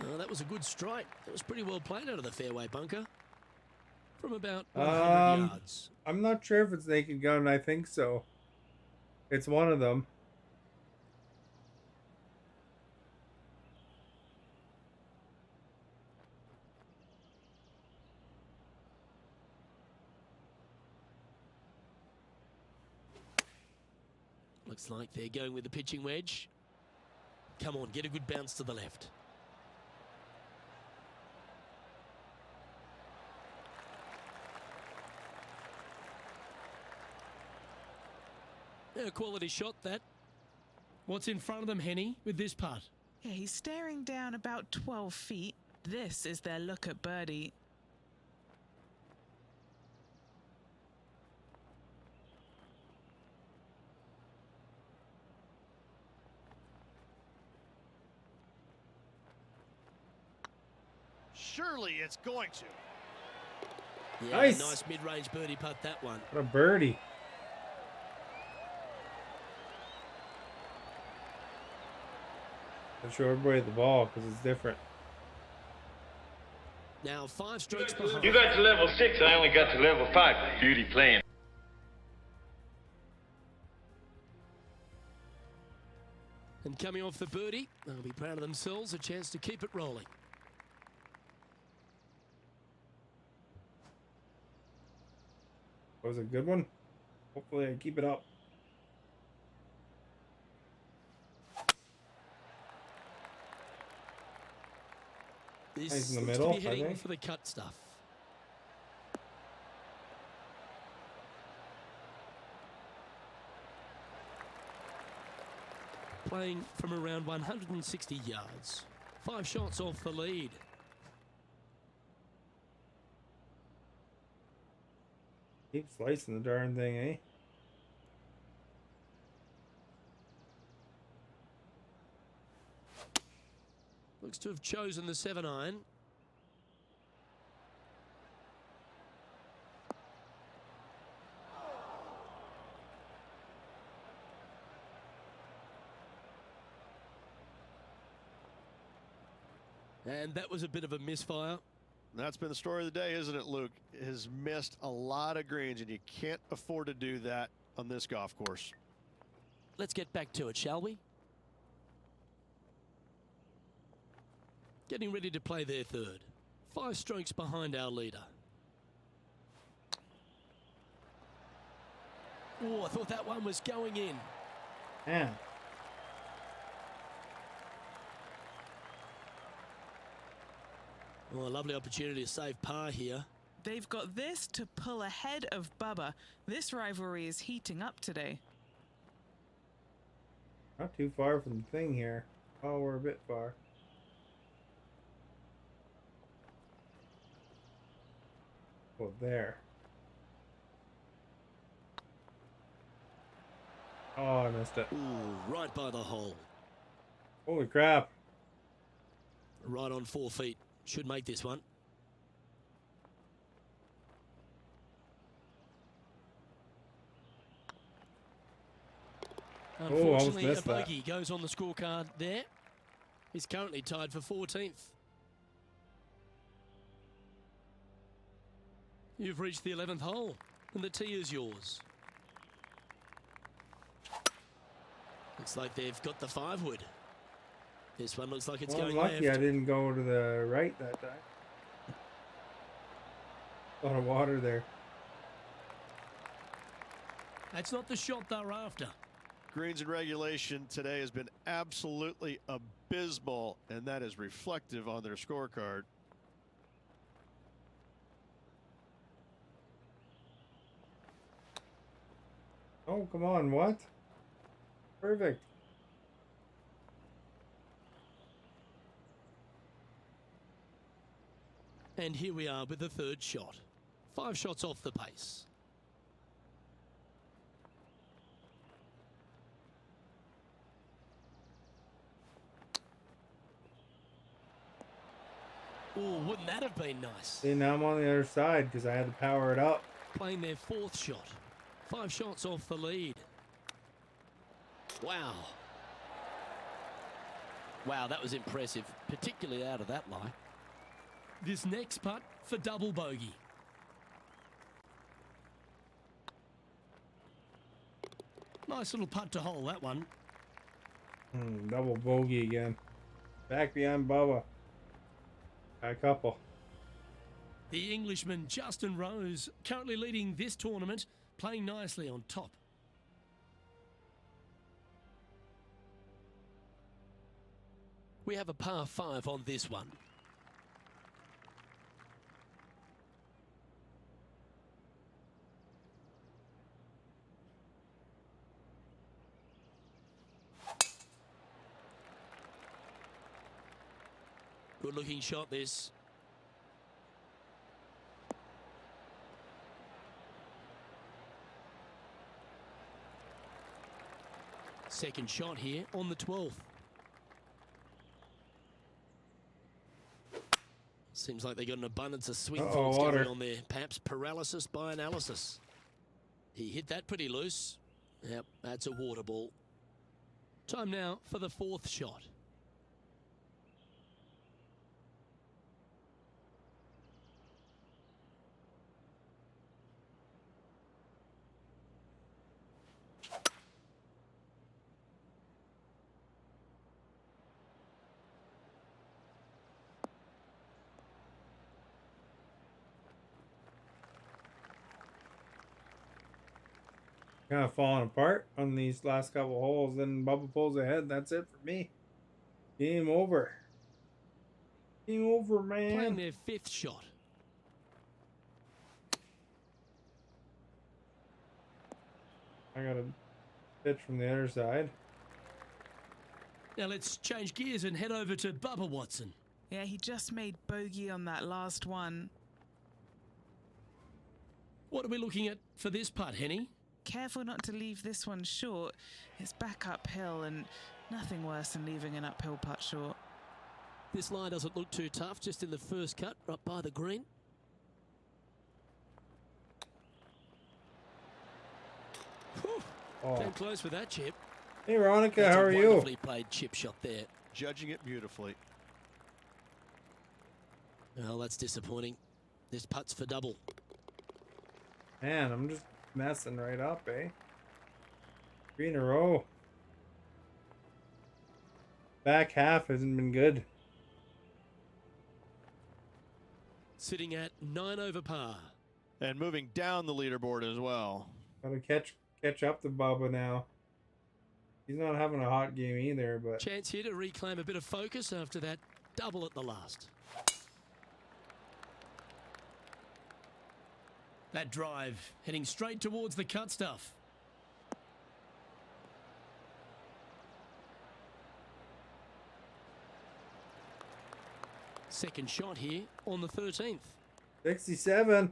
Oh, that was a good strike. That was pretty well played out of the fairway bunker. From about 100 yards. I'm not sure if it's naked gun. I think so. It's one of them. Looks like they're going with the pitching wedge. Come on, get a good bounce to the left. A quality shot, that. What's in front of them, Henny, with this putt? Yeah, he's staring down about 12 feet. This is their look at birdie. Surely it's going to. Yeah, Nice. nice mid-range birdie putt, that one. What a birdie. I'll show everybody the ball because it's different. Now 5 strokes behind. You got to level 6, I only got to level 5. Beauty playing. And coming off the birdie, they'll be proud of themselves, a chance to keep it rolling. That was a good one. Hopefully I keep it up. This Nice in the looks middle, to be I heading think. for the cut stuff. Playing from around 160 yards. 5 shots off the lead. Keep slicing the darn thing, eh? Looks to have chosen the 7-iron. And that was a bit of a misfire. That's been the story of the day, isn't it, Luke? Has missed a lot of greens, and you can't afford to do that on this golf course. Let's get back to it, shall we? Getting ready to play their third. 5 strokes behind our leader. Oh, I thought that one was going in. Yeah. Oh, a lovely opportunity to save par here. They've got this to pull ahead of Bubba. This rivalry is heating up today. Not too far from the thing here. Oh, we're a bit far. Oh, there. Oh, I missed it. Ooh, right by the hole. Holy crap. Right on 4 feet. Should make this one. almost Unfortunately, a missed that. bogey goes on the scorecard there. He's currently tied for 14th. You've reached the 11th hole, and the tee is yours. Looks like they've got the 5-wood. This one looks like it's Well, I'm going lucky left. I didn't go to the right that time. A lot of water there. That's not the shot they're after. Greens in regulation today has been absolutely abysmal, and that is reflective on their scorecard. Oh, come on, what? Perfect. And here we are with the 3rd shot. 5 shots off the pace. Oh, wouldn't that have been nice? See, now I'm on the other side because I had to power it up. Playing their 4th shot. 5 shots off the lead. Wow. Wow, that was impressive, particularly out of that lie. This next putt for double bogey. Nice little putt to hole, that one. Double bogey again. Back behind Bubba. A couple. The Englishman Justin Rose currently leading this tournament, playing nicely on top. We have a par 5 on this one. Good looking shot this. Second shot here on the 12th. Seems like they got an abundance of swing Uh-oh, thoughts water. going on there. Perhaps paralysis by analysis. He hit that pretty loose. Yep, that's a water ball. Time now for the fourth shot. Kind of falling apart on these last couple holes. Then Bubba pulls ahead. That's it for me. Game over. Game over, Playing man. their fifth shot. I got a pitch from the other side. Now let's change gears and head over to Bubba Watson. Yeah, he just made bogey on that last one. What are we looking at for this putt, Henny? Careful not to leave this one short. It's back uphill and nothing worse than leaving an uphill putt short. This line doesn't look too tough, just in the first cut, right by the green. Whew. Oh. Came close with that chip. Hey, Veronica, That's how a are you? wonderfully played chip shot there. Judging it beautifully. Well, that's disappointing. This putt's for double. Man, I'm just messing right up, eh? 3 in a row. Back half hasn't been good. Sitting at 9 over par. And moving down the leaderboard as well. Gotta catch up to Bubba now. He's not having a hot game either, but Chance here to reclaim a bit of focus after that double at the last. That drive heading straight towards the cut stuff. Second shot here on the 13th. 67.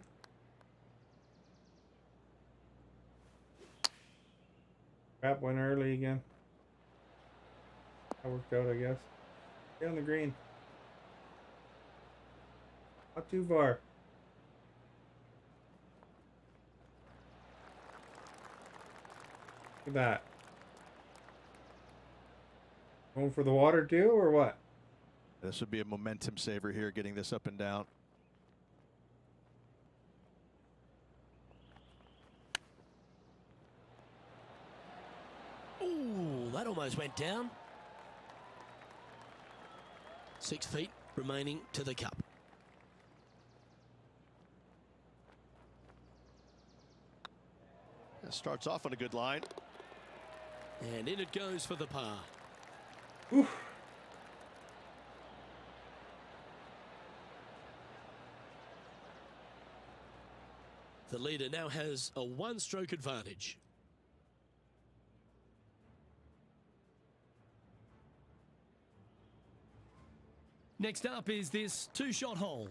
Crap went early again. That worked out, I guess. Stay on the green. Not too far. Look at that. Going for the water too, or what? This would be a momentum saver here, getting this up and down. Ooh, that almost went down. 6 feet remaining to the cup. That starts off on a good line. And in it goes for the par. Oof. The leader now has a one-stroke advantage. Next up is this two-shot hole.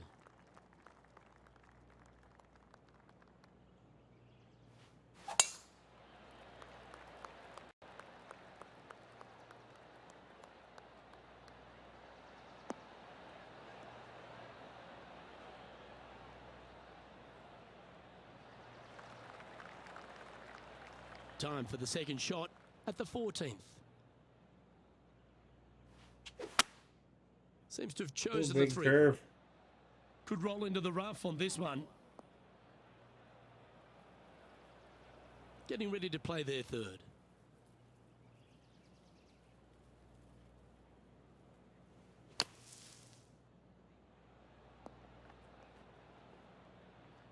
Time for the second shot at the 14th. Seems to have chosen the Big three. curve. Could roll into the rough on this one. Getting ready to play their third.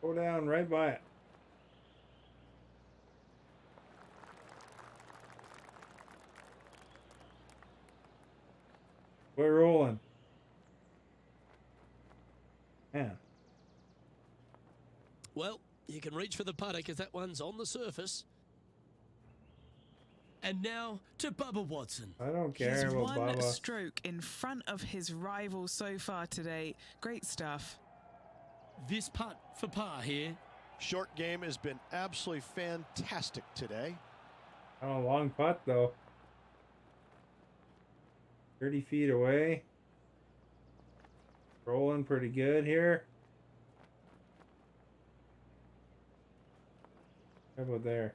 Go down right by it. We're rolling. Man. Well, you can reach for the putter because that one's on the surface. And now to Bubba Watson. I don't care He's about one Bubba. stroke in front of his rival so far today. Great stuff. This putt for par here. Short game has been absolutely fantastic today. Oh, long putt though. 30 feet away. Rolling. doing pretty good here. How about there?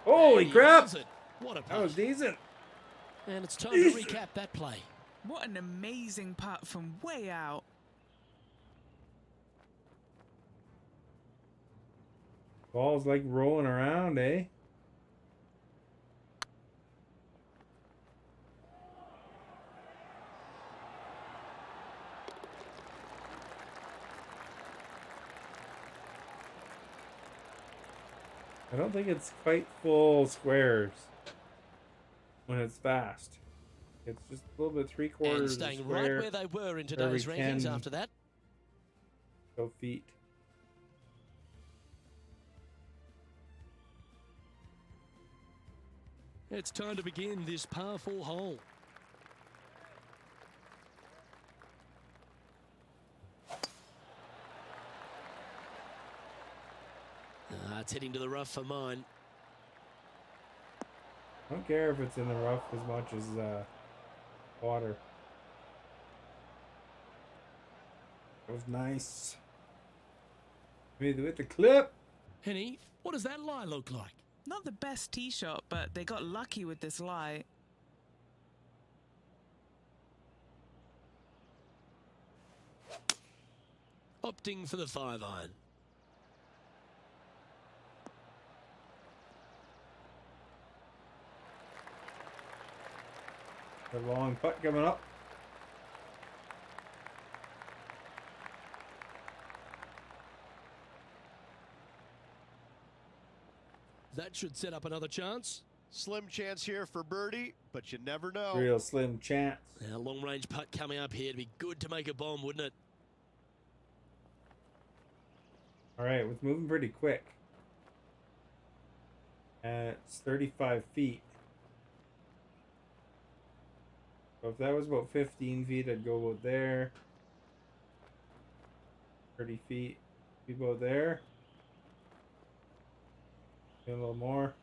Holy And he crap! wins it. What a That was putt. decent. And it's time Decent. to recap that play. What an amazing putt from way out. Ball's like rolling around, eh? I don't think it's quite full squares when it's fast. It's just a little bit And three-quarters staying square right where they were in today's every rankings 10 after that. feet. It's time to begin this par 4 hole. It's heading to the rough for mine. I don't care if it's in the rough as much as water. That was nice. With the clip. Henny, what does that lie look like? Not the best tee shot, but they got lucky with this lie. Opting for the 5-iron. The long putt coming up. That should set up another chance. Slim chance here for birdie, but you never know. Real slim chance. A long-range putt coming up here. It'd be good to make a bomb, wouldn't it? All right, it's moving pretty quick. It's 35 feet. So if that was about 15 feet, I'd go about there. 30 feet. We go there. Get a little more.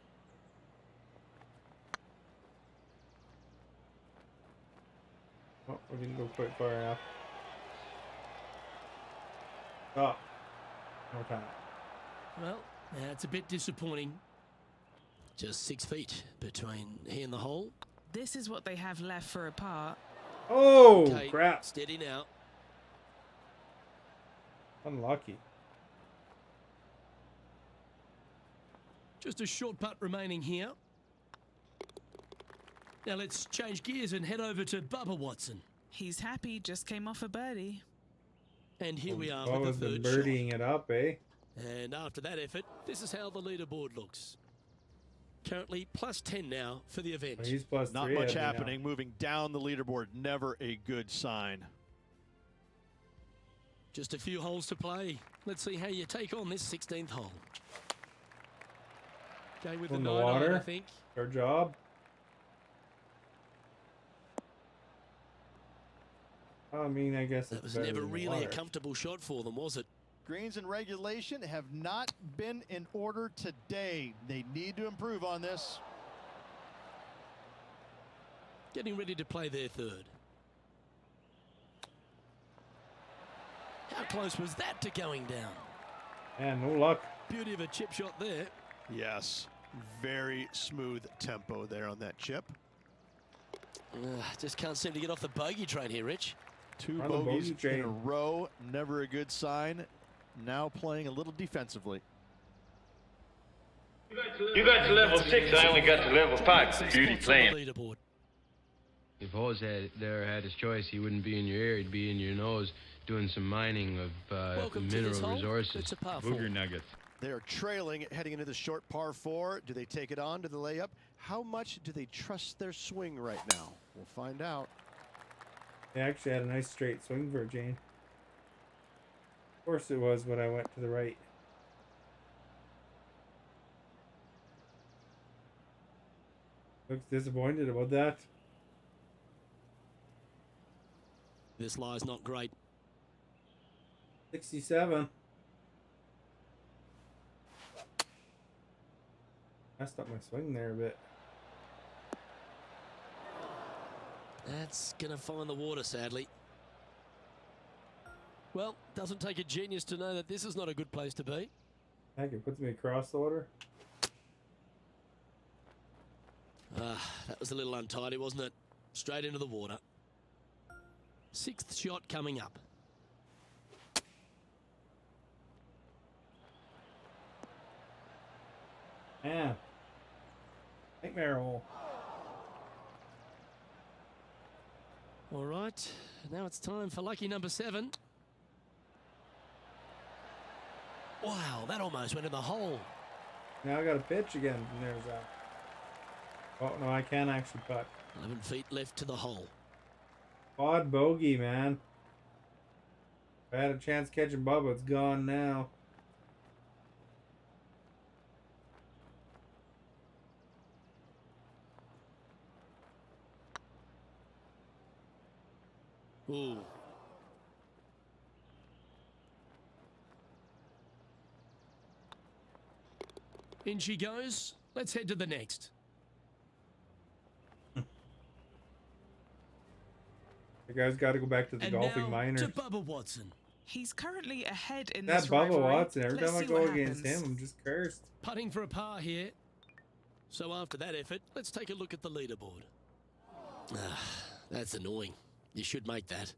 Oh, we didn't go quite far enough. Oh, more time. Well, that's a bit disappointing. Just 6 feet between he and the hole. This is what they have left for a par. Oh, Okay, crap. steady now. Unlucky. Just a short putt remaining here. Now let's change gears and head over to Bubba Watson. He's happy, just came off a birdie. And here we are What was with the the third birdieing it up, eh? shot. And after that effort, this is how the leaderboard looks. Currently plus 10 now for the event. Well, he's plus Not 3, much I think, now. happening. Moving down the leaderboard, never a good sign. Just a few holes to play. Let's see how you take on this 16th hole. Okay, with In the the 9-iron, I water. think. Our job. I mean, I guess That it's was better never than the really a water. comfortable shot for them, was it? Greens and regulation have not been in order today. They need to improve on this. Getting ready to play their third. How close was that to going down? Man, no luck. Beauty of a chip shot there. Yes, very smooth tempo there on that chip. Just can't seem to get off the bogey train here, Rich. Two On the bogey bogeys in train. a row, never a good sign. Now playing a little defensively. You got to level 6, I only got to level 5. Beauty Spots on the playing. leaderboard. If Hose had his choice, he wouldn't be in your ear, he'd be in your nose doing some mining of Welcome to mineral this hole. resources. It's a par 4. nuggets. They are trailing heading into the short par 4. Do they take it on to the layup? How much do they trust their swing right now? We'll find out. They actually had a nice straight swing for Jane. Of course it was when I went to the right. Looks disappointed about that. This lie's not great. 67. Messed up my swing there a bit. That's going to find the water, sadly. Well, doesn't take a genius to know that this is not a good place to be. Heck, it puts me across the water. That was a little untidy, wasn't it? Straight into the water. 6th shot coming up. Yeah. Nightmare hole. All right, now it's time for lucky number 7. Wow, that almost went in the hole. Now I got to pitch again from there, Zach. Oh, no, I can't actually putt. 11 feet left to the hole. Quad bogey, man. If I had a chance catching Bubba, it's gone now. Ooh. In she goes. Let's head to the next. The guy's got to go back to the And golfing now minors. to Bubba Watson. He's currently ahead in That this Bubba rivalry. Watson, every Let's time I see go what against happens. him, I'm just cursed. Putting for a par here. So after that effort, let's take a look at the leaderboard. That's annoying. You should make that.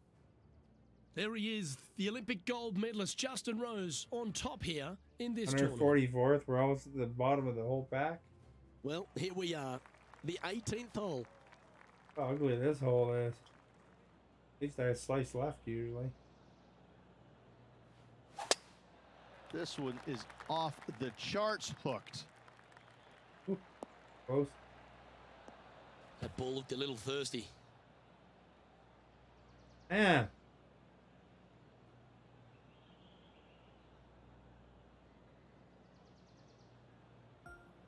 There he is, the Olympic gold medalist Justin Rose on top here in this tournament. 144th, we're almost at the bottom of the whole pack. Well, here we are, the 18th hole. How ugly this hole is. At least I have slice left usually. This one is off the charts hooked. Ooh, close. That ball looked a little thirsty. Man.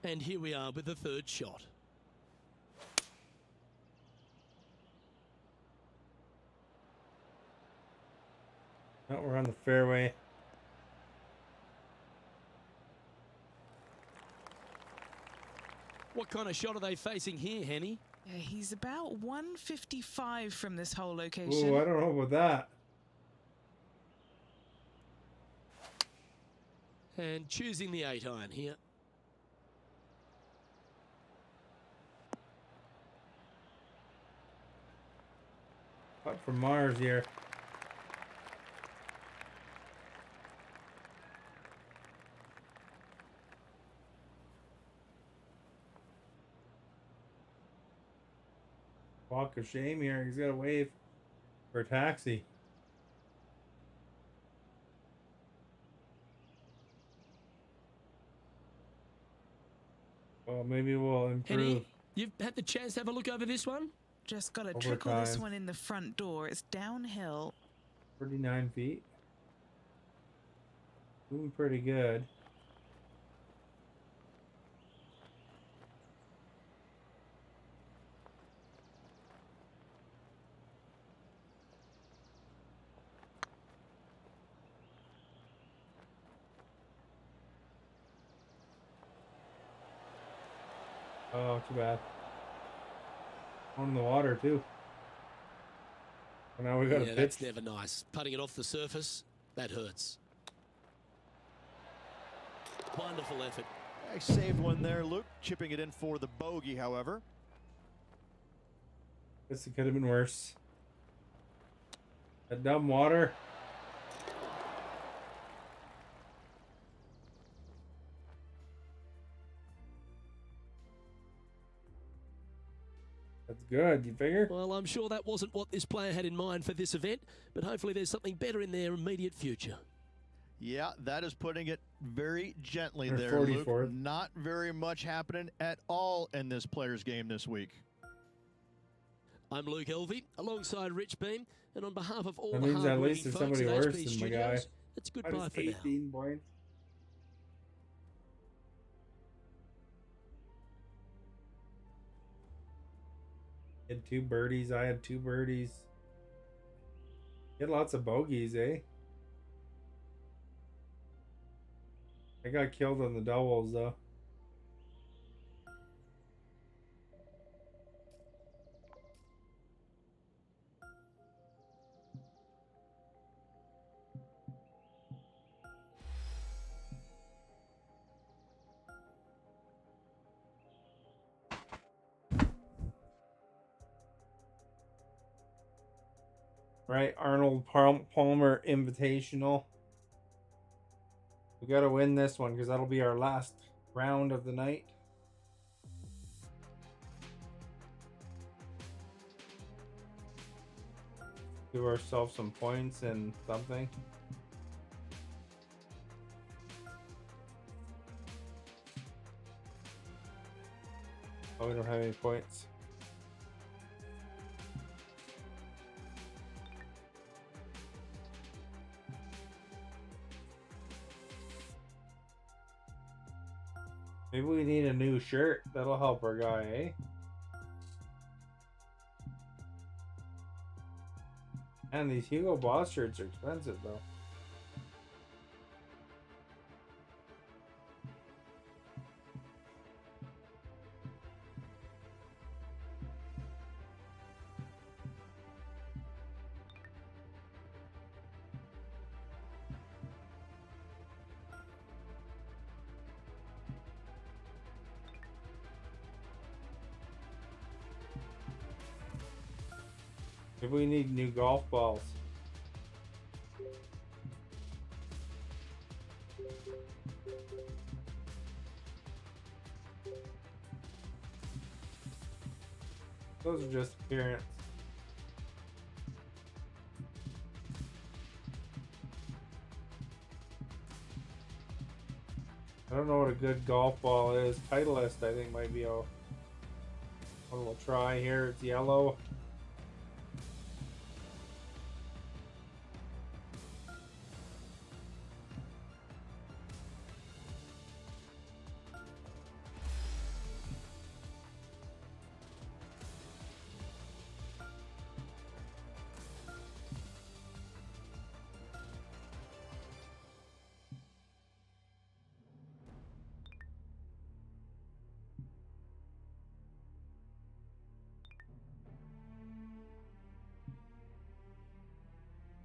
And here we are with the 3rd shot. Oh, we're on the fairway. What kind of shot are they facing here, Henny? Yeah, he's about 155 from this whole location. Ooh, I don't know about that. And choosing the 8-iron here. Putt from Mars here. Walk of shame here. He's got to wave for a taxi. Well, maybe we'll improve. Henny, you've had the chance to have a look over this one? Just got to trickle this Overtime. one in the front door. It's downhill. 39 feet. Doing pretty good. Oh, too bad. On the water, too. Well, now we got to Yeah, pitch. that's never nice. Putting it off the surface, that hurts. Wonderful effort. I saved one there, Luke, chipping it in for the bogey, however. Guess it could have been worse. That dumb water. That's good, you figure? Well, I'm sure that wasn't what this player had in mind for this event, but hopefully there's something better in their immediate future. Yeah, that is putting it very gently Or there, 44th. Luke. Not very much happening at all in this player's game this week. I'm Luke Elvey, alongside Rich Beam, and on behalf of all That the means at least hard-working there's folks somebody at worse HP than my guy. Studios, it's goodbye Minus for now. 18 points. He had 2 birdies. I had 2 birdies. He had lots of bogeys, eh? I got killed on the doubles, though. right? Arnold Palmer Invitational. We got to win this one because that'll be our last round of the night. Give ourselves some points and something. Oh, we don't have any points. Maybe we need a new shirt. That'll help our guy, eh? And these Hugo Boss shirts are expensive, though. Maybe we need new golf balls. Those are just appearance. I don't know what a good golf ball is. Titleist, I think, might be a one we'll try here. It's yellow.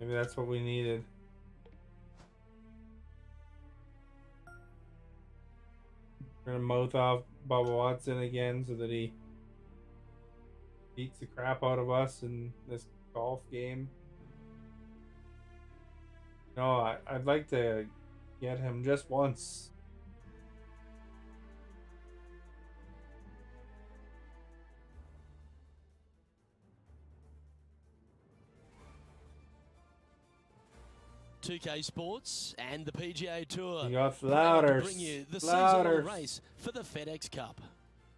Maybe that's what we needed. We're gonna mouth off Bubba Watson again so that he beats the crap out of us in this golf game. No, I'd like to get him just once. .2K Sports and the PGA Tour. You got proud to Flouders. bring you the Flouders. seasonal race for the FedEx Cup.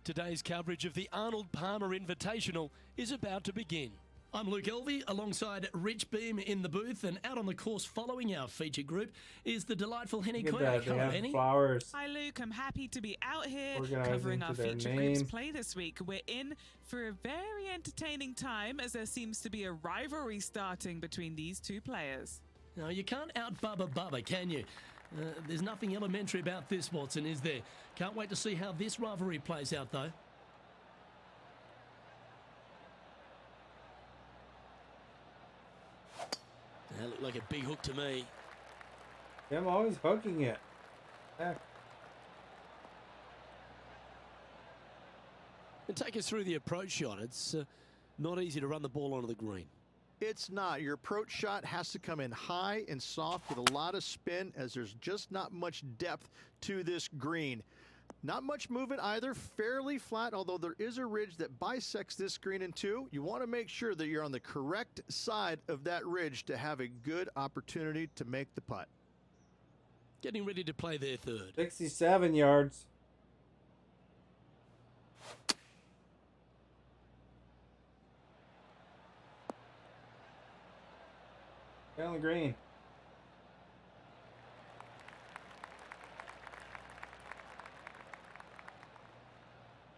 Today's coverage of the Arnold Palmer Invitational is about to begin. I'm Luke Elvey alongside Rich Beam in the booth, and out on the course following our feature group is the delightful Henny Look at Koyak. that, they Hello, have Henny. flowers. Hi Luke, I'm happy to be out here Organizing covering our to their feature name. group's play this week. We're in for a very entertaining time as there seems to be a rivalry starting between these two players. No, you can't out-Bubba, can you? There's nothing elementary about this, Watson, is there? Can't wait to see how this rivalry plays out, though. That looked like a big hook to me. Yeah, I'm always hooking it. Heck. And take us through the approach shot. It's not easy to run the ball onto the green. It's not. Your approach shot has to come in high and soft with a lot of spin, as there's just not much depth to this green. Not much movement either, fairly flat, although there is a ridge that bisects this green in two. You want to make sure that you're on the correct side of that ridge to have a good opportunity to make the putt. Getting ready to play their third. 67 yards. Down the green.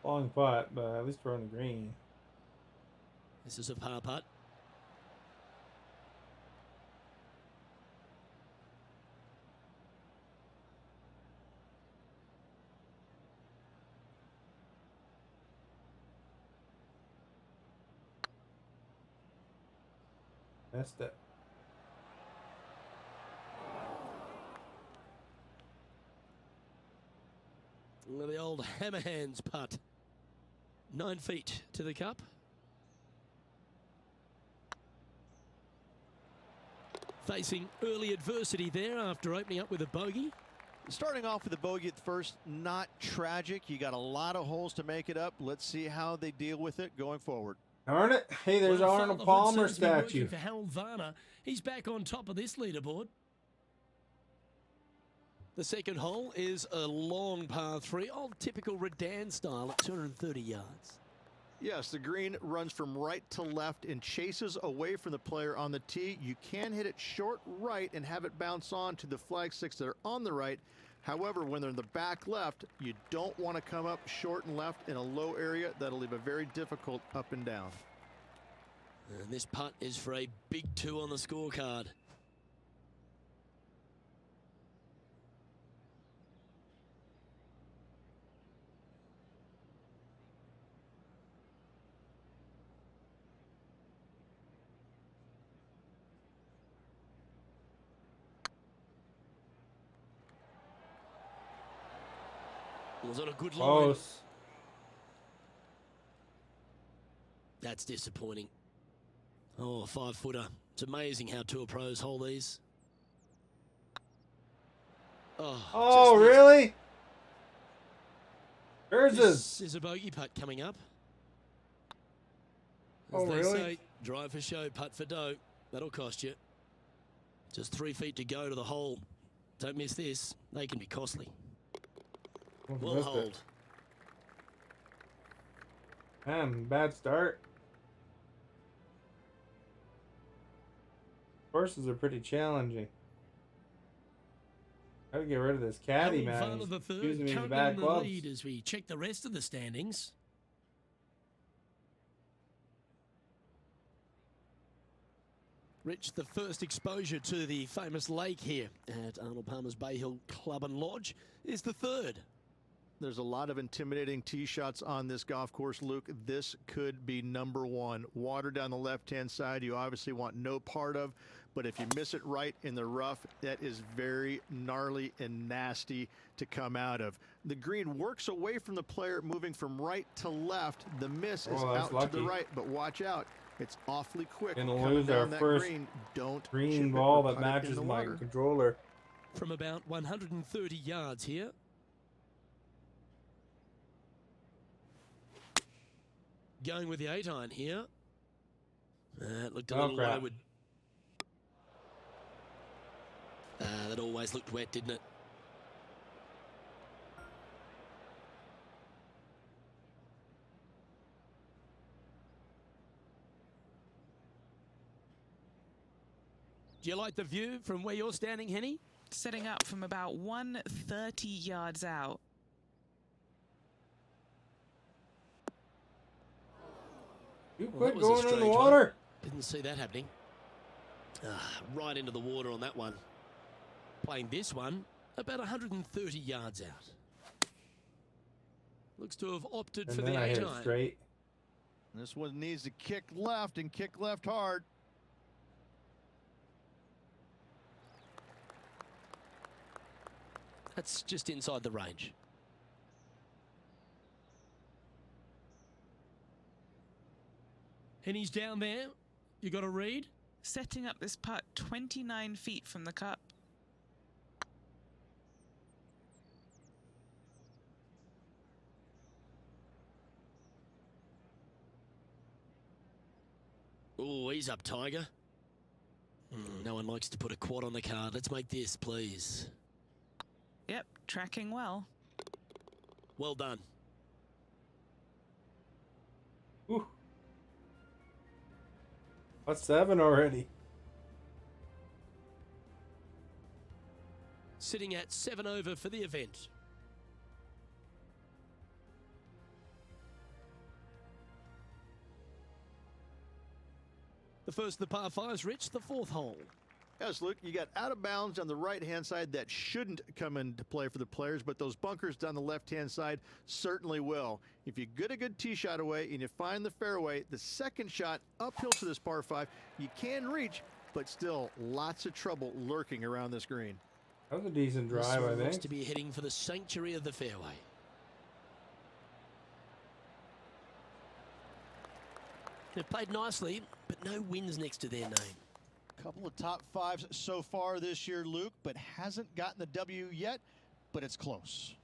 Long putt, but at least we're on the green. This is a par putt. Missed it. Well, the old hammer hands putt. 9 feet to the cup. Facing early adversity there after opening up with a bogey. Starting off with a bogey at first, not tragic. You got a lot of holes to make it up. Let's see how they deal with it going forward. Darn it. Hey, there's Well, Arnold fatherhood Palmer seems to be working statue. for Harold Varner. He's back on top of this leaderboard. The second hole is a long par 3, old typical Redan style at 230 yards. Yes, the green runs from right to left and chases away from the player on the tee. You can hit it short right and have it bounce on to the flag sticks that are on the right. However, when they're in the back left, you don't want to come up short and left in a low area. That'll leave a very difficult up and down. And this putt is for a big 2 on the scorecard. Was on a good line. Close. That's disappointing. Oh, a 5-footer. It's amazing how tour pros hold these. Oh, just missed. really? There's This is a bogey putt coming up. As Oh, they really? say, drive for show, putt for dough. That'll cost you. Just 3 feet to go to the hole. Don't miss this. They can be costly. Well missed it. hold. Man, bad start. Courses are pretty challenging. Gotta get rid of this caddy, man. Harold He's Varner the accusing third me of currently bad in the clubs. lead as we check the rest of the standings. Rich, the first exposure to the famous lake here at Arnold Palmer's Bay Hill Club and Lodge is the third. There's a lot of intimidating tee shots on this golf course, Luke. This could be number 1. Water down the left-hand side, you obviously want no part of, but if you miss it right in the rough, that is very gnarly and nasty to come out of. The green works away from the player, moving from right to left. The miss is Oh, that's out to the lucky. right, but watch out. It's awfully quick. Gonna coming lose our down that first green. Don't Green chip it ball or that putt it in matches the my water. controller. From about 130 yards here. Going with the 8-iron here. It looked a Oh, little crap. low. That always looked wet, didn't it? Do you like the view from where you're standing, Henny? Setting up from about 130 yards out. You Well, that quit was a going in the strange one. water. Didn't see that happening. Right into the water on that one. Playing this one about 130 yards out. Looks to have opted And for then the I hit it 8-iron. straight. This one needs to kick left and kick left hard. That's just inside the range. Henny's down there. You got a read? Setting up this putt 29 feet from the cup. Oh, he's up, Tiger. No one likes to put a quad on the card. Let's make this, please. Yep, tracking well. Well done. Ooh. What's 7 already? Sitting at 7 over for the event. The first of the par 5s, Rich, the 4th hole. Yes, Luke, you got out of bounds on the right-hand side that shouldn't come into play for the players, but those bunkers down the left-hand side certainly will. If you get a good tee shot away and you find the fairway, the second shot uphill to this par 5, you can reach, but still lots of trouble lurking around this green. That was a decent This drive, I one looks think. to be heading for the sanctuary of the fairway. They've played nicely, but no wins next to their name. Couple of top fives so far this year, Luke, but hasn't gotten the W yet, but it's close.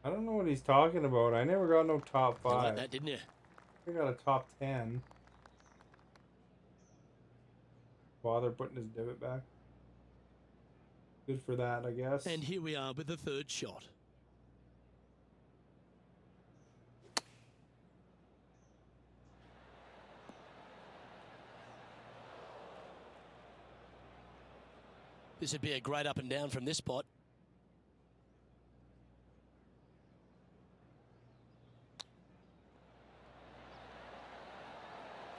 I don't know what he's talking about. I never got no top You like 5. that, didn't you? I got a top 10. Bother putting his divot back. Good for that, I guess. And here we are with the third shot. This would be a great up and down from this spot.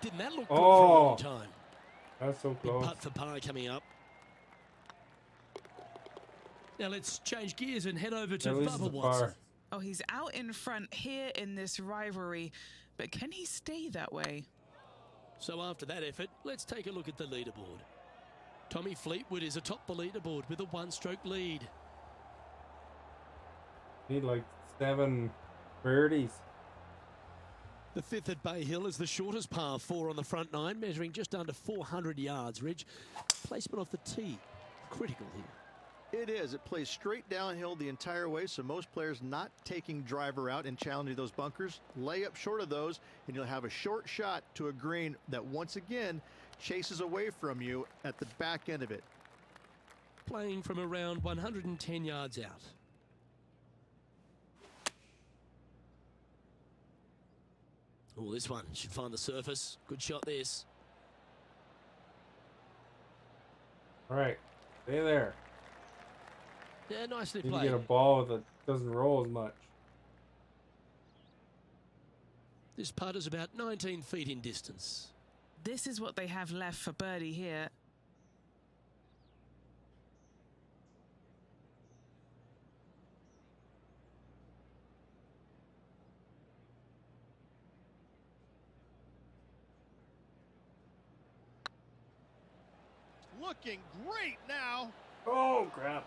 Didn't that look good for a long time? That's so Big close. putt for par coming up. Now let's change gears and head over to At least it's Bubba a Watson. par. Oh, he's out in front here in this rivalry, but can he stay that way? So after that effort, let's take a look at the leaderboard. Tommy Fleetwood is atop the leaderboard with a one-stroke lead. Need like 7 birdies. The fifth at Bay Hill is the shortest par 4 on the front 9, measuring just under 400 yards. Ridge, placement off the tee, critical here. It is. It plays straight downhill the entire way, so most players not taking driver out and challenging those bunkers. Lay up short of those, and you'll have a short shot to a green that once again chases away from you at the back end of it. Playing from around 110 yards out. Oh, this one should find the surface. Good shot, this. All right, stay there. Yeah, nicely You can played. get a ball that doesn't roll as much. This putt is about 19 feet in distance. This is what they have left for birdie here. Looking great now. Oh, crap.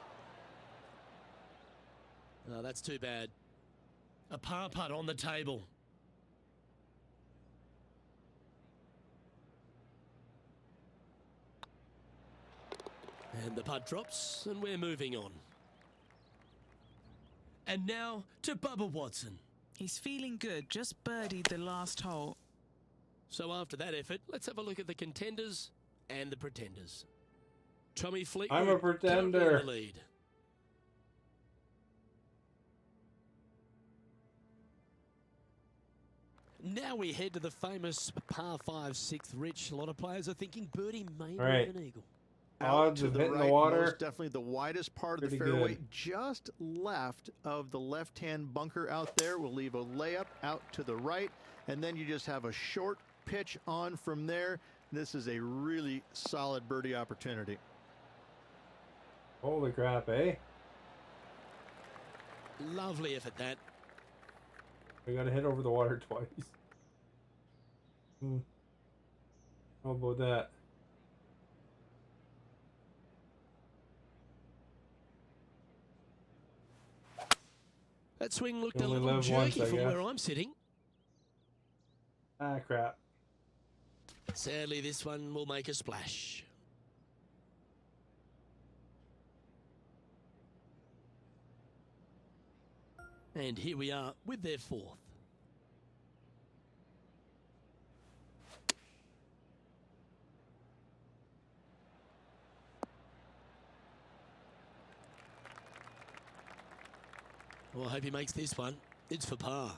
Oh, that's too bad. A par putt on the table. And the putt drops, and we're moving on. And now to Bubba Watson. He's feeling good, just birdied the last hole. So after that effort, let's have a look at the contenders and the pretenders. Tommy Fleetwood I'm a currently pretender. in the lead. Now we head to the famous par 5 sixth. Rich, a lot of players are thinking birdie may All right. be an eagle. Out Odds to of the hitting the right, water. most definitely the widest part of the Pretty fairway, good. just left of the left-hand bunker out there. Will leave a layup out to the right, and then you just have a short pitch on from there. This is a really solid birdie opportunity. Holy crap, eh? Lovely effort that. I got to hit over the water twice. How about that? That swing looked You a only little live once, jerky I from guess. where I'm sitting. Ah, crap. Sadly, this one will make a splash. And here we are with their fourth. Well, I hope he makes this one. It's for par.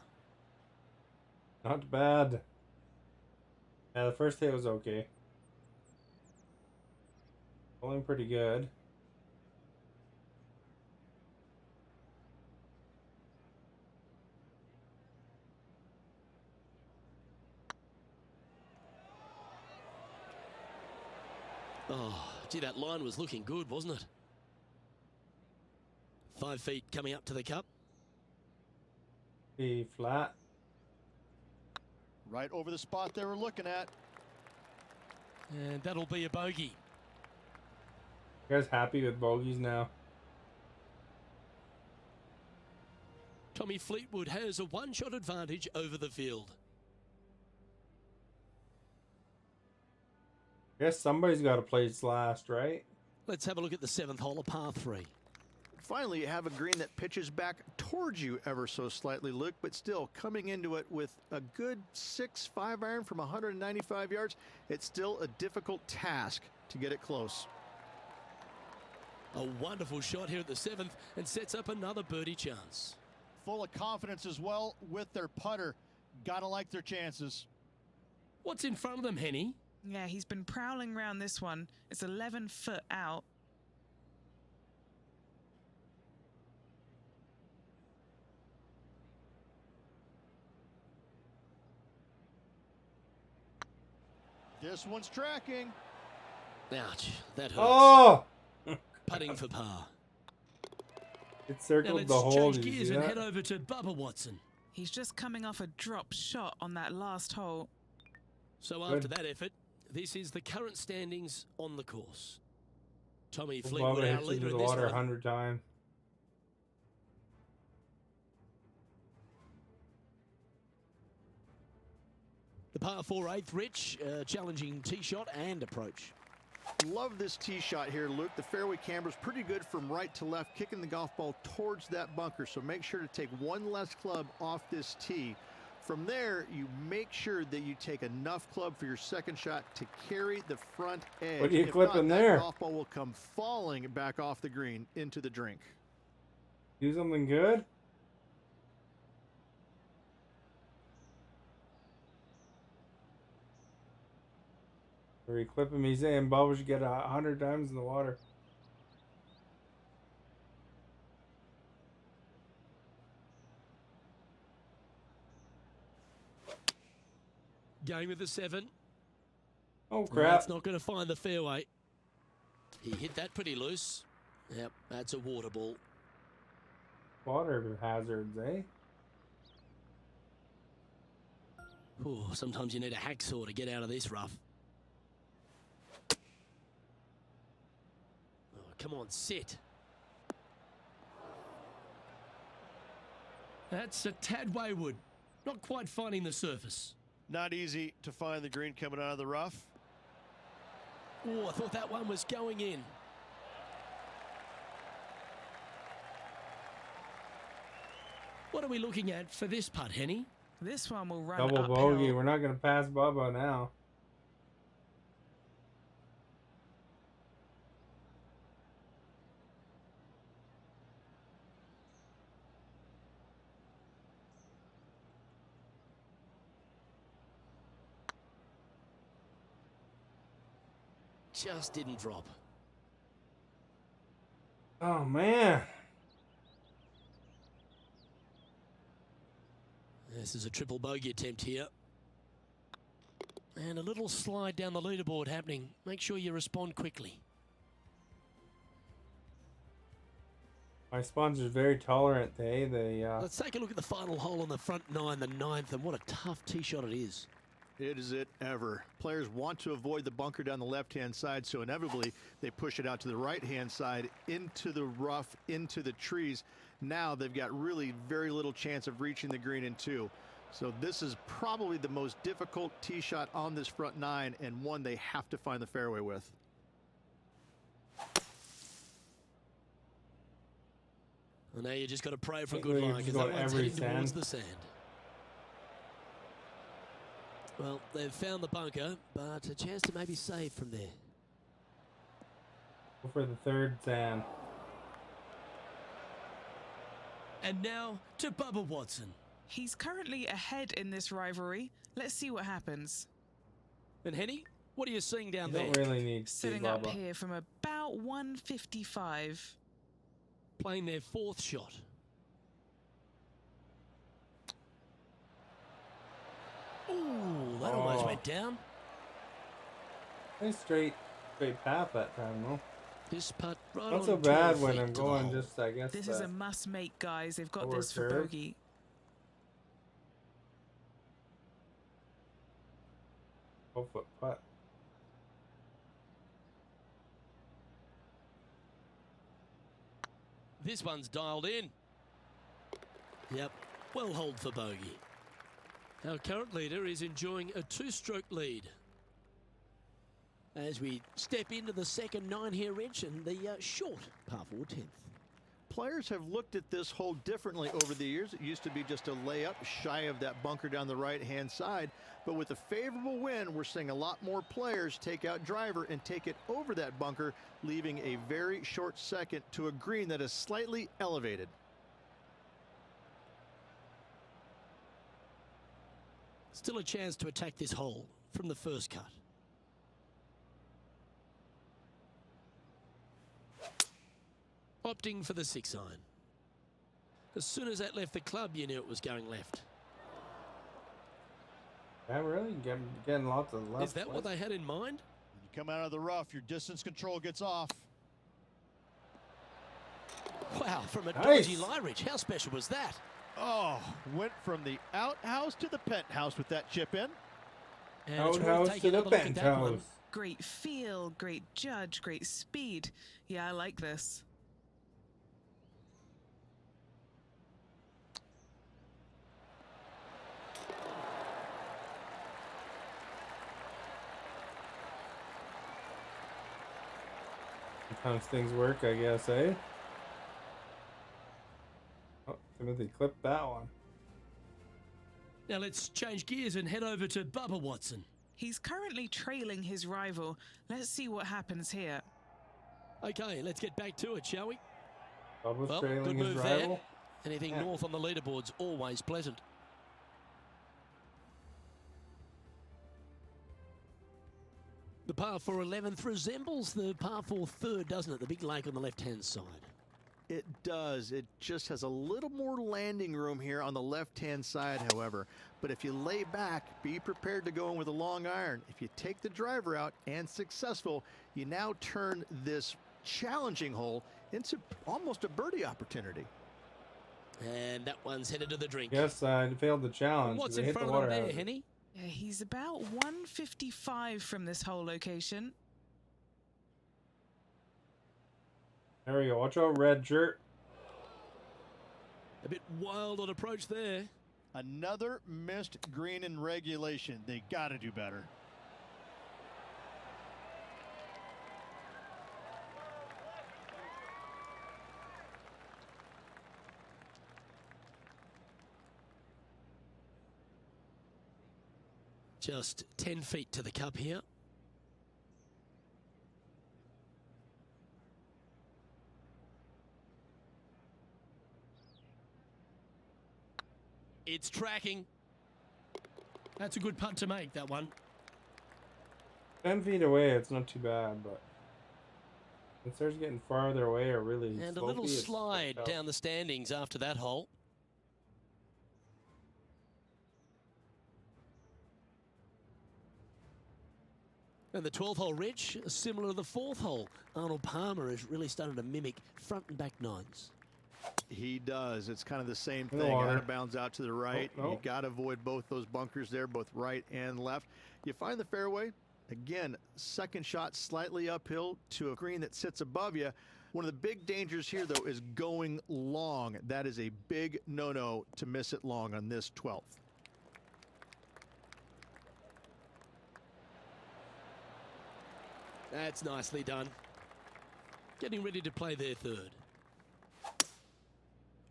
Not bad. Yeah, the first hit was okay. Rolling pretty good. Oh, gee, that line was looking good, wasn't it? 5 feet coming up to the cup. Be flat. Right over the spot they were looking at. And that'll be a bogey. You guys happy with bogeys now? Tommy Fleetwood has a one-shot advantage over the field. I guess somebody's got to place last, right? Let's have a look at the 7th hole of par 3. Finally, you have a green that pitches back towards you ever so slightly, Luke, but still coming into it with a good 6-5 iron from 195 yards. It's still a difficult task to get it close. A wonderful shot here at the 7th and sets up another birdie chance. Full of confidence as well with their putter. Gotta like their chances. What's in front of them, Henny? Yeah, he's been prowling around this one. It's 11 foot out. This one's tracking. Ouch, that hurts. Oh! Putting for par. It Now circled let's the hole. change Did you gears see and that? head over to Bubba Watson. He's just coming off a drop shot on that last hole. So after that effort, this is the current standings on the course. Tommy Bubba Fleetwood, our hits into leader the in this water one. 100 times. The par 4 8th, Rich, challenging tee shot and approach. Love this tee shot here, Luke. The fairway camber's pretty good from right to left, kicking the golf ball towards that bunker. So make sure to take one less club off this tee. From there, you make sure that you take enough club for your second shot to carry the front edge. What are you If clipping not, there? That golf ball will come falling back off the green into the drink. Do something good? Or you clip him, he's saying Bubba should get 100 times in the water. Going with the 7. Oh Well, crap. that's not going to find the fairway. He hit that pretty loose. Yep, that's a water ball. Water hazards, eh? Ooh, sometimes you need a hacksaw to get out of this rough. Oh, come on, sit. That's a tad wayward. Not quite finding the surface. Not easy to find the green coming out of the rough. Oh, I thought that one was going in. What are we looking at for this putt, Henny? This one will run Double uphill. bogey. We're not going to pass Bubba now. Just didn't drop. Oh, man. This is a triple bogey attempt here. And a little slide down the leaderboard happening. Make sure you respond quickly. My sponsor's very tolerant. Let's take a look at the final hole on the front 9, the 9th, and what a tough tee shot it is. It is it ever. Players want to avoid the bunker down the left-hand side, so inevitably they push it out to the right-hand side, into the rough, into the trees. Now they've got really very little chance of reaching the green in 2. So this is probably the most difficult tee shot on this front 9, and one they have to find the fairway with. Well, now you just got to pray for Can't good believe luck he's as that got one's every heading towards sand. the sand. Well, they've found the bunker, but a chance to maybe save from there. Go for the third sand. And now to Bubba Watson. He's currently ahead in this rivalry. Let's see what happens. And Henny, what are you seeing down You there? don't really need to see Sitting up Bubba. here from about 155. Playing their 4th shot. Ooh, that almost went down. Nice straight path that time, though. This putt right Not on so 12 bad when feet I'm to the going hole. just, I guess, This is a must-make, guys. They've got lower this for curve. bogey. foot putt. This one's dialed in. Yep, well hold for bogey. Our current leader is enjoying a 2-stroke lead. as we step into the second 9 here, Rich, and the short par 4 10th. Players have looked at this hole differently over the years. It used to be just a layup shy of that bunker down the right-hand side. But with a favorable wind, we're seeing a lot more players take out driver and take it over that bunker, leaving a very short second to a green that is slightly elevated. Still a chance to attack this hole from the first cut. Opting for the 6 iron. As soon as that left the club, you knew it was going left. Yeah, really? Getting lots of left. Is that what they had in mind? When you come out of the rough, your distance control gets off. Wow, from a Nice. dodgy lie, Rich. How special was that? Oh, went from the outhouse to the penthouse with that chip in. And it's worth Outhouse taking to the another look at that one. penthouse. Great feel, great judge, great speed. Yeah, I like this. Sometimes things work, I guess, eh? Oh, Timothy clipped that one. Now let's change gears and head over to Bubba Watson. He's currently trailing his rival. Let's see what happens here. Okay, let's get back to it, shall we? Bubba's Well, trailing good his move there. rival. Anything Yeah. north on the leaderboard's always pleasant. The par 4 11th resembles the par 4 third, doesn't it? The big lake on the left-hand side. It does. It just has a little more landing room here on the left-hand side, however. But if you lay back, be prepared to go in with a long iron. If you take the driver out and successful, you now turn this challenging hole into almost a birdie opportunity. And that one's headed to the drink. Yes, I failed the challenge. What's They in hit the front of water them out there, of it. Henny? Yeah, he's about 155 from this whole location. There we go. Watch out, red shirt. A bit wild on approach there. Another missed green in regulation. They got to do better. Just 10 feet to the cup here. It's tracking. That's a good putt to make, that one. 10 feet away, it's not too bad, but it starts getting farther away or really And a slopey, little it's slide tough. down the standings after that hole. And the 12th hole, Rich, similar to the 4th hole. Arnold Palmer is really starting to mimic front and back nines. He does. It's kind of the same In the thing. water. Out of bounds out to the right. Oh, no. You got to avoid both those bunkers there, both right and left. You find the fairway. Again, second shot slightly uphill to a green that sits above you. One of the big dangers here, though, is going long. That is a big no-no to miss it long on this 12th. That's nicely done. Getting ready to play their third.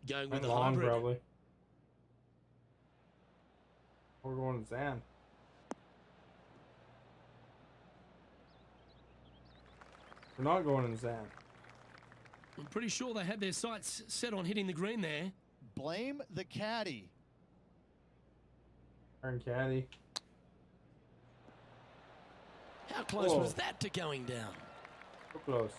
Going with Went a long, hybrid. probably. We're going to Zan. We're not going in Zan. I'm pretty sure they had their sights set on hitting the green there. Blame the caddy. Iron caddy. How close Whoa. was that to going down? So close.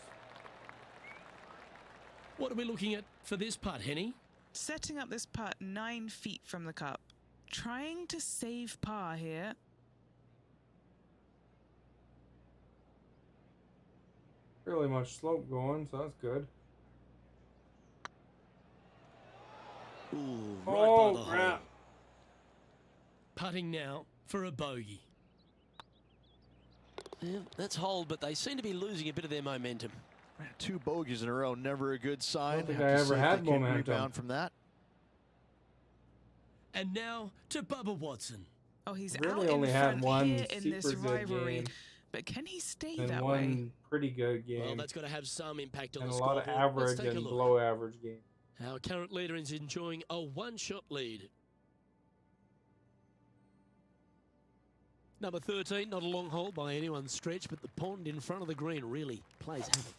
What are we looking at for this putt, Henny? Setting up this putt 9 feet from the cup. Trying to save par here. Really much slope going, so that's good. Ooh, right by Oh, the hole. crap. Putting now for a bogey. Yeah, that's hold, but they seem to be losing a bit of their momentum. 2 bogeys in a row, never a good sign. think Have I to ever see if had they can momentum. rebound from that. And now to Bubba Watson. Oh, he's Really out only in had front one here in this super good rivalry. game. but can he stay And that one way? pretty good game. Well, that's got to have some impact on and the a lot of scoreboard. Let's average take a and look. below average game. Our current leader is enjoying a one-shot lead. Number 13, not a long hole by anyone's stretch, but the pond in front of the green really plays havoc.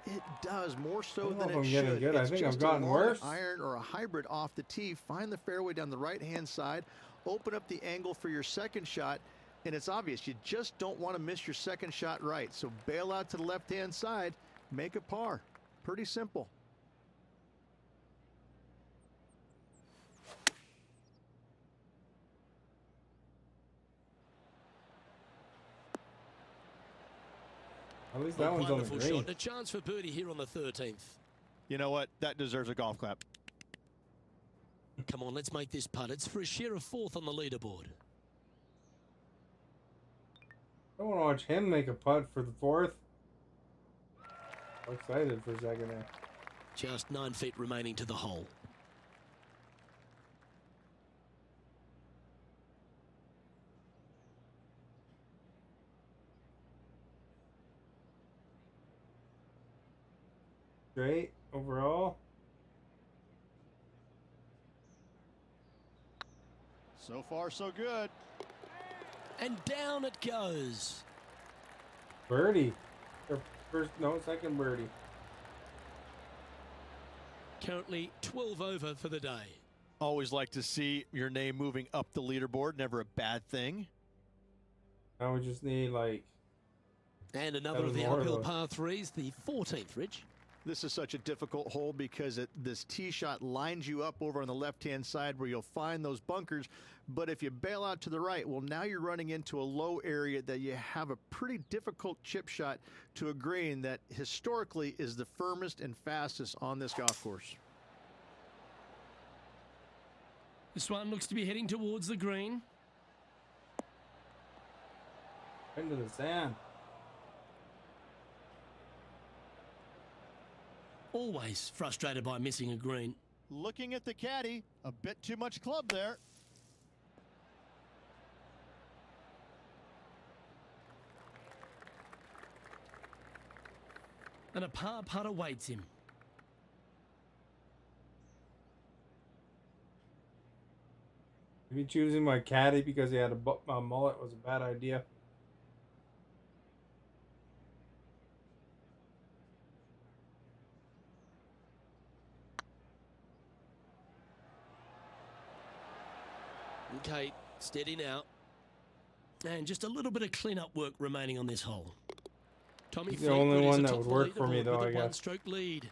It does, more so I don't know than if it I'm getting should. good. I It's think I've just gotten a long worse. iron or a hybrid off the tee. Find the fairway down the right-hand side. Open up the angle for your second shot. And it's obvious, you just don't want to miss your second shot right. So bail out to the left-hand side. Make a par. Pretty simple. At least that one's on the Wonderful green. shot. And a chance for birdie here on the 13th. You know what? That deserves a golf clap. Come on, let's make this putt. It's for a share of 4th on the leaderboard. I want to watch him make a putt for the 4th. I'm excited for a second there. Just 9 feet remaining to the hole. Great overall. So far, so good. And down it goes. Birdie. Second birdie. Currently 12 over for the day. Always like to see your name moving up the leaderboard. Never a bad thing. Now we just need like. And another of the more of uphill those. par 3s, the 14th, Rich. This is such a difficult hole because this tee shot lines you up over on the left-hand side where you'll find those bunkers. But if you bail out to the right, well, now you're running into a low area that you have a pretty difficult chip shot to a green that historically is the firmest and fastest on this golf course. This one looks to be heading towards the green. Into the sand. Always frustrated by missing a green. Looking at the caddy, a bit too much club there. And a par putt awaits him. Maybe choosing my caddy because he had a mullet was a bad idea. Okay, steady now. And just a little bit of clean-up work remaining on this hole. Tommy He's the only Fleetwood is one that atop would the work for me, leaderboard though, with I a guess. one-stroke lead.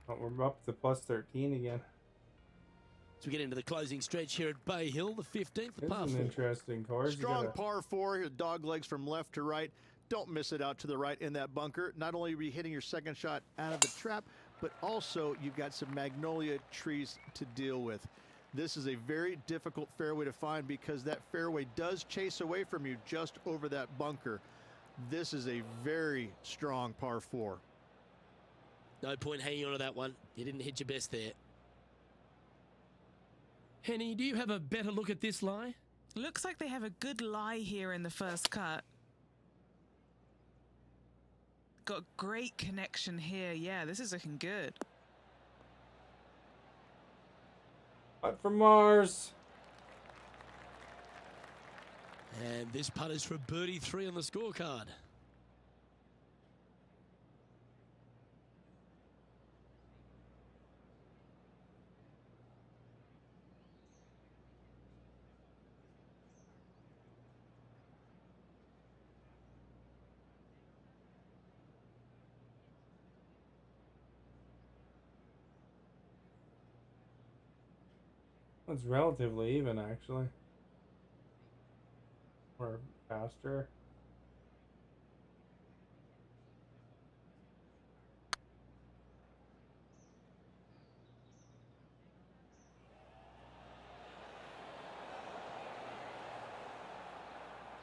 But we're up to plus 13 again. As we get into the closing stretch here at Bay Hill, the 15th, This par is an 4. interesting course. You Strong gotta- par 4, dog legs from left to right. Don't miss it out to the right in that bunker. Not only are you hitting your second shot out of the trap, but also you've got some magnolia trees to deal with. This is a very difficult fairway to find because that fairway does chase away from you just over that bunker. This is a very strong par 4. No point hanging on to that one. You didn't hit your best there. Henny, do you have a better look at this lie? Looks like they have a good lie here in the first cut. Got great connection here. Yeah, this is looking good. Putt from Mars. And this putt is for birdie 3 on the scorecard. It's relatively even, actually. Or faster.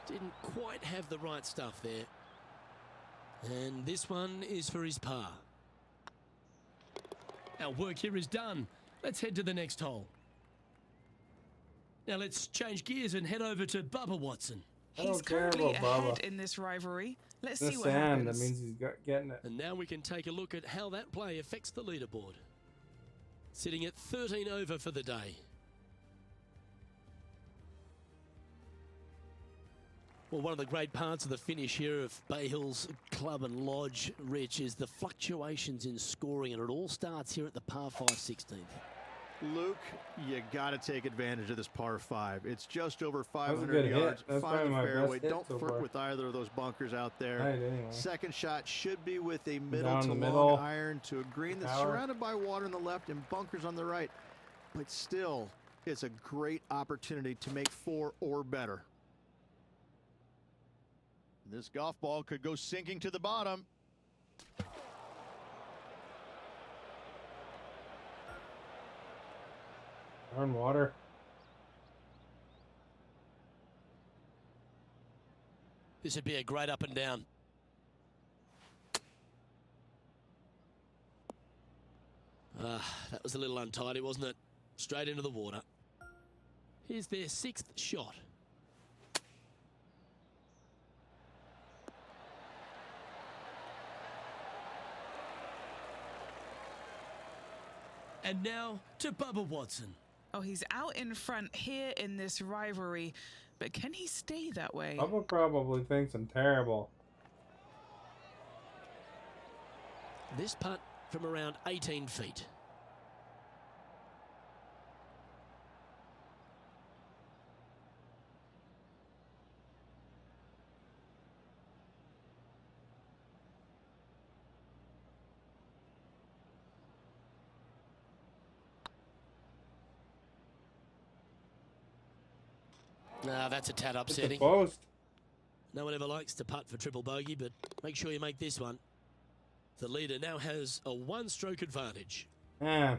Didn't quite have the right stuff there. And this one is for his par. Our work here is done. Let's head to the next hole. Now let's change gears and head over to Bubba Watson. I He's don't care currently about ahead Bubba. in this rivalry. Let's The see what sand, happens. that means he's getting it. And now we can take a look at how that play affects the leaderboard. Sitting at 13 over for the day. Well, one of the great parts of the finish here of Bay Hills Club and Lodge, Rich, is the fluctuations in scoring, and it all starts here at the par 5 16th. Luke, you got to take advantage of this par 5. It's just over was a 500 good hit. yards. That's Find probably the my fairway. best hit Don't so flirt far. with either of those bunkers out there. Right, anyway. Second shot should be with a middle Down to the long middle. iron to a green that's Power. surrounded by water on the left and bunkers on the right. But still, it's a great opportunity to make 4 or better. This golf ball could go sinking to the bottom. Darn water. This would be a great up and down. That was a little untidy, wasn't it? Straight into the water. Here's their 6th shot. And now to Bubba Watson. Oh, he's out in front here in this rivalry, but can he stay that way? Bubba probably thinks I'm terrible. This putt from around 18 feet. Nah, that's a tad It's a upsetting. post. No one ever likes to putt for triple bogey, but make sure you make this one. The leader now has a 1-stroke advantage. Yeah.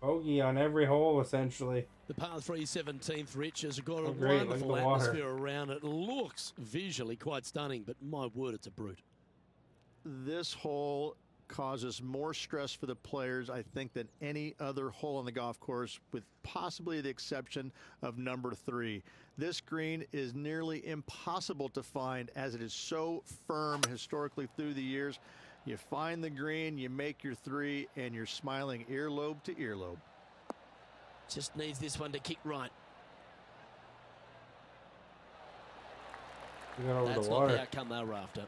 Bogey on every hole, essentially. The par 3 17th, Rich, has got a Oh, great. Look at wonderful the water. atmosphere around it. Looks visually quite stunning, but my word, it's a brute. This hole causes more stress for the players, I think, than any other hole on the golf course, with possibly the exception of number 3. This green is nearly impossible to find as it is so firm historically through the years. You find the green, you make your 3, and you're smiling earlobe to earlobe. Just needs this one to kick right. You got over That's the not water. the outcome they were after.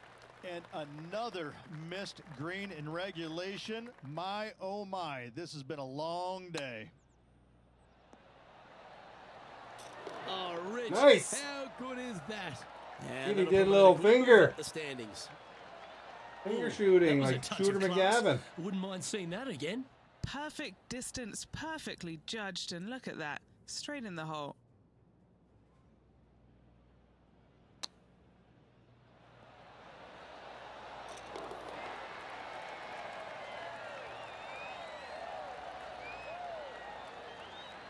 And another missed green in regulation. My, oh my, this has been a long day. Oh, Rich, Nice. how good is that? He that'll did a provide little good move finger. up the standings. Finger Ooh, shooting, that was a like touch Shooter of class. McGavin. Wouldn't mind seeing that again. Perfect distance, perfectly judged, and look at that. Straight in the hole.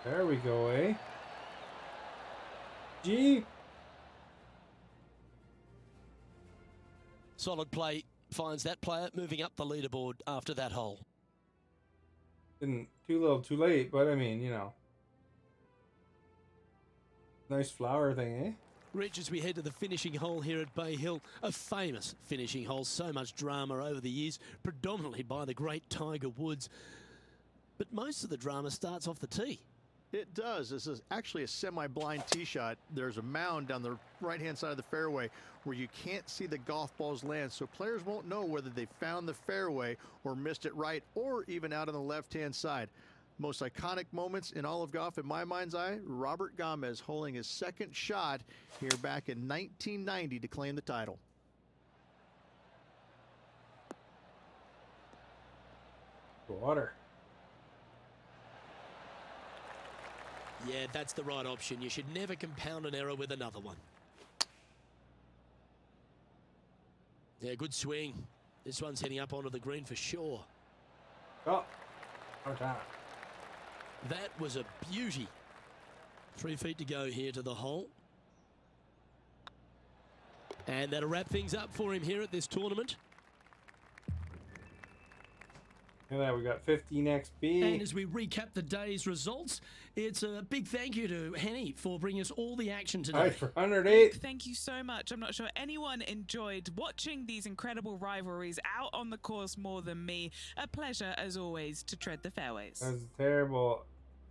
There we go, eh? G. Solid play finds that player moving up the leaderboard after that hole. Didn't too little, too late, but I mean, you know. Nice flower thing, eh? Rich, as we head to the finishing hole here at Bay Hill, a famous finishing hole, so much drama over the years, predominantly by the great Tiger Woods. But most of the drama starts off the tee. It does. This is actually a semi-blind tee shot. There's a mound down the right-hand side of the fairway where you can't see the golf balls land, so players won't know whether they found the fairway or missed it right or even out on the left-hand side. Most iconic moments in all of golf, in my mind's eye, Robert Gomez holding his second shot here back in 1990 to claim the title. Water. Yeah, that's the right option. You should never compound an error with another one. Yeah, good swing. This one's heading up onto the green for sure. Oh. Okay. That was a beauty. 3 feet to go here to the hole. And that'll wrap things up for him here at this tournament. And then we got 15 XP. And as we recap the day's results, it's a big thank you to Henny for bringing us all the action today. All right, for 108. Thank you so much. I'm not sure anyone enjoyed watching these incredible rivalries out on the course more than me. A pleasure, as always, to tread the fairways. That's terrible.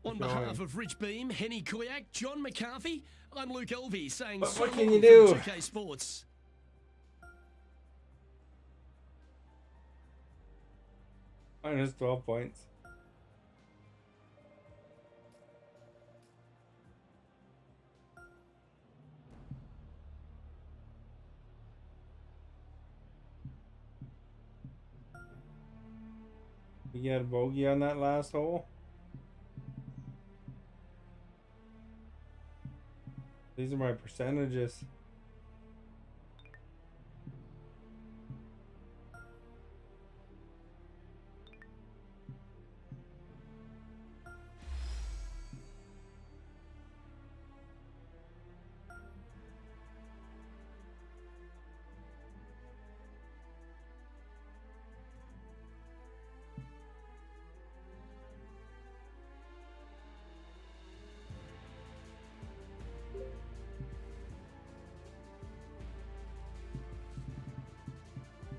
On behalf of Rich Beam, Henny Kuyak, John McCarthy, I'm Luke Elvey saying But so what can long you do? from 2K Sports. Minus 12 points. You get a bogey on that last hole? These are my percentages.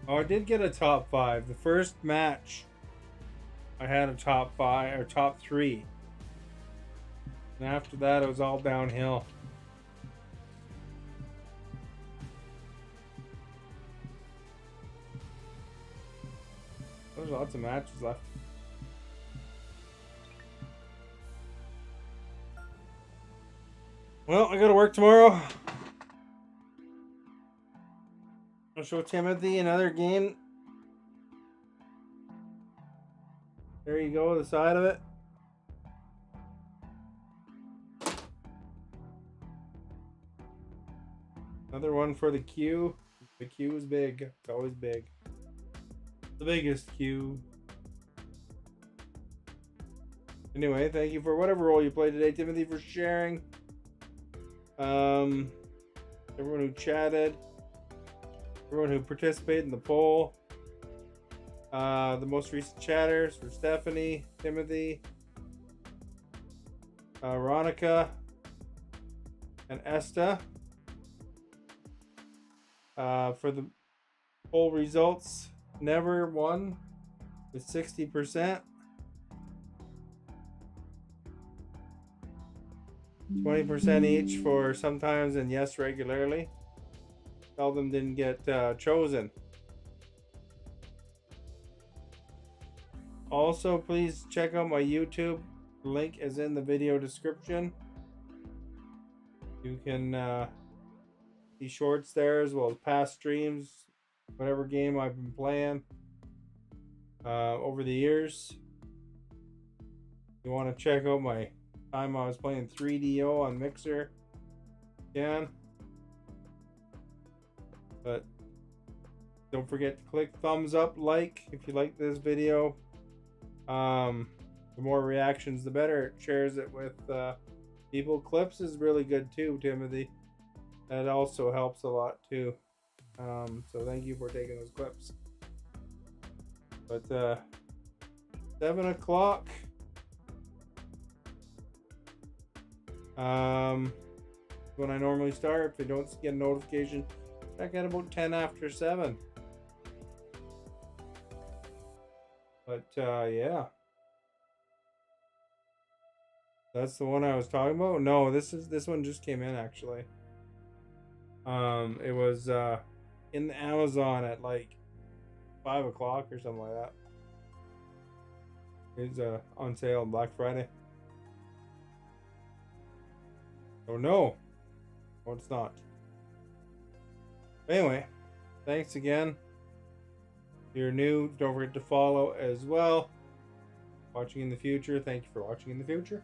Oh, I did get a top 5. The first match, I had a top 5 or top 3. And after that, it was all downhill. There's lots of matches left. Well, I gotta work tomorrow. I'll show Timothy another game. There you go, the side of it. Another one for the queue. The queue is big. It's always big. The biggest queue. Anyway, thank you for whatever role you played today, Timothy, for sharing. Everyone who chatted. Everyone who participated in the poll. The most recent chatters for Stephanie, Timothy, Veronica, and Esta. For the poll results, Never won with 60%. 20% each for sometimes and yes regularly. Seldom didn't get chosen. Also, please check out my YouTube. Link is in the video description. You can see shorts there as well as past streams, whatever game I've been playing over the years. You want to check out my time I was playing 3DO on Mixer again. But don't forget to click thumbs up, like if you like this video. The more reactions, the better. It shares it with people. Clips is really good too, Timothy. That also helps a lot too. So thank you for taking those clips. But 7 o'clock. When I normally start. If you don't get a notification, check at about 10 after 7. But yeah. That's the one I was talking about? No, this one just came in actually. It was in the Amazon at like 5 o'clock or something like that. It's on sale on Black Friday. Oh no, it's not. Anyway, thanks again. If you're new, don't forget to follow as well. Watching in the future, thank you for watching in the future.